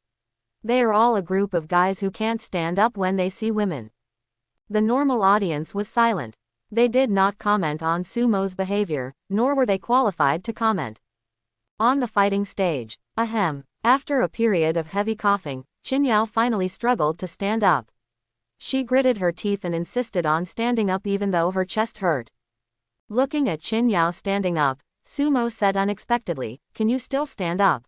They are all a group of guys who can't stand up when they see women. The normal audience was silent. They did not comment on sumo's behavior, nor were they qualified to comment. On the fighting stage, after a period of heavy coughing, Qin Yao finally struggled to stand up. She gritted her teeth and insisted on standing up even though her chest hurt. Looking at Qin Yao standing up, Sumo said unexpectedly, "Can you still stand up?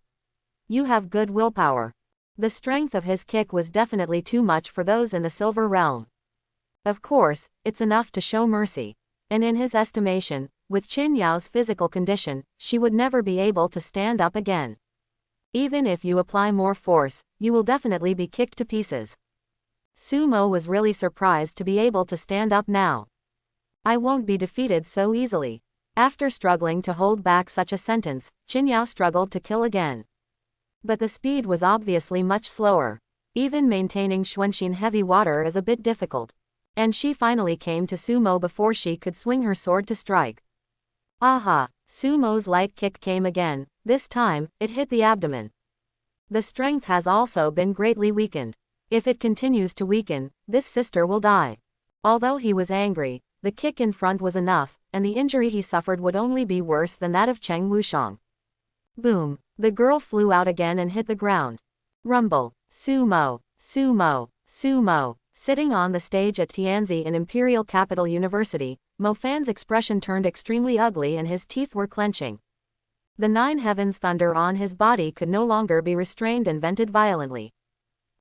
You have good willpower." The strength of his kick was definitely too much for those in the silver realm. Of course, it's enough to show mercy. And in his estimation, with Qin Yao's physical condition, she would never be able to stand up again. Even if you apply more force, you will definitely be kicked to pieces. Sumo was really surprised to be able to stand up now. I won't be defeated so easily. After struggling to hold back such a sentence, Qin Yao struggled to kill again. But the speed was obviously much slower. Even maintaining Xuanxin heavy water is a bit difficult. And she finally came to Sumo before she could swing her sword to strike. Aha! Sumo's light kick came again. This time, it hit the abdomen. The strength has also been greatly weakened. If it continues to weaken, this sister will die. Although he was angry, the kick in front was enough, and the injury he suffered would only be worse than that of Cheng Wushang. Boom! The girl flew out again and hit the ground. Rumble! Sumo! Sumo! Sumo! Sitting on the stage at Tianzi in Imperial Capital University, Mo Fan's expression turned extremely ugly and his teeth were clenching. The nine heavens thunder on his body could no longer be restrained and vented violently.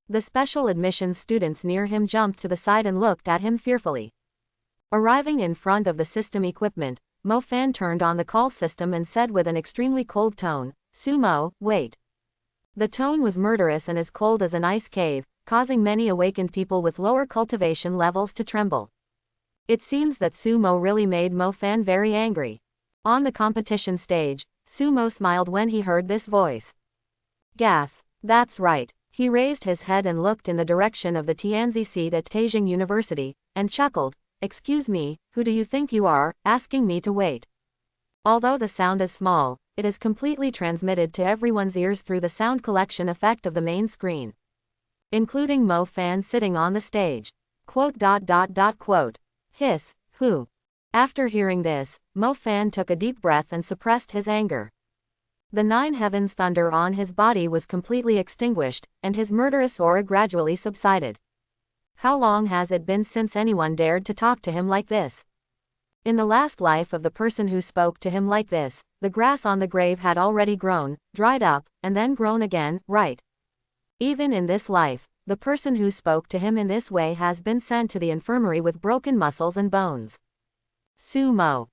The special admissions students near him jumped to the side and looked at him fearfully. Arriving in front of the system equipment, Mo Fan turned on the call system and said with an extremely cold tone, "Sumo, wait." The tone was murderous and as cold as an ice cave, causing many awakened people with lower cultivation levels to tremble. It seems that Sumo really made Mo Fan very angry. On the competition stage, Sumo smiled when he heard this voice. Gas. That's right. He raised his head and looked in the direction of the Tianzi seat at Taizheng University, and chuckled, "Excuse me, who do you think you are, asking me to wait?" Although the sound is small, it is completely transmitted to everyone's ears through the sound collection effect of the main screen. Including Mo Fan sitting on the stage. Hiss, who? After hearing this, Mo Fan took a deep breath and suppressed his anger. The nine heavens thunder on his body was completely extinguished, and his murderous aura gradually subsided. How long has it been since anyone dared to talk to him like this? In the last life of the person who spoke to him like this, the grass on the grave had already grown, dried up, and then grown again, right? Even in this life, the person who spoke to him in this way has been sent to the infirmary with broken muscles and bones. Sumo.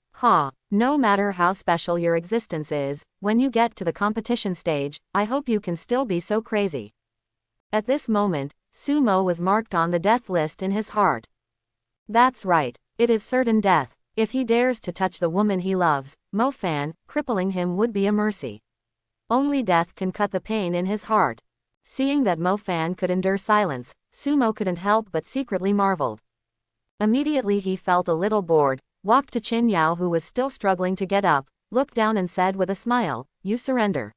No matter how special your existence is, when you get to the competition stage, I hope you can still be so crazy. At this moment, Sumo was marked on the death list in his heart. That's right, it is certain death. If he dares to touch the woman he loves, Mo Fan, crippling him would be a mercy. Only death can cut the pain in his heart. Seeing that Mo Fan could endure silence, Sumo couldn't help but secretly marveled. Immediately he felt a little bored, walked to Qin Yao who was still struggling to get up, looked down and said with a smile, "You surrender."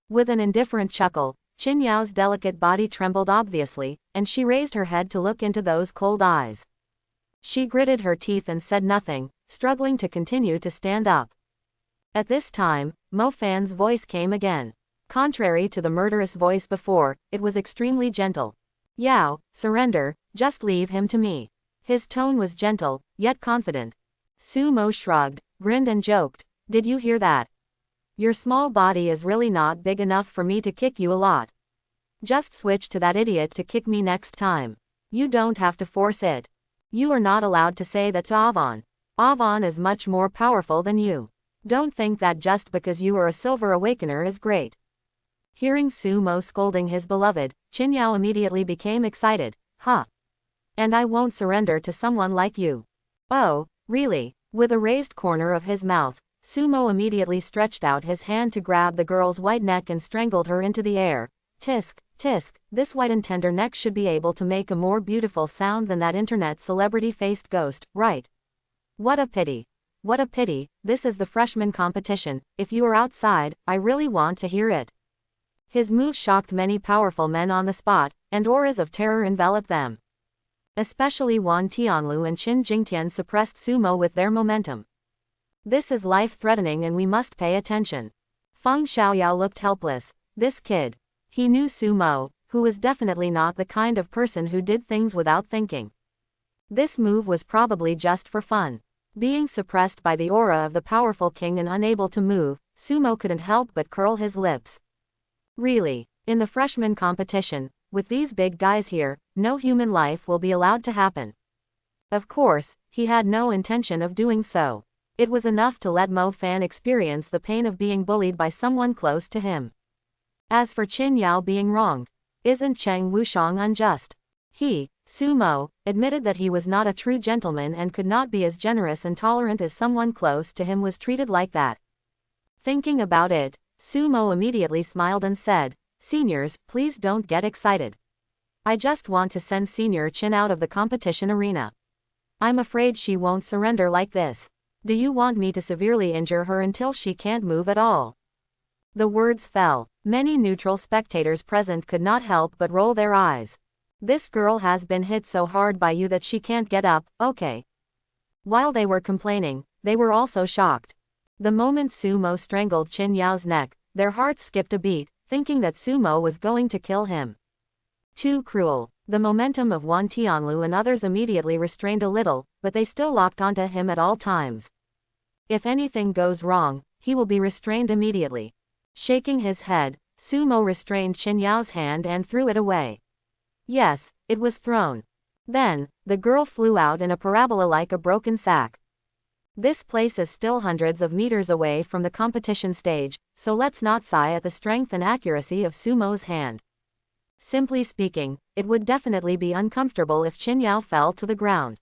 With an indifferent chuckle, Qin Yao's delicate body trembled obviously, and she raised her head to look into those cold eyes. She gritted her teeth and said nothing, struggling to continue to stand up. At this time, Mo Fan's voice came again. Contrary to the murderous voice before, it was extremely gentle. "Yao, surrender, just leave him to me." His tone was gentle, yet confident. Sumo shrugged, grinned and joked, "Did you hear that? Your small body is really not big enough for me to kick you a lot. Just switch to that idiot to kick me next time. You don't have to force it. You are not allowed to say that to Avon. Avon is much more powerful than you. Don't think that just because you are a Silver Awakener is great." Hearing Sumo scolding his beloved, Qin Yao immediately became excited. "Huh. And I won't surrender to someone like you." "Oh, really?" With a raised corner of his mouth, Sumo immediately stretched out his hand to grab the girl's white neck and strangled her into the air. Tisk, tisk, this white and tender neck should be able to make a more beautiful sound than that internet celebrity-faced ghost, right? What a pity. What a pity, this is the freshman competition. If you are outside, I really want to hear it. His move shocked many powerful men on the spot, and auras of terror enveloped them. Especially Wan Tianlu and Qin Jingtian suppressed Sumo with their momentum. This is life-threatening and we must pay attention. Feng Xiaoyao looked helpless. This kid. He knew Sumo, who was definitely not the kind of person who did things without thinking. This move was probably just for fun. Being suppressed by the aura of the powerful king and unable to move, Sumo couldn't help but curl his lips. Really, in the freshman competition, with these big guys here, no human life will be allowed to happen. Of course, he had no intention of doing so. It was enough to let Mo Fan experience the pain of being bullied by someone close to him. As for Qin Yao being wronged, isn't Cheng Wushang unjust? He, Sumo, admitted that he was not a true gentleman and could not be as generous and tolerant as someone close to him was treated like that. Thinking about it, Sumo immediately smiled and said, "Seniors, please don't get excited. I just want to send Senior Qin out of the competition arena. I'm afraid she won't surrender like this. Do you want me to severely injure her until she can't move at all?" The words fell. Many neutral spectators present could not help but roll their eyes. "This girl has been hit so hard by you that she can't get up, okay." While they were complaining, they were also shocked. The moment Sumo strangled Qin Yao's neck, their hearts skipped a beat, thinking that Sumo was going to kill him. Too cruel. The momentum of Wan Tianlu and others immediately restrained a little, but they still locked onto him at all times. If anything goes wrong, he will be restrained immediately. Shaking his head, Sumo restrained Qin Yao's hand and threw it away. Yes, it was thrown. Then, the girl flew out in a parabola like a broken sack. This place is still hundreds of meters away from the competition stage, so let's not sigh at the strength and accuracy of Sumo's hand. Simply speaking, it would definitely be uncomfortable if Qin Yao fell to the ground.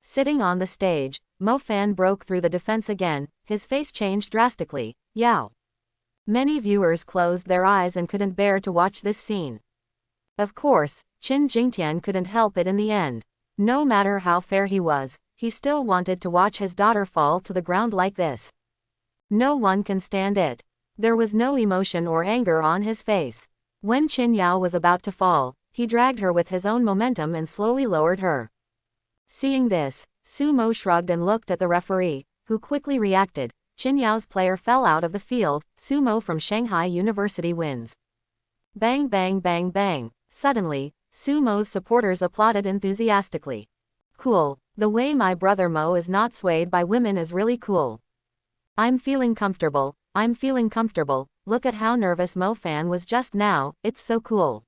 Sitting on the stage, Mo Fan broke through the defense again, his face changed drastically. "Yao." Many viewers closed their eyes and couldn't bear to watch this scene. Of course, Qin Jingtian couldn't help it in the end. No matter how fair he was, he still wanted to watch his daughter fall to the ground like this. No one can stand it. There was no emotion or anger on his face. When Qin Yao was about to fall, he dragged her with his own momentum and slowly lowered her. Seeing this, Sumo shrugged and looked at the referee, who quickly reacted. Qin Yao's player fell out of the field. Sumo from Shanghai University wins. Bang bang bang bang. Suddenly, Sumo's supporters applauded enthusiastically. "Cool, the way my brother Mo is not swayed by women is really cool. I'm feeling comfortable, look at how nervous Mo Fan was just now, it's so cool.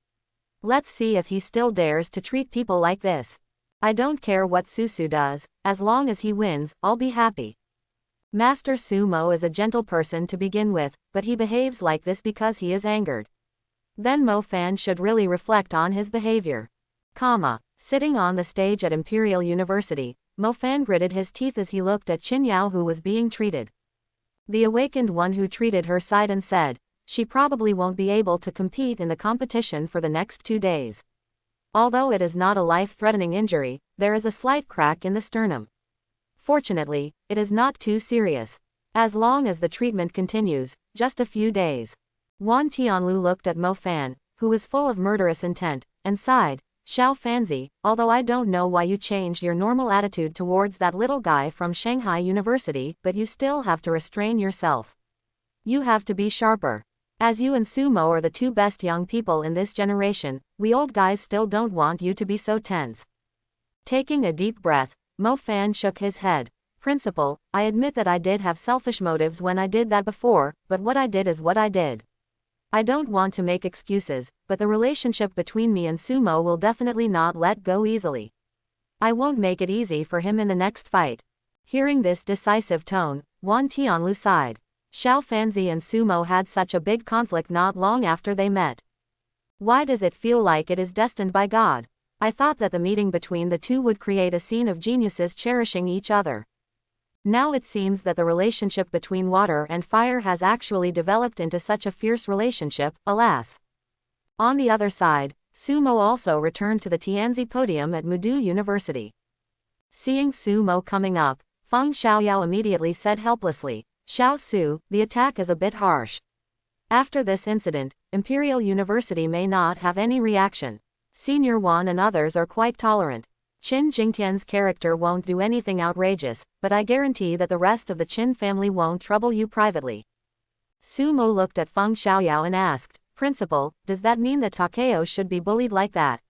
Let's see if he still dares to treat people like this. I don't care what Susu does, as long as he wins, I'll be happy." Master Sumo is a gentle person to begin with, but he behaves like this because he is angered. Then Mo Fan should really reflect on his behavior. Sitting on the stage at Imperial University, Mo Fan gritted his teeth as he looked at Qin Yao who was being treated. The awakened one who treated her sighed and said, she probably won't be able to compete in the competition for the next 2 days. Although it is not a life-threatening injury, there is a slight crack in the sternum. Fortunately, it is not too serious. As long as the treatment continues, just a few days. Wan Tianlu looked at Mo Fan, who was full of murderous intent, and sighed, Xiao Fanzi, although I don't know why you changed your normal attitude towards that little guy from Shanghai University, but you still have to restrain yourself. You have to be sharper. As you and Sumo are the 2 best young people in this generation, we old guys still don't want you to be so tense. Taking a deep breath, Mo Fan shook his head. Principal, I admit that I did have selfish motives when I did that before, but what I did is what I did. I don't want to make excuses, but the relationship between me and Sumo will definitely not let go easily. I won't make it easy for him in the next fight. Hearing this decisive tone, Wan Tianlu sighed. Xiao Fanzi and Sumo had such a big conflict not long after they met. Why does it feel like it is destined by God? I thought that the meeting between the two would create a scene of geniuses cherishing each other. Now it seems that the relationship between water and fire has actually developed into such a fierce relationship, alas. On the other side, Sumo also returned to the Tianzi podium at Mudu University. Seeing Sumo coming up, Feng Xiaoyao immediately said helplessly, Xiao Su, the attack is a bit harsh. After this incident, Imperial University may not have any reaction. Senior Wan and others are quite tolerant. Qin Jingtian's character won't do anything outrageous, but I guarantee that the rest of the Qin family won't trouble you privately. Sumo looked at Feng Xiaoyao and asked, Principal, does that mean that Takeo should be bullied like that?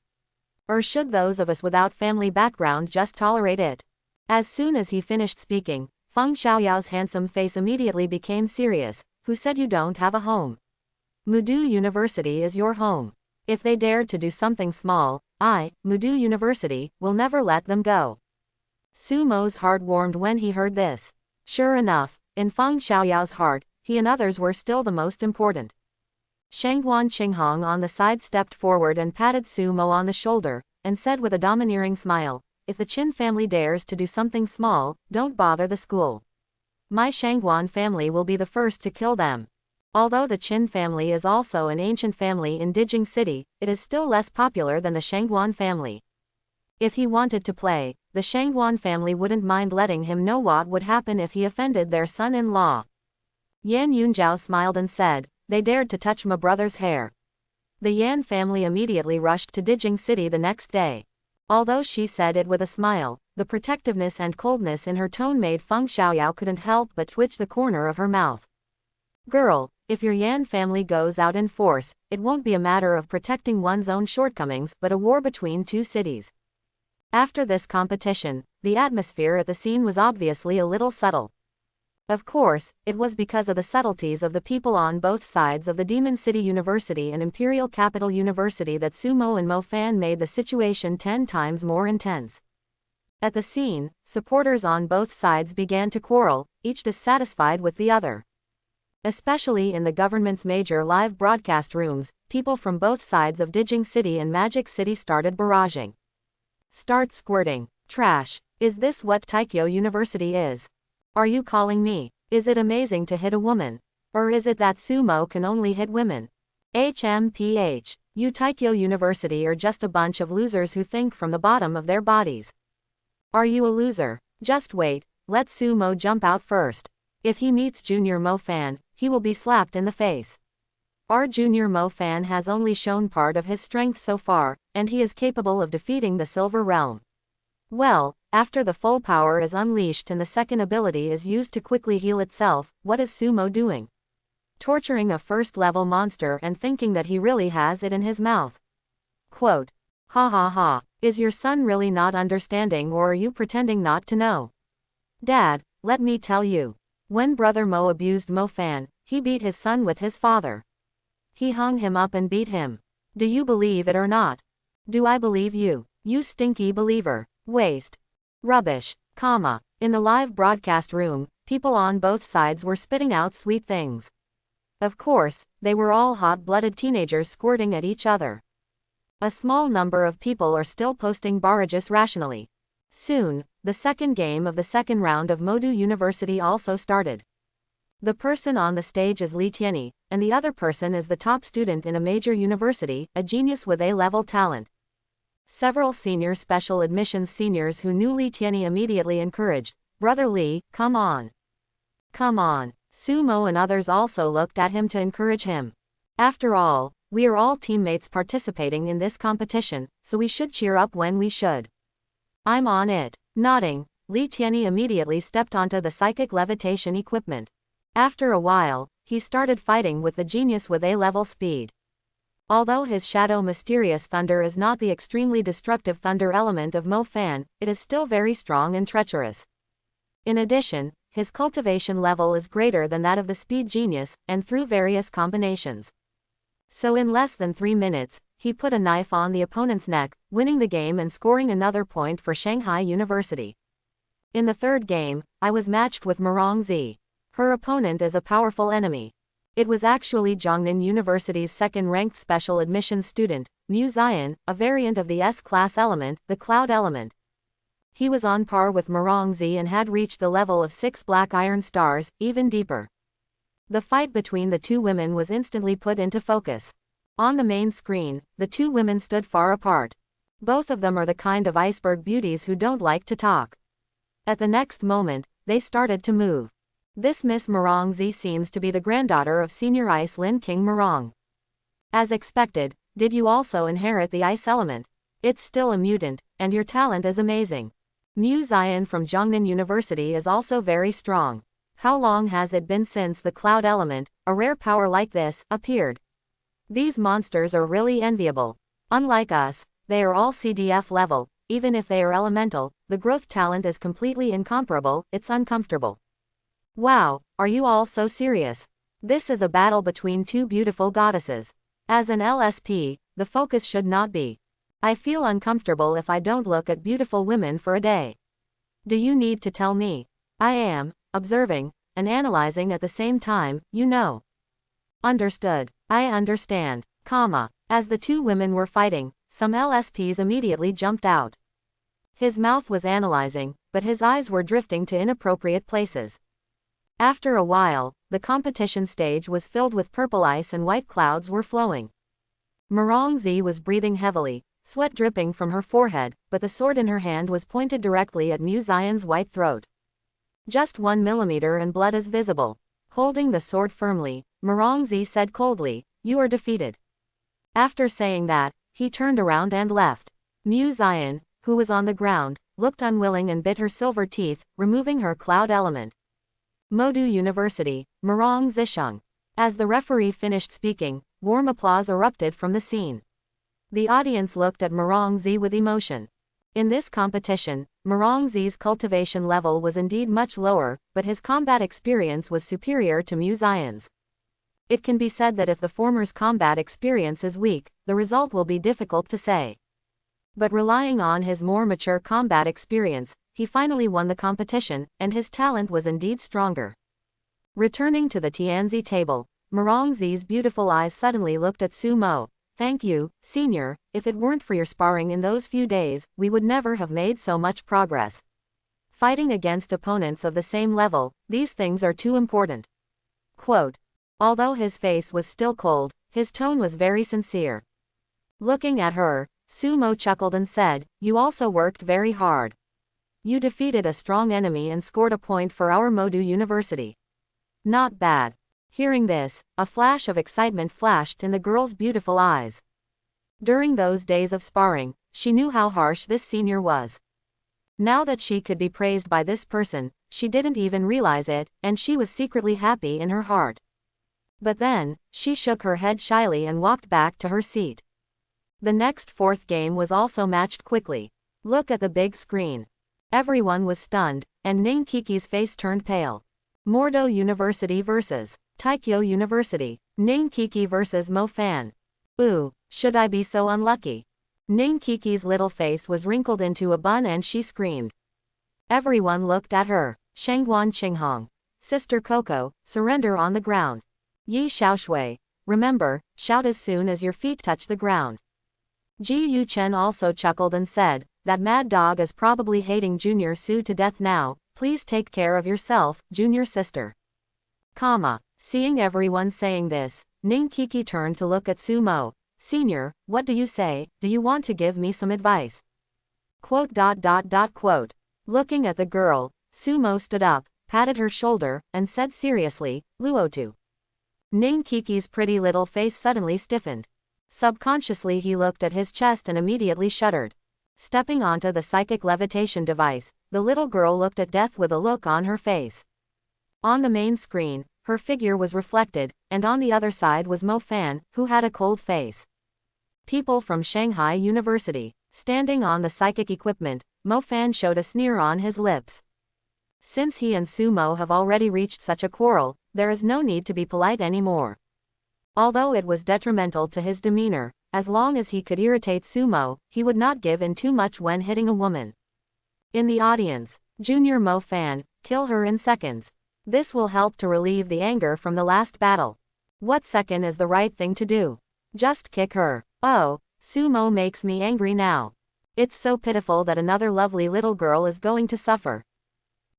Or should those of us without family background just tolerate it? As soon as he finished speaking, Feng Xiaoyao's handsome face immediately became serious. Who said you don't have a home? Mudu University is your home. If they dared to do something small, Mudu University, will never let them go. Sumo's heart warmed when he heard this. Sure enough, in Feng Xiaoyao's heart, he and others were still the most important. Shangguan Qinghong on the side stepped forward and patted Sumo on the shoulder, and said with a domineering smile, if the Qin family dares to do something small, don't bother the school. My Shangguan family will be the first to kill them. Although the Qin family is also an ancient family in Dijing City, it is still less popular than the Shangguan family. If he wanted to play, the Shangguan family wouldn't mind letting him know what would happen if he offended their son-in-law. Yan Yunjiao smiled and said, they dared to touch my brother's hair. The Yan family immediately rushed to Dijing City the next day. Although she said it with a smile, the protectiveness and coldness in her tone made Feng Xiaoyao couldn't help but twitch the corner of her mouth. Girl, if your Yan family goes out in force, it won't be a matter of protecting one's own shortcomings but a war between 2 cities. After this competition, the atmosphere at the scene was obviously a little subtle. Of course, it was because of the subtleties of the people on both sides of the Demon City University and Imperial Capital University that Sumo and Mo Fan made the situation 10 times more intense. At the scene, supporters on both sides began to quarrel, each dissatisfied with the other. Especially in the government's major live broadcast rooms, people from both sides of Dijing City and Magic City started barraging. Start squirting. Trash. Is this what Taikyo University is? Are you calling me? Is it amazing to hit a woman? Or is it that Sumo can only hit women? HMPH. You Taikyo University are just a bunch of losers who think from the bottom of their bodies. Are you a loser? Just wait, let Sumo jump out first. If he meets Junior Mo Fan, he will be slapped in the face. Our Junior Mo Fan has only shown part of his strength so far, and he is capable of defeating the Silver Realm. Well, after the full power is unleashed and the second ability is used to quickly heal itself, what is Sumo doing? Torturing a first-level monster and thinking that he really has it in his mouth. Quote, ha ha ha, is your son really not understanding or are you pretending not to know? Dad, let me tell you. When Brother Mo abused Mo Fan, he beat his son with his father. He hung him up and beat him. Do you believe it or not? Do I believe you? You stinky believer. Waste. Rubbish. Comma. In the live broadcast room, people on both sides were spitting out sweet things. Of course, they were all hot-blooded teenagers squirting at each other. A small number of people are still posting barrages rationally. Soon, the second game of the second round of Modu University also started. The person on the stage is Li Tianyi, and the other person is the top student in a major university, a genius with A-level talent. Several senior special admissions seniors who knew Li Tianyi immediately encouraged, "Brother Li, come on. Come on." Sumo and others also looked at him to encourage him. After all, we are all teammates participating in this competition, so we should cheer up when we should. I'm on it. Nodding, Li Tianyi immediately stepped onto the psychic levitation equipment. After a while, he started fighting with the genius with A-level speed. Although his shadow mysterious thunder is not the extremely destructive thunder element of Mo Fan, it is still very strong and treacherous. In addition, his cultivation level is greater than that of the speed genius, and through various combinations. So in less than 3 minutes, he put a knife on the opponent's neck, winning the game and scoring another point for Shanghai University. In the third game, I was matched with Murongzi. Her opponent is a powerful enemy. It was actually Jiangnan University's second-ranked special admissions student, Mu Zion, a variant of the S-class element, the cloud element. He was on par with Murongzi and had reached the level of 6 black iron stars, even deeper. The fight between the two women was instantly put into focus. On the main screen, the two women stood far apart. Both of them are the kind of iceberg beauties who don't like to talk. At the next moment, they started to move. This Miss Murongzi seems to be the granddaughter of Senior Ice Lin King Murong. As expected, did you also inherit the ice element? It's still a mutant, and your talent is amazing. Mu Zion from Jiangnan University is also very strong. How long has it been since the cloud element, a rare power like this, appeared? These monsters are really enviable. Unlike us, they are all CDF level. Even if they are elemental, the growth talent is completely incomparable, it's uncomfortable. Wow, are you all so serious? This is a battle between two beautiful goddesses. As an LSP, the focus should not be. I feel uncomfortable if I don't look at beautiful women for a day. Do you need to tell me? I am, observing, and analyzing at the same time, you know. Understood. I understand, As the two women were fighting, some LSPs immediately jumped out. His mouth was analyzing, but his eyes were drifting to inappropriate places. After a while, the competition stage was filled with purple ice and white clouds were flowing. Murongzi was breathing heavily, sweat dripping from her forehead, but the sword in her hand was pointed directly at Mu Zion's white throat. Just 1 millimeter and blood is visible. Holding the sword firmly, Murongzi said coldly, "You are defeated." After saying that, he turned around and left. Mu Zion, who was on the ground, looked unwilling and bit her silver teeth, removing her cloud element. Modu University, Murong Zisheng. As the referee finished speaking, warm applause erupted from the scene. The audience looked at Murongzi with emotion. In this competition, Murongzi's cultivation level was indeed much lower, but his combat experience was superior to Mu Zion's. It can be said that if the former's combat experience is weak, the result will be difficult to say. But relying on his more mature combat experience, he finally won the competition, and his talent was indeed stronger. Returning to the Tianzi table, Murongzi's beautiful eyes suddenly looked at Sumo. "Thank you, senior, if it weren't for your sparring in those few days, we would never have made so much progress. Fighting against opponents of the same level, these things are too important." Quote. Although his face was still cold, his tone was very sincere. Looking at her, Sumo chuckled and said, "You also worked very hard. You defeated a strong enemy and scored a point for our Modu University. Not bad." Hearing this, a flash of excitement flashed in the girl's beautiful eyes. During those days of sparring, she knew how harsh this senior was. Now that she could be praised by this person, she didn't even realize it, and she was secretly happy in her heart. But then, she shook her head shyly and walked back to her seat. The next fourth game was also matched quickly. Look at the big screen. Everyone was stunned, and Ning Kiki's face turned pale. Mordo University vs. Taikyo University. Ning Kiki vs. Mo Fan. Ooh, should I be so unlucky? Ning Kiki's little face was wrinkled into a bun and she screamed. Everyone looked at her. Shangguan Qinghong. Sister Coco, surrender on the ground. Yi Xiaoshui. Remember, shout as soon as your feet touch the ground. Ji Yuchen also chuckled and said, "That mad dog is probably hating Junior Su to death now, please take care of yourself, Junior sister." Seeing everyone saying this, Ning Kiki turned to look at Sumo. Senior, what do you say, do you want to give me some advice? Quote. Looking at the girl, Sumo stood up, patted her shoulder, and said seriously, Luotu. Ning Kiki's pretty little face suddenly stiffened. Subconsciously he looked at his chest and immediately shuddered. Stepping onto the psychic levitation device, the little girl looked at death with a look on her face. On the main screen, her figure was reflected, and on the other side was Mo Fan, who had a cold face. People from Shanghai University. Standing on the psychic equipment, Mo Fan showed a sneer on his lips. Since he and Sumo have already reached such a quarrel, there is no need to be polite anymore. Although it was detrimental to his demeanor, as long as he could irritate Sumo, he would not give in too much when hitting a woman. In the audience, Junior Mo Fan, kill her in seconds. This will help to relieve the anger from the last battle. What second is the right thing to do? Just kick her. Oh, Sumo makes me angry now. It's so pitiful that another lovely little girl is going to suffer.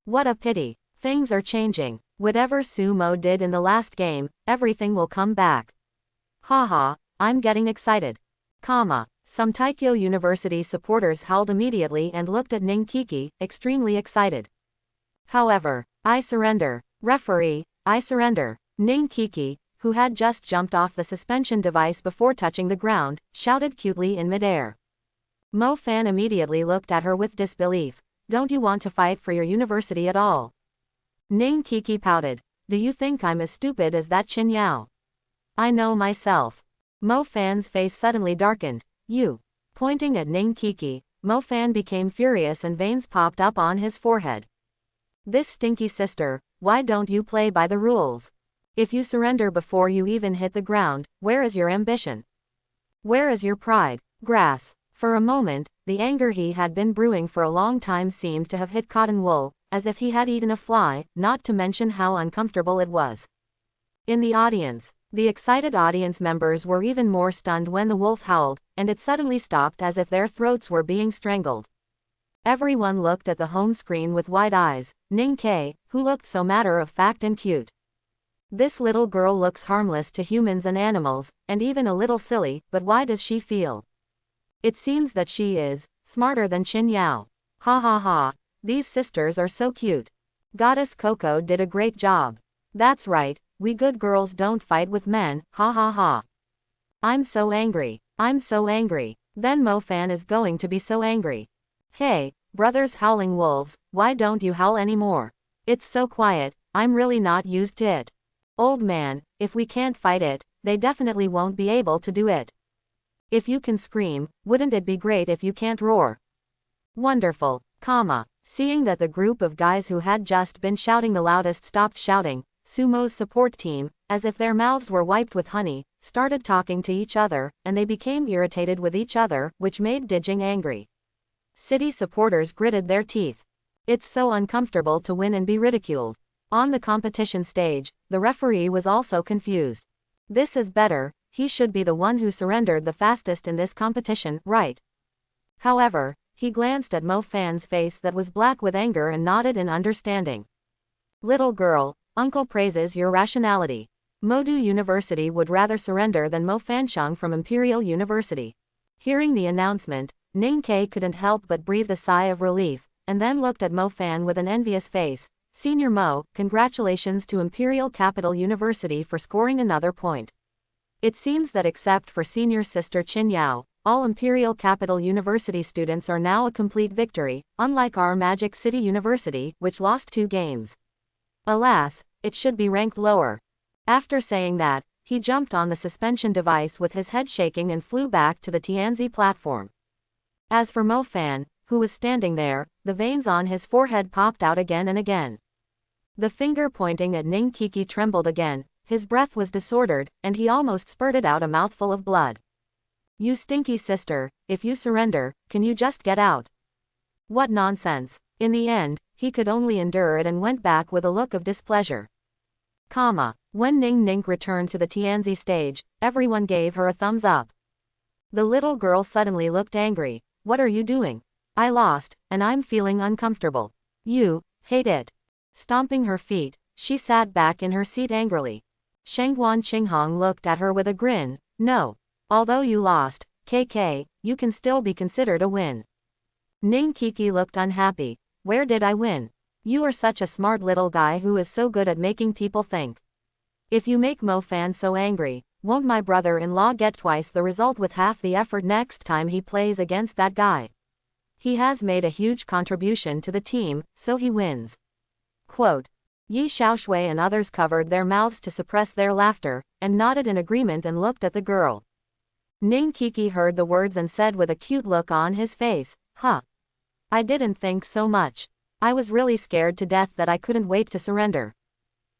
What a pity. Things are changing. Whatever Sumo did in the last game, everything will come back. Haha, I'm getting excited. Some Taikyo University supporters howled immediately and looked at Ning Kiki, extremely excited. However, I surrender. Referee, I surrender. Ning Kiki, who had just jumped off the suspension device before touching the ground, shouted cutely in midair. Mo Fan immediately looked at her with disbelief. Don't you want to fight for your university at all? Ning Kiki pouted. Do you think I'm as stupid as that Chin Yao? I know myself. Mo Fan's face suddenly darkened. You. Pointing at Ning Kiki, Mo Fan became furious and veins popped up on his forehead. This stinky sister, why don't you play by the rules? If you surrender before you even hit the ground, where is your ambition? Where is your pride? Grass. For a moment, the anger he had been brewing for a long time seemed to have hit cotton wool, as if he had eaten a fly, not to mention how uncomfortable it was. In the audience, the excited audience members were even more stunned when the wolf howled, and it suddenly stopped as if their throats were being strangled. Everyone looked at the home screen with wide eyes. Ning K, who looked so matter-of-fact and cute. This little girl looks harmless to humans and animals, and even a little silly, but why does she feel? It seems that she is smarter than Chin Yao. Ha ha ha, these sisters are so cute. Goddess Coco did a great job. That's right, we good girls don't fight with men, ha ha ha. I'm so angry. I'm so angry. Then Mo Fan is going to be so angry. Hey, brothers howling wolves, why don't you howl anymore? It's so quiet, I'm really not used to it. Old man, if we can't fight it, they definitely won't be able to do it. If you can scream, wouldn't it be great if you can't roar? Wonderful, Seeing that the group of guys who had just been shouting the loudest stopped shouting, Sumo's support team, as if their mouths were wiped with honey, started talking to each other, and they became irritated with each other, which made Dijing angry. City supporters gritted their teeth. It's so uncomfortable to win and be ridiculed. On the competition stage, the referee was also confused. This is better, he should be the one who surrendered the fastest in this competition, right? However, he glanced at Mo Fan's face that was black with anger and nodded in understanding. Little girl, uncle praises your rationality. Modu University would rather surrender than Mo Fansheng from Imperial University. Hearing the announcement, Ning K couldn't help but breathe a sigh of relief, and then looked at Mo Fan with an envious face. Senior Mo, congratulations to Imperial Capital University for scoring another point. It seems that except for senior sister Chin Yao, all Imperial Capital University students are now a complete victory, unlike our Magic City University, which lost 2 games. Alas, it should be ranked lower. After saying that, he jumped on the suspension device with his head shaking and flew back to the Tianzi platform. As for Mo Fan, who was standing there, the veins on his forehead popped out again and again. The finger pointing at Ning Kiki trembled again, his breath was disordered, and he almost spurted out a mouthful of blood. You stinky sister, if you surrender, can you just get out? What nonsense. In the end, he could only endure it and went back with a look of displeasure. When Ning Ning returned to the Tianzi stage, everyone gave her a thumbs up. The little girl suddenly looked angry. What are you doing? I lost, and I'm feeling uncomfortable. You hate it. Stomping her feet, She sat back in her seat angrily. Shengguan Qinghong looked at her with a grin. No. Although you lost, KK, you can still be considered a win. Ning Kiki looked unhappy. Where did I win? You are such a smart little guy who is so good at making people think. If you make Mo Fan so angry, won't my brother-in-law get twice the result with half the effort next time he plays against that guy? He has made a huge contribution to the team, so he wins. Quote. Yi Xiaoshui and others covered their mouths to suppress their laughter, and nodded in agreement and looked at the girl. Ning Kiki heard the words and said with a cute look on his face, huh. I didn't think so much. I was really scared to death that I couldn't wait to surrender.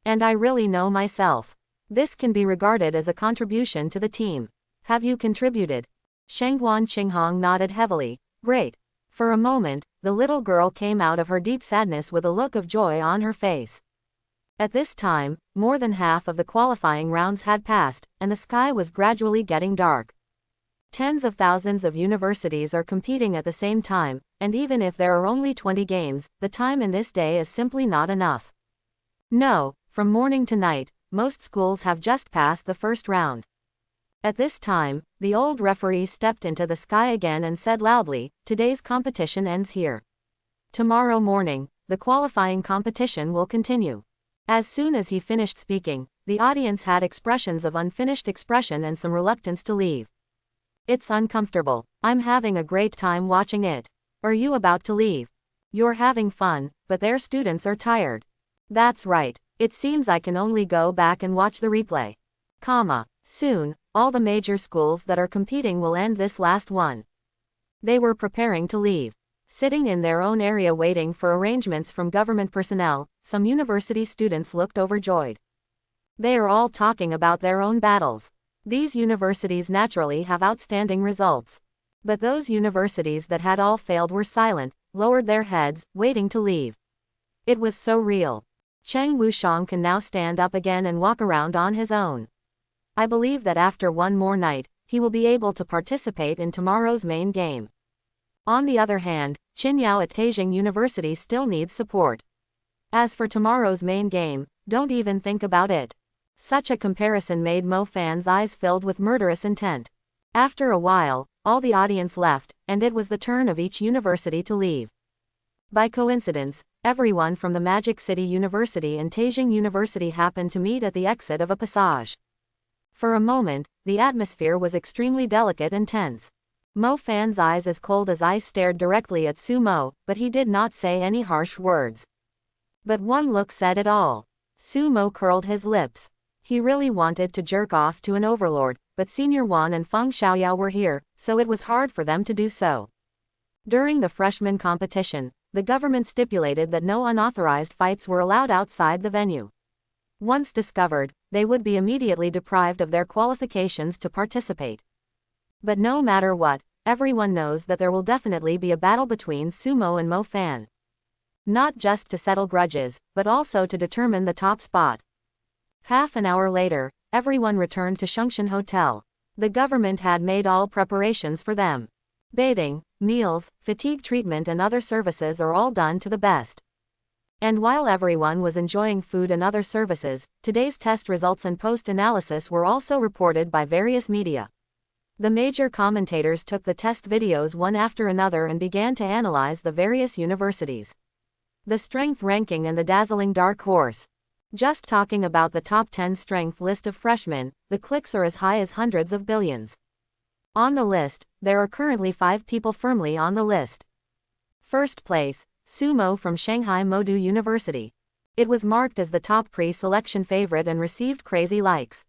And I really know myself. This can be regarded as a contribution to the team. Have you contributed? Shengguan Qinghong nodded heavily. Great. For a moment, the little girl came out of her deep sadness with a look of joy on her face. At this time, more than half of the qualifying rounds had passed, and the sky was gradually getting dark. Tens of thousands of universities are competing at the same time, and even if there are only 20 games, the time in this day is simply not enough. No, from morning to night, most schools have just passed the first round. At this time, the old referee stepped into the sky again and said loudly, today's competition ends here. Tomorrow morning, the qualifying competition will continue. As soon as he finished speaking, the audience had expressions of unfinished expression and some reluctance to leave. It's uncomfortable. I'm having a great time watching it. Are you about to leave? You're having fun, but their students are tired. That's right. It seems I can only go back and watch the replay. Soon, all the major schools that are competing will end this last one. They were preparing to leave. Sitting in their own area waiting for arrangements from government personnel, some university students looked overjoyed. They are all talking about their own battles. These universities naturally have outstanding results. But those universities that had all failed were silent, lowered their heads, waiting to leave. It was so real. Cheng Wushang can now stand up again and walk around on his own. I believe that after one more night, he will be able to participate in tomorrow's main game. On the other hand, Qinyao at Taizheng University still needs support. As for tomorrow's main game, don't even think about it. Such a comparison made Mo Fan's eyes filled with murderous intent. After a while, all the audience left, and it was the turn of each university to leave. By coincidence, everyone from the Magic City University and Taizheng University happened to meet at the exit of a passage. For a moment, the atmosphere was extremely delicate and tense. Mo Fan's eyes as cold as ice stared directly at Su Mo, but he did not say any harsh words. But one look said it all. Su Mo curled his lips. He really wanted to jerk off to an overlord, but Senior Wan and Feng Xiaoyao were here, so it was hard for them to do so. During the freshman competition, the government stipulated that no unauthorized fights were allowed outside the venue. Once discovered, they would be immediately deprived of their qualifications to participate. But no matter what, everyone knows that there will definitely be a battle between Su Mo and Mo Fan. Not just to settle grudges, but also to determine the top spot. Half an hour later, everyone returned to Shengshan Hotel. The government had made all preparations for them. Bathing, meals, fatigue treatment and other services are all done to the best. And while everyone was enjoying food and other services, today's test results and post-analysis were also reported by various media. The major commentators took the test videos one after another and began to analyze the various universities. The strength ranking and the dazzling dark horse. Just talking about the top 10 strength list of freshmen, the clicks are as high as hundreds of billions. On the list, there are currently 5 people firmly on the list. First place, Su Mo from Shanghai Modu University. It was marked as the top pre-selection favorite and received crazy likes.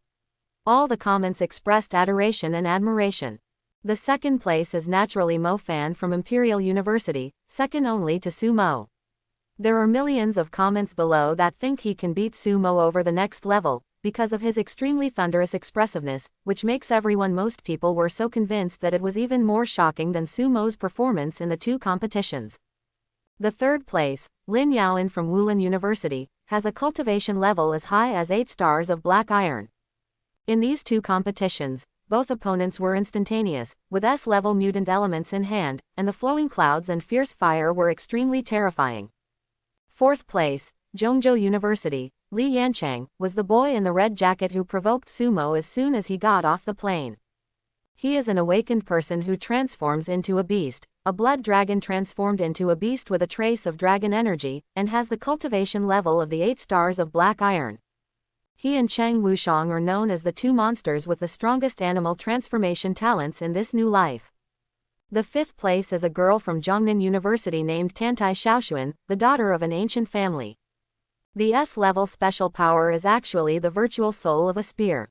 All the comments expressed adoration and admiration. The second place is naturally Mo Fan from Imperial University, second only to Su Mo. There are millions of comments below that think he can beat Su Mo over the next level, because of his extremely thunderous expressiveness, which makes everyone most people were so convinced that it was even more shocking than Su Mo's performance in the 2 competitions. The third place, Lin Yaoan from Wulin University, has a cultivation level as high as 8 stars of black iron. In these 2 competitions, both opponents were instantaneous, with S-level mutant elements in hand, and the flowing clouds and fierce fire were extremely terrifying. Fourth place, Zhongzhou University, Li Yancheng, was the boy in the red jacket who provoked Sumo as soon as he got off the plane. He is an awakened person who transforms into a beast, a blood dragon transformed into a beast with a trace of dragon energy, and has the cultivation level of the 8 stars of black iron. He and Cheng Wushang are known as the 2 monsters with the strongest animal transformation talents in this new life. The 5th place is a girl from Zhongnan University named Tantai Xiaoxuan, the daughter of an ancient family. The S-level special power is actually the virtual soul of a spear.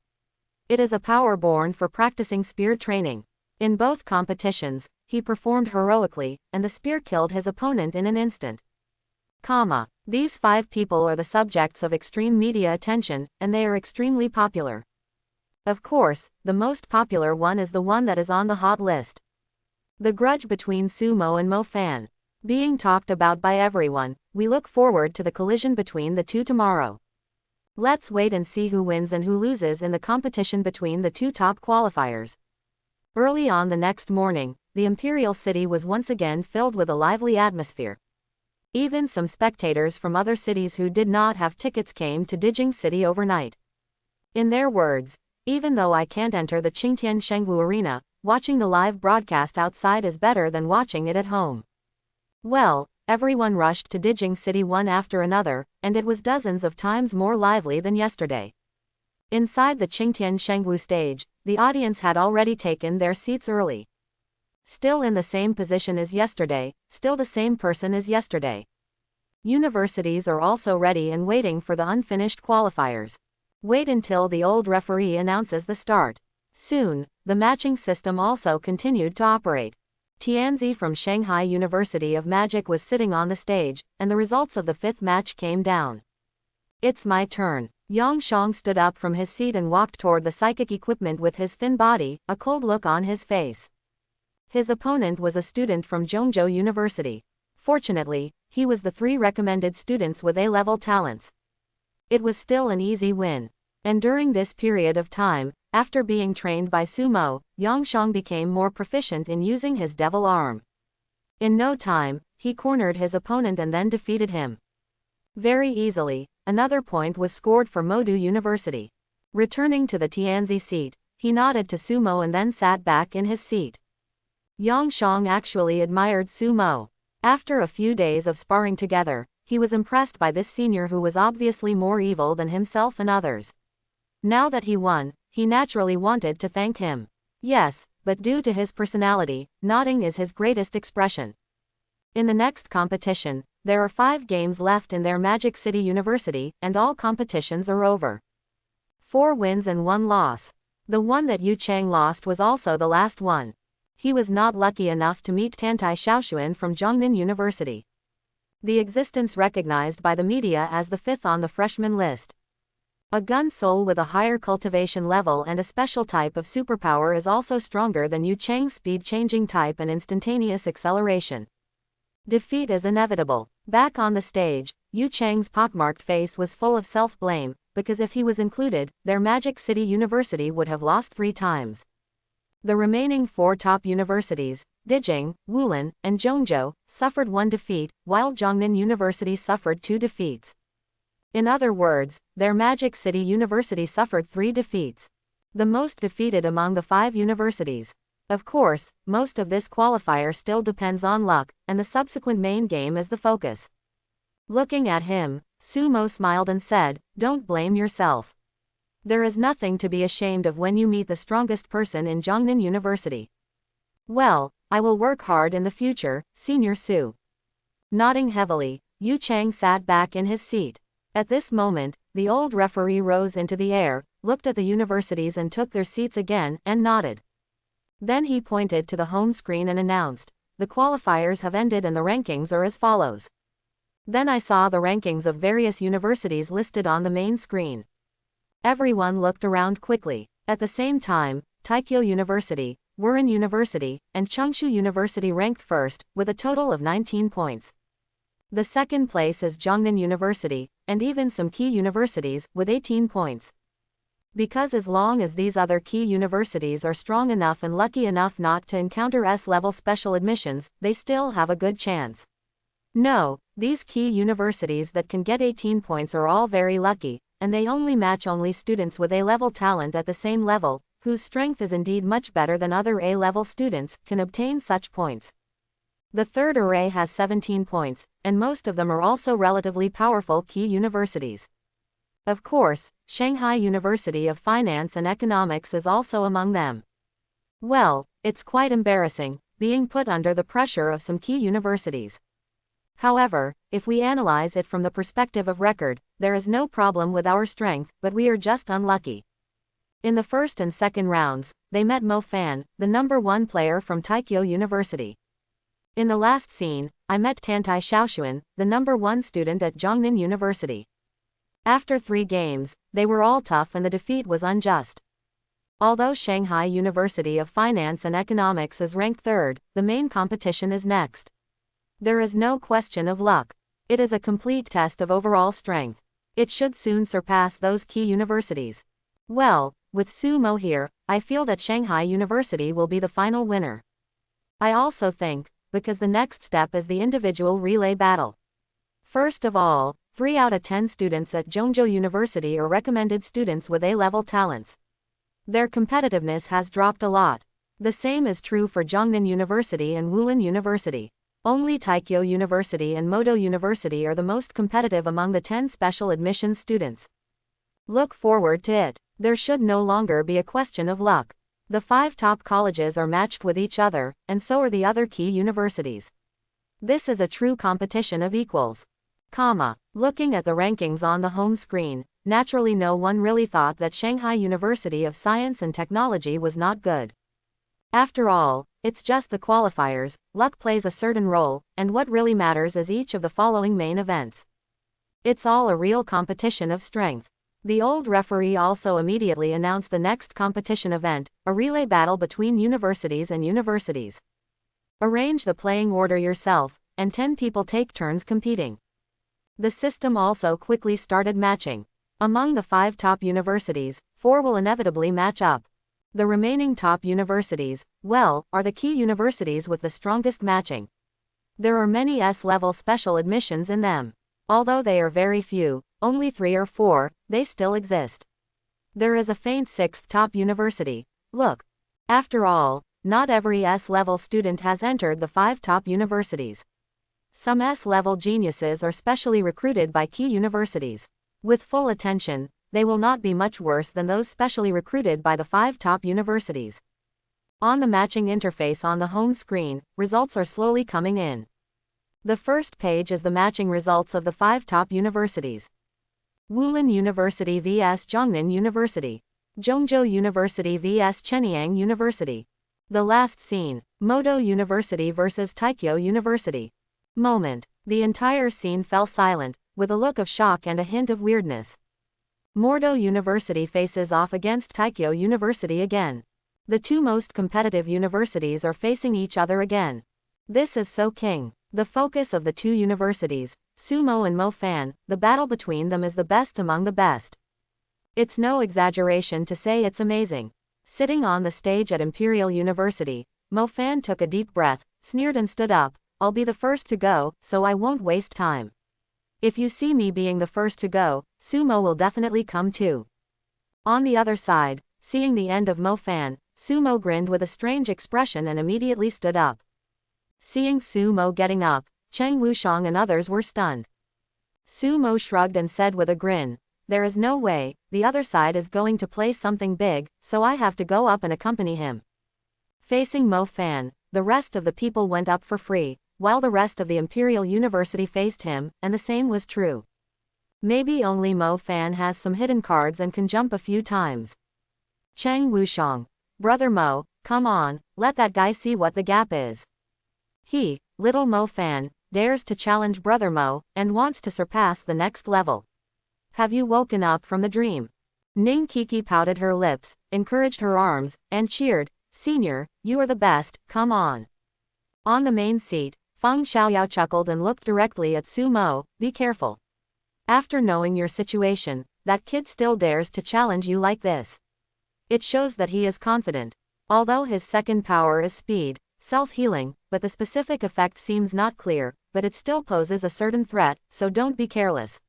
It is a power born for practicing spear training. In both competitions, he performed heroically, and the spear killed his opponent in an instant. These 5 people are the subjects of extreme media attention, and they are extremely popular. Of course, the most popular one is the one that is on the hot list. The grudge between Sumo and Mo Fan. Being talked about by everyone, we look forward to the collision between the 2 tomorrow. Let's wait and see who wins and who loses in the competition between the 2 top qualifiers. Early on the next morning, the Imperial City was once again filled with a lively atmosphere. Even some spectators from other cities who did not have tickets came to Dijing City overnight. In their words, even though I can't enter the Qingtian Shengwu Arena, watching the live broadcast outside is better than watching it at home. Well, everyone rushed to Dijing City one after another, and it was dozens of times more lively than yesterday. Inside the Qingtian Shengwu stage, the audience had already taken their seats early. Still in the same position as yesterday, still the same person as yesterday. Universities are also ready and waiting for the unfinished qualifiers. Wait until the old referee announces the start. Soon, the matching system also continued to operate. Tianzi from Shanghai University of Magic was sitting on the stage, and the results of the 5th match came down. It's my turn. Yang Shang stood up from his seat and walked toward the psychic equipment with his thin body, a cold look on his face. His opponent was a student from Zhongzhou University. Fortunately, he was the 3 recommended students with A-level talents. It was still an easy win. And during this period of time, after being trained by Sumo, Yang Shang became more proficient in using his devil arm. In no time, he cornered his opponent and then defeated him. Very easily, another point was scored for Modu University. Returning to the Tianzi seat, he nodded to Sumo and then sat back in his seat. Yang Shang actually admired Sumo. After a few days of sparring together, he was impressed by this senior who was obviously more evil than himself and others. Now that he won, he naturally wanted to thank him. Yes, but due to his personality, nodding is his greatest expression. In the next competition, there are 5 games left in their Magic City University, and all competitions are over. 4 wins and 1 loss. The one that Yu Cheng lost was also the last one. He was not lucky enough to meet Tantai Xiaoxuan from Zhongnan University. The existence recognized by the media as the 5th on the freshman list. A gun soul with a higher cultivation level and a special type of superpower is also stronger than Yu Cheng's speed-changing type and instantaneous acceleration. Defeat is inevitable. Back on the stage, Yu Cheng's pockmarked face was full of self-blame, because if he was included, their Magic City University would have lost 3 times. The remaining 4 top universities, Dijing, Wulin, and Zhongzhou, suffered 1 defeat, while Zhongnan University suffered 2 defeats. In other words, their Magic City University suffered 3 defeats. The most defeated among the 5 universities. Of course, most of this qualifier still depends on luck, and the subsequent main game is the focus. Looking at him, Sumo smiled and said, "Don't blame yourself. There is nothing to be ashamed of when you meet the strongest person in Zhongnan University." "Well, I will work hard in the future, Senior Su." Nodding heavily, Yu Cheng sat back in his seat. At this moment, the old referee rose into the air, looked at the universities and took their seats again, and nodded. Then he pointed to the home screen and announced, "The qualifiers have ended and the rankings are as follows." Then I saw the rankings of various universities listed on the main screen. Everyone looked around quickly. At the same time, Taikyo University, Wuhan University, and Changshu University ranked first, with a total of 19 points. The second place is Zhongnan University, and even some key universities, with 18 points. Because as long as these other key universities are strong enough and lucky enough not to encounter S-level special admissions, they still have a good chance. No, these key universities that can get 18 points are all very lucky, and they only match students with A-level talent at the same level, whose strength is indeed much better than other A-level students, can obtain such points. The third array has 17 points, and most of them are also relatively powerful key universities. Of course, Shanghai University of Finance and Economics is also among them. Well, it's quite embarrassing, being put under the pressure of some key universities. However, if we analyze it from the perspective of record, there is no problem with our strength, but we are just unlucky. In the first and second rounds, they met Mo Fan, the number 1 player from Taikyo University. In the last scene, I met Tantai Xiaoxuan, the number 1 student at Zhongnan University. After 3 games, they were all tough and the defeat was unjust. Although Shanghai University of Finance and Economics is ranked 3rd, the main competition is next. There is no question of luck. It is a complete test of overall strength. It should soon surpass those key universities. Well, with Sumo here, I feel that Shanghai University will be the final winner. I also think, because the next step is the individual relay battle. First of all, 3 out of 10 students at Zhongzhou University are recommended students with A-level talents. Their competitiveness has dropped a lot. The same is true for Zhongnan University and Wulin University. Only Taikyo University and Modo University are the most competitive among the 10 special admissions students. Look forward to it. There should no longer be a question of luck. The 5 top colleges are matched with each other, and so are the other key universities. This is a true competition of equals. Looking at the rankings on the home screen, naturally no one really thought that Shanghai University of Science and Technology was not good. After all, it's just the qualifiers, luck plays a certain role, and what really matters is each of the following main events. It's all a real competition of strength. The old referee also immediately announced the next competition event, a relay battle between universities and universities. Arrange the playing order yourself, and 10 people take turns competing. The system also quickly started matching. Among the 5 top universities, 4 will inevitably match up. The remaining top universities, well, are the key universities with the strongest matching. There are many S-level special admissions in them. Although they are very few, only 3 or 4, they still exist. There is a faint 6th top university. Look. After all, not every S-level student has entered the 5 top universities. Some S-level geniuses are specially recruited by key universities. With full attention, they will not be much worse than those specially recruited by the 5 top universities. On the matching interface on the home screen, results are slowly coming in. The first page is the matching results of the 5 top universities. Wulin University vs Zhongnan University. Zhongzhou University vs Chenyang University. The last scene, Modo University vs Taikyo University. Moment. The entire scene fell silent, with a look of shock and a hint of weirdness. Modo University faces off against Taikyo University again. The 2 most competitive universities are facing each other again. This is so king. The focus of the 2 universities, Sumo and Mo Fan, the battle between them is the best among the best. It's no exaggeration to say it's amazing. Sitting on the stage at Imperial University, Mo Fan took a deep breath, sneered and stood up. I'll be the first to go, so I won't waste time. If you see me being the first to go, Sumo will definitely come too. On the other side, seeing the end of Mo Fan, Sumo grinned with a strange expression and immediately stood up. Seeing Sumo getting up, Cheng Wushang and others were stunned. Sumo shrugged and said with a grin, "There is no way, the other side is going to play something big, so I have to go up and accompany him." Facing Mo Fan, the rest of the people went up for free, while the rest of the Imperial University faced him, and the same was true. Maybe only Mo Fan has some hidden cards and can jump a few times. Cheng Wushang. "Brother Mo, come on, let that guy see what the gap is." He, little Mo Fan, dares to challenge Brother Mo, and wants to surpass the next level. Have you woken up from the dream? Ning Kiki pouted her lips, encouraged her arms, and cheered, "Senior, you are the best, come on." On the main seat, Feng Xiaoyao chuckled and looked directly at Sumo, "Be careful. After knowing your situation, that kid still dares to challenge you like this. It shows that he is confident. Although his second power is speed, self-healing, but the specific effect seems not clear, but it still poses a certain threat, so don't be careless.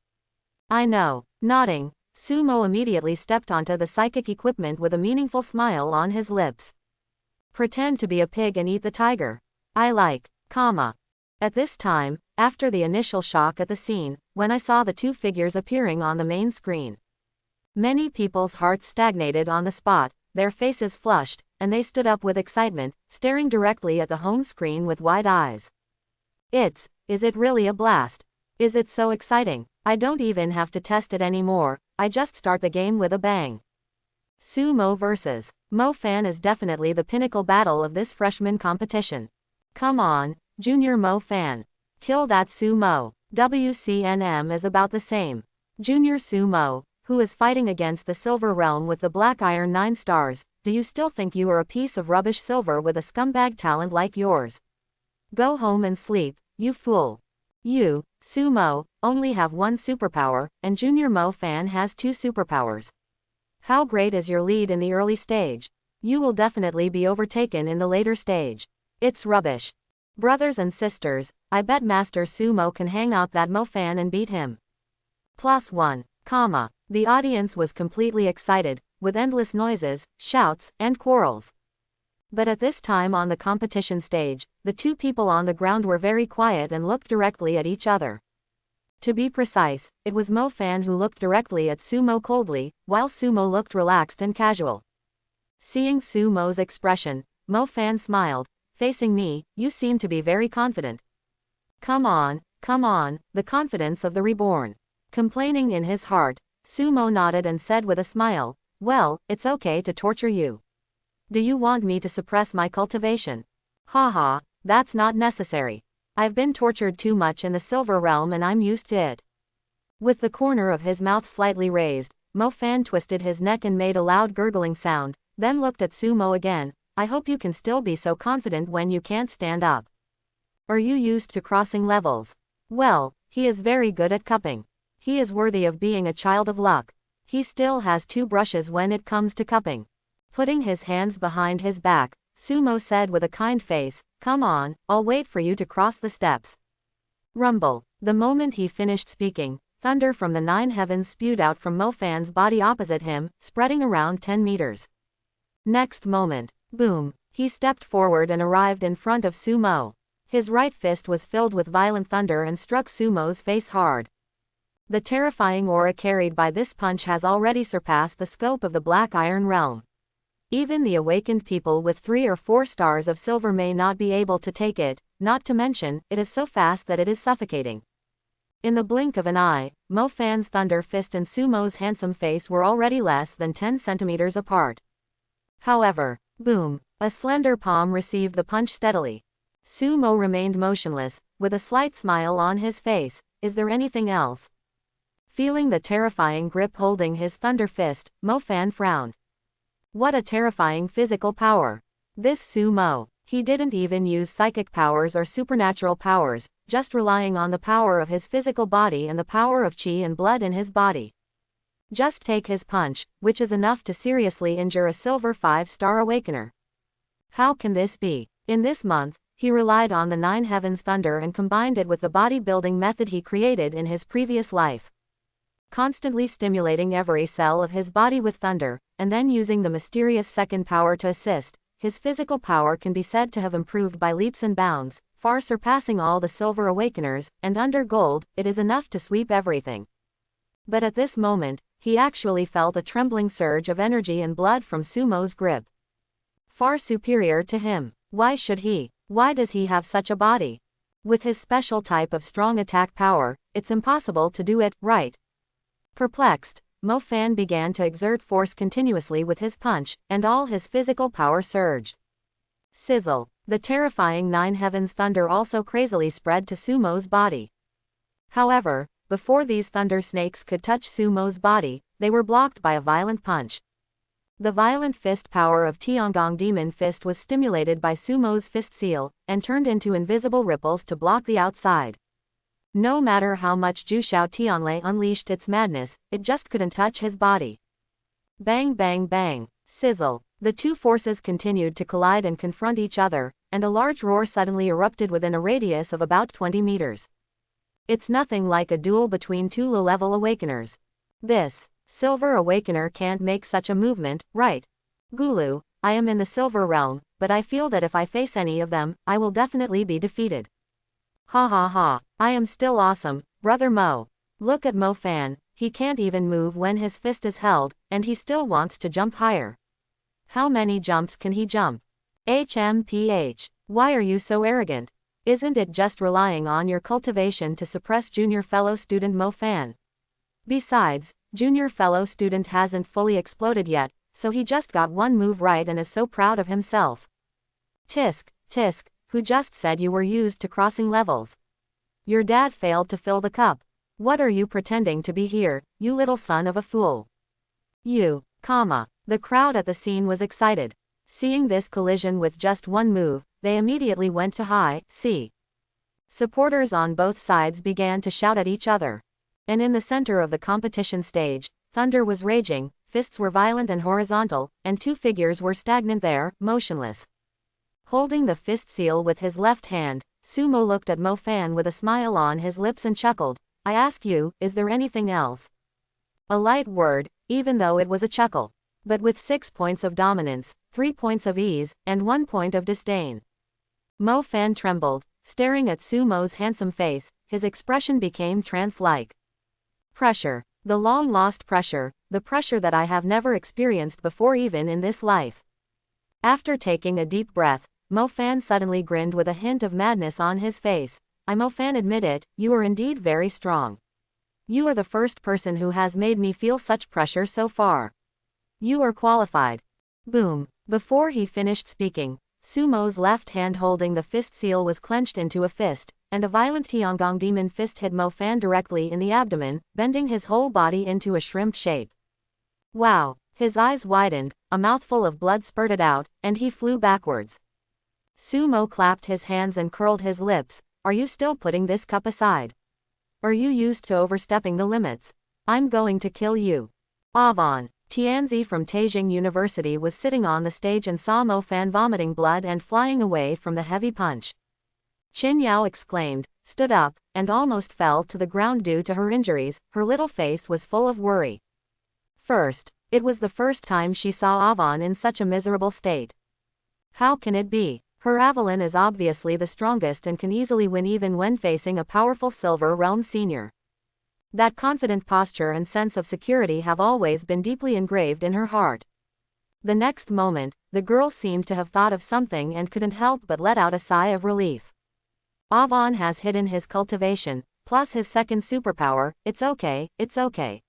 I know. Nodding, Sumo immediately stepped onto the psychic equipment with a meaningful smile on his lips. Pretend to be a pig and eat the tiger. I like, comma. At this time, after the initial shock at the scene, when I saw the two figures appearing on the main screen, many people's hearts stagnated on the spot, their faces flushed, and they stood up with excitement, staring directly at the home screen with wide eyes. Is it really a blast? Is it so exciting? I don't even have to test it anymore, I just start the game with a bang. Sumo vs. Mo Fan is definitely the pinnacle battle of this freshman competition. Come on, Junior Mo Fan. Kill that Sumo. WCNM is about the same. Junior Sumo, who is fighting against the Silver Realm with the Black Iron 9 stars, do you still think you are a piece of rubbish silver with a scumbag talent like yours? Go home and sleep, you fool. You, Sumo, only have one superpower, and Junior Mo Fan has two superpowers. How great is your lead in the early stage? You will definitely be overtaken in the later stage. It's rubbish. Brothers and sisters, I bet Master Sumo can hang out that Mo Fan and beat him. +1, comma. The audience was completely excited, with endless noises, shouts, and quarrels. But at this time on the competition stage, the two people on the ground were very quiet and looked directly at each other. To be precise, it was Mo Fan who looked directly at Sumo coldly, while Sumo looked relaxed and casual. Seeing Sumo's expression, Mo Fan smiled. Facing me, you seem to be very confident. Come on, the confidence of the reborn. Complaining in his heart, Sumo nodded and said with a smile, well, it's okay to torture you. Do you want me to suppress my cultivation? Haha, that's not necessary. I've been tortured too much in the Silver Realm and I'm used to it. With the corner of his mouth slightly raised, Mo Fan twisted his neck and made a loud gurgling sound, then looked at Sumo again. I hope you can still be so confident when you can't stand up. Are you used to crossing levels? Well, he is very good at cupping. He is worthy of being a child of luck. He still has two brushes when it comes to cupping. Putting his hands behind his back, Sumo said with a kind face, come on, I'll wait for you to cross the steps. Rumble. The moment he finished speaking, thunder from the 9 heavens spewed out from Mo Fan's body opposite him, spreading around 10 meters. Next moment, boom, he stepped forward and arrived in front of Sumo. His right fist was filled with violent thunder and struck Sumo's face hard. The terrifying aura carried by this punch has already surpassed the scope of the Black Iron Realm. Even the awakened people with 3 or 4 stars of silver may not be able to take it, not to mention, it is so fast that it is suffocating. In the blink of an eye, Mo Fan's thunder fist and Sumo's handsome face were already less than 10 centimeters apart. However, boom, a slender palm received the punch steadily. Sumo remained motionless, with a slight smile on his face. Is there anything else? Feeling the terrifying grip holding his thunder fist, Mo Fan frowned. What a terrifying physical power. This Sumo. He didn't even use psychic powers or supernatural powers, just relying on the power of his physical body and the power of chi and blood in his body. Just take his punch, which is enough to seriously injure a silver 5-star awakener. How can this be? In this month, he relied on the 9 heavens thunder and combined it with the bodybuilding method he created in his previous life. Constantly stimulating every cell of his body with thunder, and then using the mysterious second power to assist, his physical power can be said to have improved by leaps and bounds, far surpassing all the silver awakeners, and under gold, it is enough to sweep everything. But at this moment, he actually felt a trembling surge of energy and blood from Sumo's grip. Far superior to him. Why should he? Why does he have such a body? With his special type of strong attack power, it's impossible to do it right. Perplexed, Mo Fan began to exert force continuously with his punch, and all his physical power surged. Sizzle. The terrifying 9 heavens thunder also crazily spread to Sumo's body. However, before these thunder snakes could touch Sumo's body, they were blocked by a violent punch. The violent fist power of Tiangong Demon Fist was stimulated by Sumo's fist seal, and turned into invisible ripples to block the outside. No matter how much Jushao Tianlei unleashed its madness, it just couldn't touch his body. Bang bang bang, sizzle. The two forces continued to collide and confront each other, and a large roar suddenly erupted within a radius of about 20 meters. It's nothing like a duel between two low-level awakeners. This Silver Awakener can't make such a movement, right? Gulu, I am in the Silver Realm, but I feel that if I face any of them, I will definitely be defeated. Ha ha ha, I am still awesome, Brother Mo. Look at Mo Fan, he can't even move when his fist is held, and he still wants to jump higher. How many jumps can he jump? HMPH, why are you so arrogant? Isn't it just relying on your cultivation to suppress junior fellow student Mo Fan? Besides, junior fellow student hasn't fully exploded yet, so he just got one move right and is so proud of himself. Tisk, tisk, who just said you were used to crossing levels? Your dad failed to fill the cup. What are you pretending to be here, you little son of a fool? You, comma. The crowd at the scene was excited. Seeing this collision with just one move, they immediately went to high C. Supporters on both sides began to shout at each other. And in the center of the competition stage, thunder was raging, fists were violent and horizontal, and two figures were stagnant there, motionless. Holding the fist seal with his left hand, Sumo looked at Mo Fan with a smile on his lips and chuckled. I ask you, is there anything else? A light word, even though it was a chuckle. But with 6 points of dominance, 3 points of ease, and 1 point of disdain. Mo Fan trembled, staring at Sumo's handsome face, his expression became trance-like. Pressure. The long-lost pressure, the pressure that I have never experienced before even in this life. After taking a deep breath, Mo Fan suddenly grinned with a hint of madness on his face. Mo Fan, admit it, you are indeed very strong. You are the first person who has made me feel such pressure so far. You are qualified. Boom. Before he finished speaking, Sumo's left hand holding the fist seal was clenched into a fist, and a violent Tiangong demon fist hit Mo Fan directly in the abdomen, bending his whole body into a shrimp shape. Wow. His eyes widened, a mouthful of blood spurted out, and he flew backwards. Sumo clapped his hands and curled his lips. Are you still putting this cup aside? Are you used to overstepping the limits? I'm going to kill you. Avon. Tianzi from Taijing University was sitting on the stage and saw Mo Fan vomiting blood and flying away from the heavy punch. Qin Yao exclaimed, stood up, and almost fell to the ground due to her injuries. Her little face was full of worry. First, it was the first time she saw Avon in such a miserable state. How can it be? Her Avalon is obviously the strongest and can easily win even when facing a powerful Silver Realm senior. That confident posture and sense of security have always been deeply engraved in her heart. The next moment, the girl seemed to have thought of something and couldn't help but let out a sigh of relief. Avon has hidden his cultivation, plus his second superpower. It's okay, it's okay.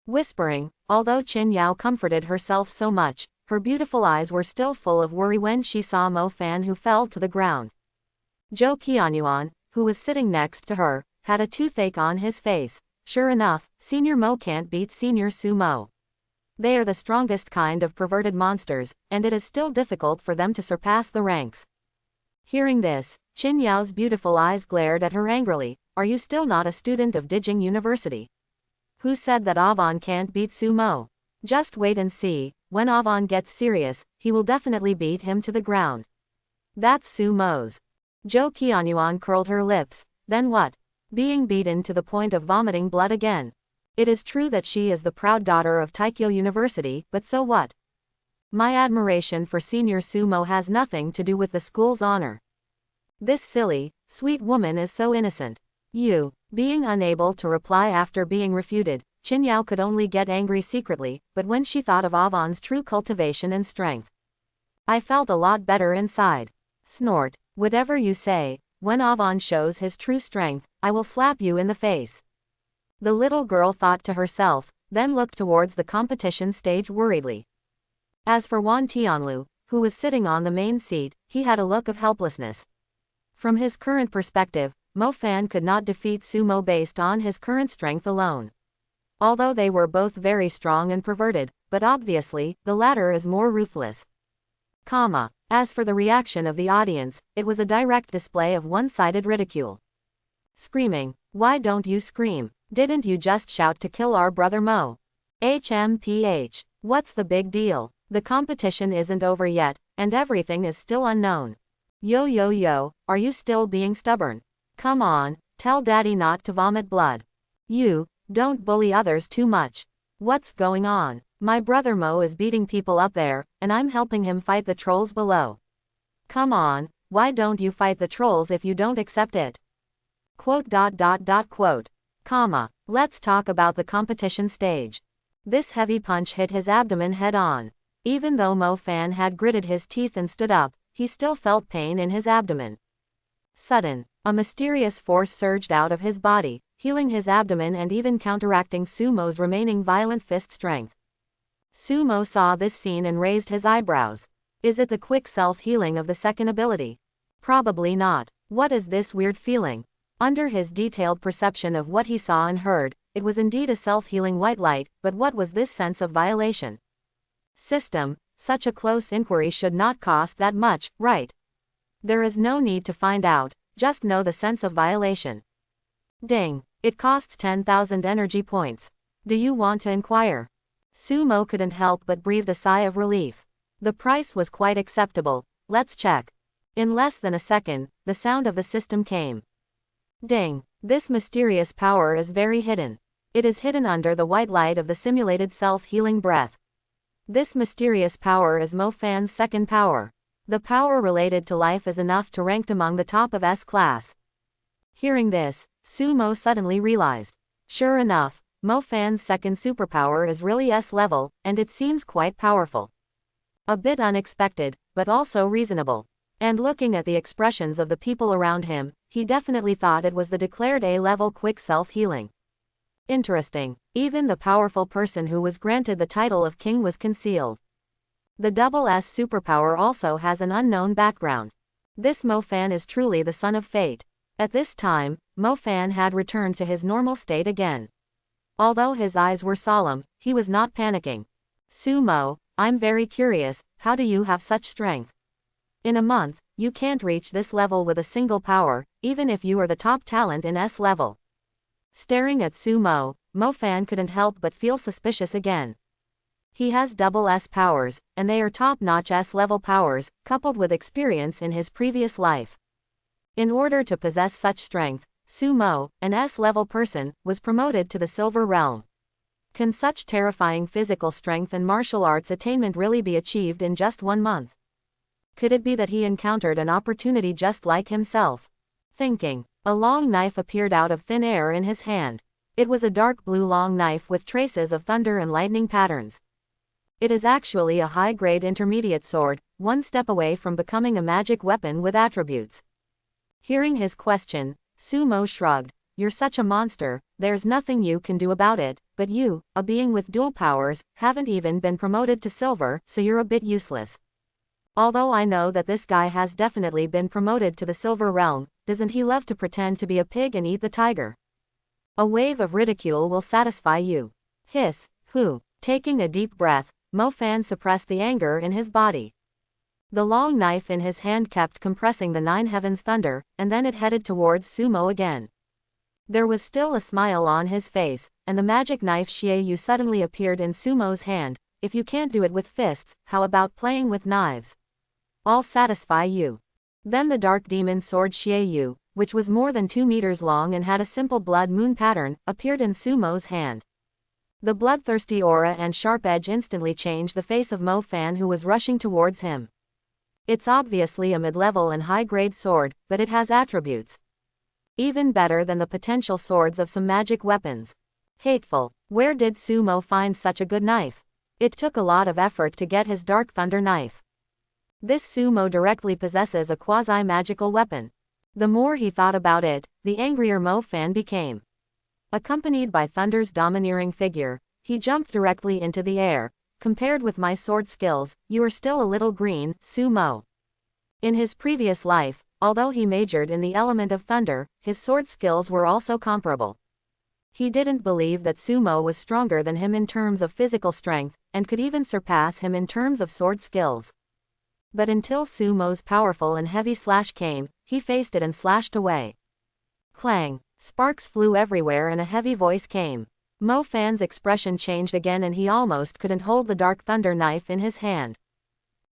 Whispering, although Qin Yao comforted herself so much, her beautiful eyes were still full of worry when she saw Mo Fan, who fell to the ground. Zhou Qianyuan, who was sitting next to her, had a toothache on his face. Sure enough, Senior Mo can't beat Senior Sumo. They are the strongest kind of perverted monsters, and it is still difficult for them to surpass the ranks. Hearing this, Qin Yao's beautiful eyes glared at her angrily. Are you still not a student of Dijing University? Who said that Avon can't beat Sumo? Just wait and see. When Avon gets serious, he will definitely beat him to the ground. That's Sumo's. Zhou Qianyuan curled her lips. Then what? Being beaten to the point of vomiting blood again. It is true that she is the proud daughter of Taikyo University, but so what? My admiration for Senior Sumo has nothing to do with the school's honor. This silly, sweet woman is so innocent. You. Being unable to reply after being refuted, Qin Yao could only get angry secretly, but when she thought of Avon's true cultivation and strength, I felt a lot better inside. Snort. Whatever you say. When Avon shows his true strength, I will slap you in the face. The little girl thought to herself, then looked towards the competition stage worriedly. As for Wan Tianlu, who was sitting on the main seat, he had a look of helplessness. From his current perspective, Mo Fan could not defeat Sumo based on his current strength alone. Although they were both very strong and perverted, but obviously, the latter is more ruthless. As for the reaction of the audience, it was a direct display of one-sided ridicule. Screaming. Why don't you scream? Didn't you just shout to kill our brother Mo? HMPH. What's the big deal? The competition isn't over yet, and everything is still unknown. Yo yo yo, are you still being stubborn? Come on, tell daddy not to vomit blood. You, don't bully others too much. What's going on? My brother Mo is beating people up there, and I'm helping him fight the trolls below. Come on, why don't you fight the trolls if you don't accept it? Quote. Comma. Let's talk about the competition stage. This heavy punch hit his abdomen head on. Even though Mo Fan had gritted his teeth and stood up, he still felt pain in his abdomen. Sudden, a mysterious force surged out of his body, healing his abdomen and even counteracting Sumo's remaining violent fist strength. Sumo saw this scene and raised his eyebrows. Is it the quick self-healing of the second ability? Probably not. What is this weird feeling? Under his detailed perception of what he saw and heard, it was indeed a self-healing white light, but what was this sense of violation? System, such a close inquiry should not cost that much, right? There is no need to find out, just know the sense of violation. Ding, it costs 10,000 energy points. Do you want to inquire? Sumo couldn't help but breathe a sigh of relief. The price was quite acceptable, let's check. In less than a second, the sound of the system came. Ding, this mysterious power is very hidden. It is hidden under the white light of the simulated self-healing breath. This mysterious power is Mo Fan's second power. The power related to life is enough to rank among the top of S class. Hearing this, Sumo suddenly realized. Sure enough, Mo Fan's second superpower is really S level, and it seems quite powerful. A bit unexpected, but also reasonable. And looking at the expressions of the people around him, he definitely thought it was the declared A-level quick self-healing. Interesting, even the powerful person who was granted the title of king was concealed. The double S superpower also has an unknown background. This Mo Fan is truly the son of fate. At this time, Mo Fan had returned to his normal state again. Although his eyes were solemn, he was not panicking. Sumo, I'm very curious, how do you have such strength? In a month, you can't reach this level with a single power, even if you are the top talent in S level. Staring at Sumo, Mo Fan couldn't help but feel suspicious again. He has double S powers, and they are top-notch S level powers, coupled with experience in his previous life. In order to possess such strength, Sumo, an S level person, was promoted to the Silver Realm. Can such terrifying physical strength and martial arts attainment really be achieved in just 1 month? Could it be that he encountered an opportunity just like himself? Thinking, a long knife appeared out of thin air in his hand. It was a dark blue long knife with traces of thunder and lightning patterns. It is actually a high-grade intermediate sword, one step away from becoming a magic weapon with attributes. Hearing his question, Sumo shrugged. You're such a monster, there's nothing you can do about it, but you, a being with dual powers, haven't even been promoted to silver, so you're a bit useless. Although I know that this guy has definitely been promoted to the Silver Realm, doesn't he love to pretend to be a pig and eat the tiger? A wave of ridicule will satisfy you. Hiss, who? Taking a deep breath, Mo Fan suppressed the anger in his body. The long knife in his hand kept compressing the 9 heavens thunder, and then it headed towards Sumo again. There was still a smile on his face, and the magic knife Xiaoyu suddenly appeared in Sumo's hand. If you can't do it with fists, how about playing with knives? I'll satisfy you. Then the dark demon sword Xiaoyu, which was more than 2 meters long and had a simple blood moon pattern, appeared in Sumo's hand. The bloodthirsty aura and sharp edge instantly changed the face of Mo Fan, who was rushing towards him. It's obviously a mid-level and high-grade sword, but it has attributes even better than the potential swords of some magic weapons. Hateful. Where did Sumo find such a good knife? It took a lot of effort to get his Dark Thunder knife. This Sumo directly possesses a quasi-magical weapon. The more he thought about it, the angrier Mo Fan became. Accompanied by Thunder's domineering figure, he jumped directly into the air. Compared with my sword skills, you are still a little green, Sumo. In his previous life, although he majored in the element of thunder, his sword skills were also comparable. He didn't believe that Sumo was stronger than him in terms of physical strength, and could even surpass him in terms of sword skills. But until Sumo's powerful and heavy slash came, he faced it and slashed away. Clang! Sparks flew everywhere and a heavy voice came. Mo Fan's expression changed again and he almost couldn't hold the Dark Thunder knife in his hand.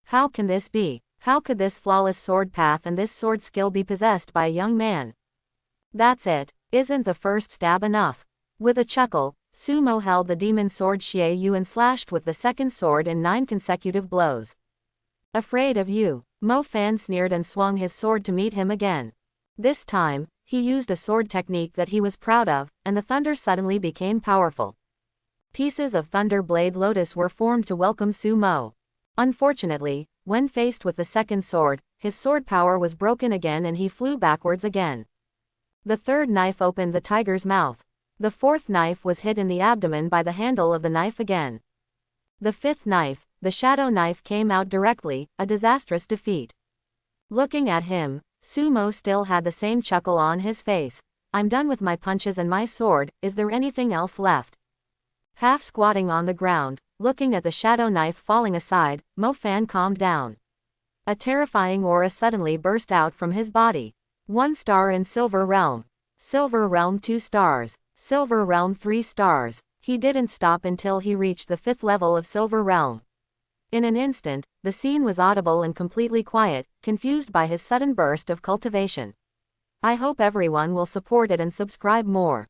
How can this be? How could this flawless sword path and this sword skill be possessed by a young man? That's it. Isn't the first stab enough? With a chuckle, Sumo held the demon sword Xie Yu and slashed with the second sword in 9 consecutive blows. Afraid of you? Mo Fan sneered and swung his sword to meet him again. This time, he used a sword technique that he was proud of, and the thunder suddenly became powerful. Pieces of Thunder Blade Lotus were formed to welcome Sumo. Unfortunately, when faced with the second sword, his sword power was broken again and he flew backwards again. The third knife opened the tiger's mouth. The fourth knife was hit in the abdomen by the handle of the knife again. The fifth knife, the shadow knife, came out directly, a disastrous defeat. Looking at him, Sumo still had the same chuckle on his face. I'm done with my punches and my sword, is there anything else left? Half squatting on the ground, looking at the shadow knife falling aside, Mo Fan calmed down. A terrifying aura suddenly burst out from his body. 1 star in Silver Realm. Silver Realm 2 stars. Silver Realm 3 stars. He didn't stop until he reached the 5th level of Silver Realm. In an instant, the scene was audible and completely quiet, confused by his sudden burst of cultivation. I hope everyone will support it and subscribe more.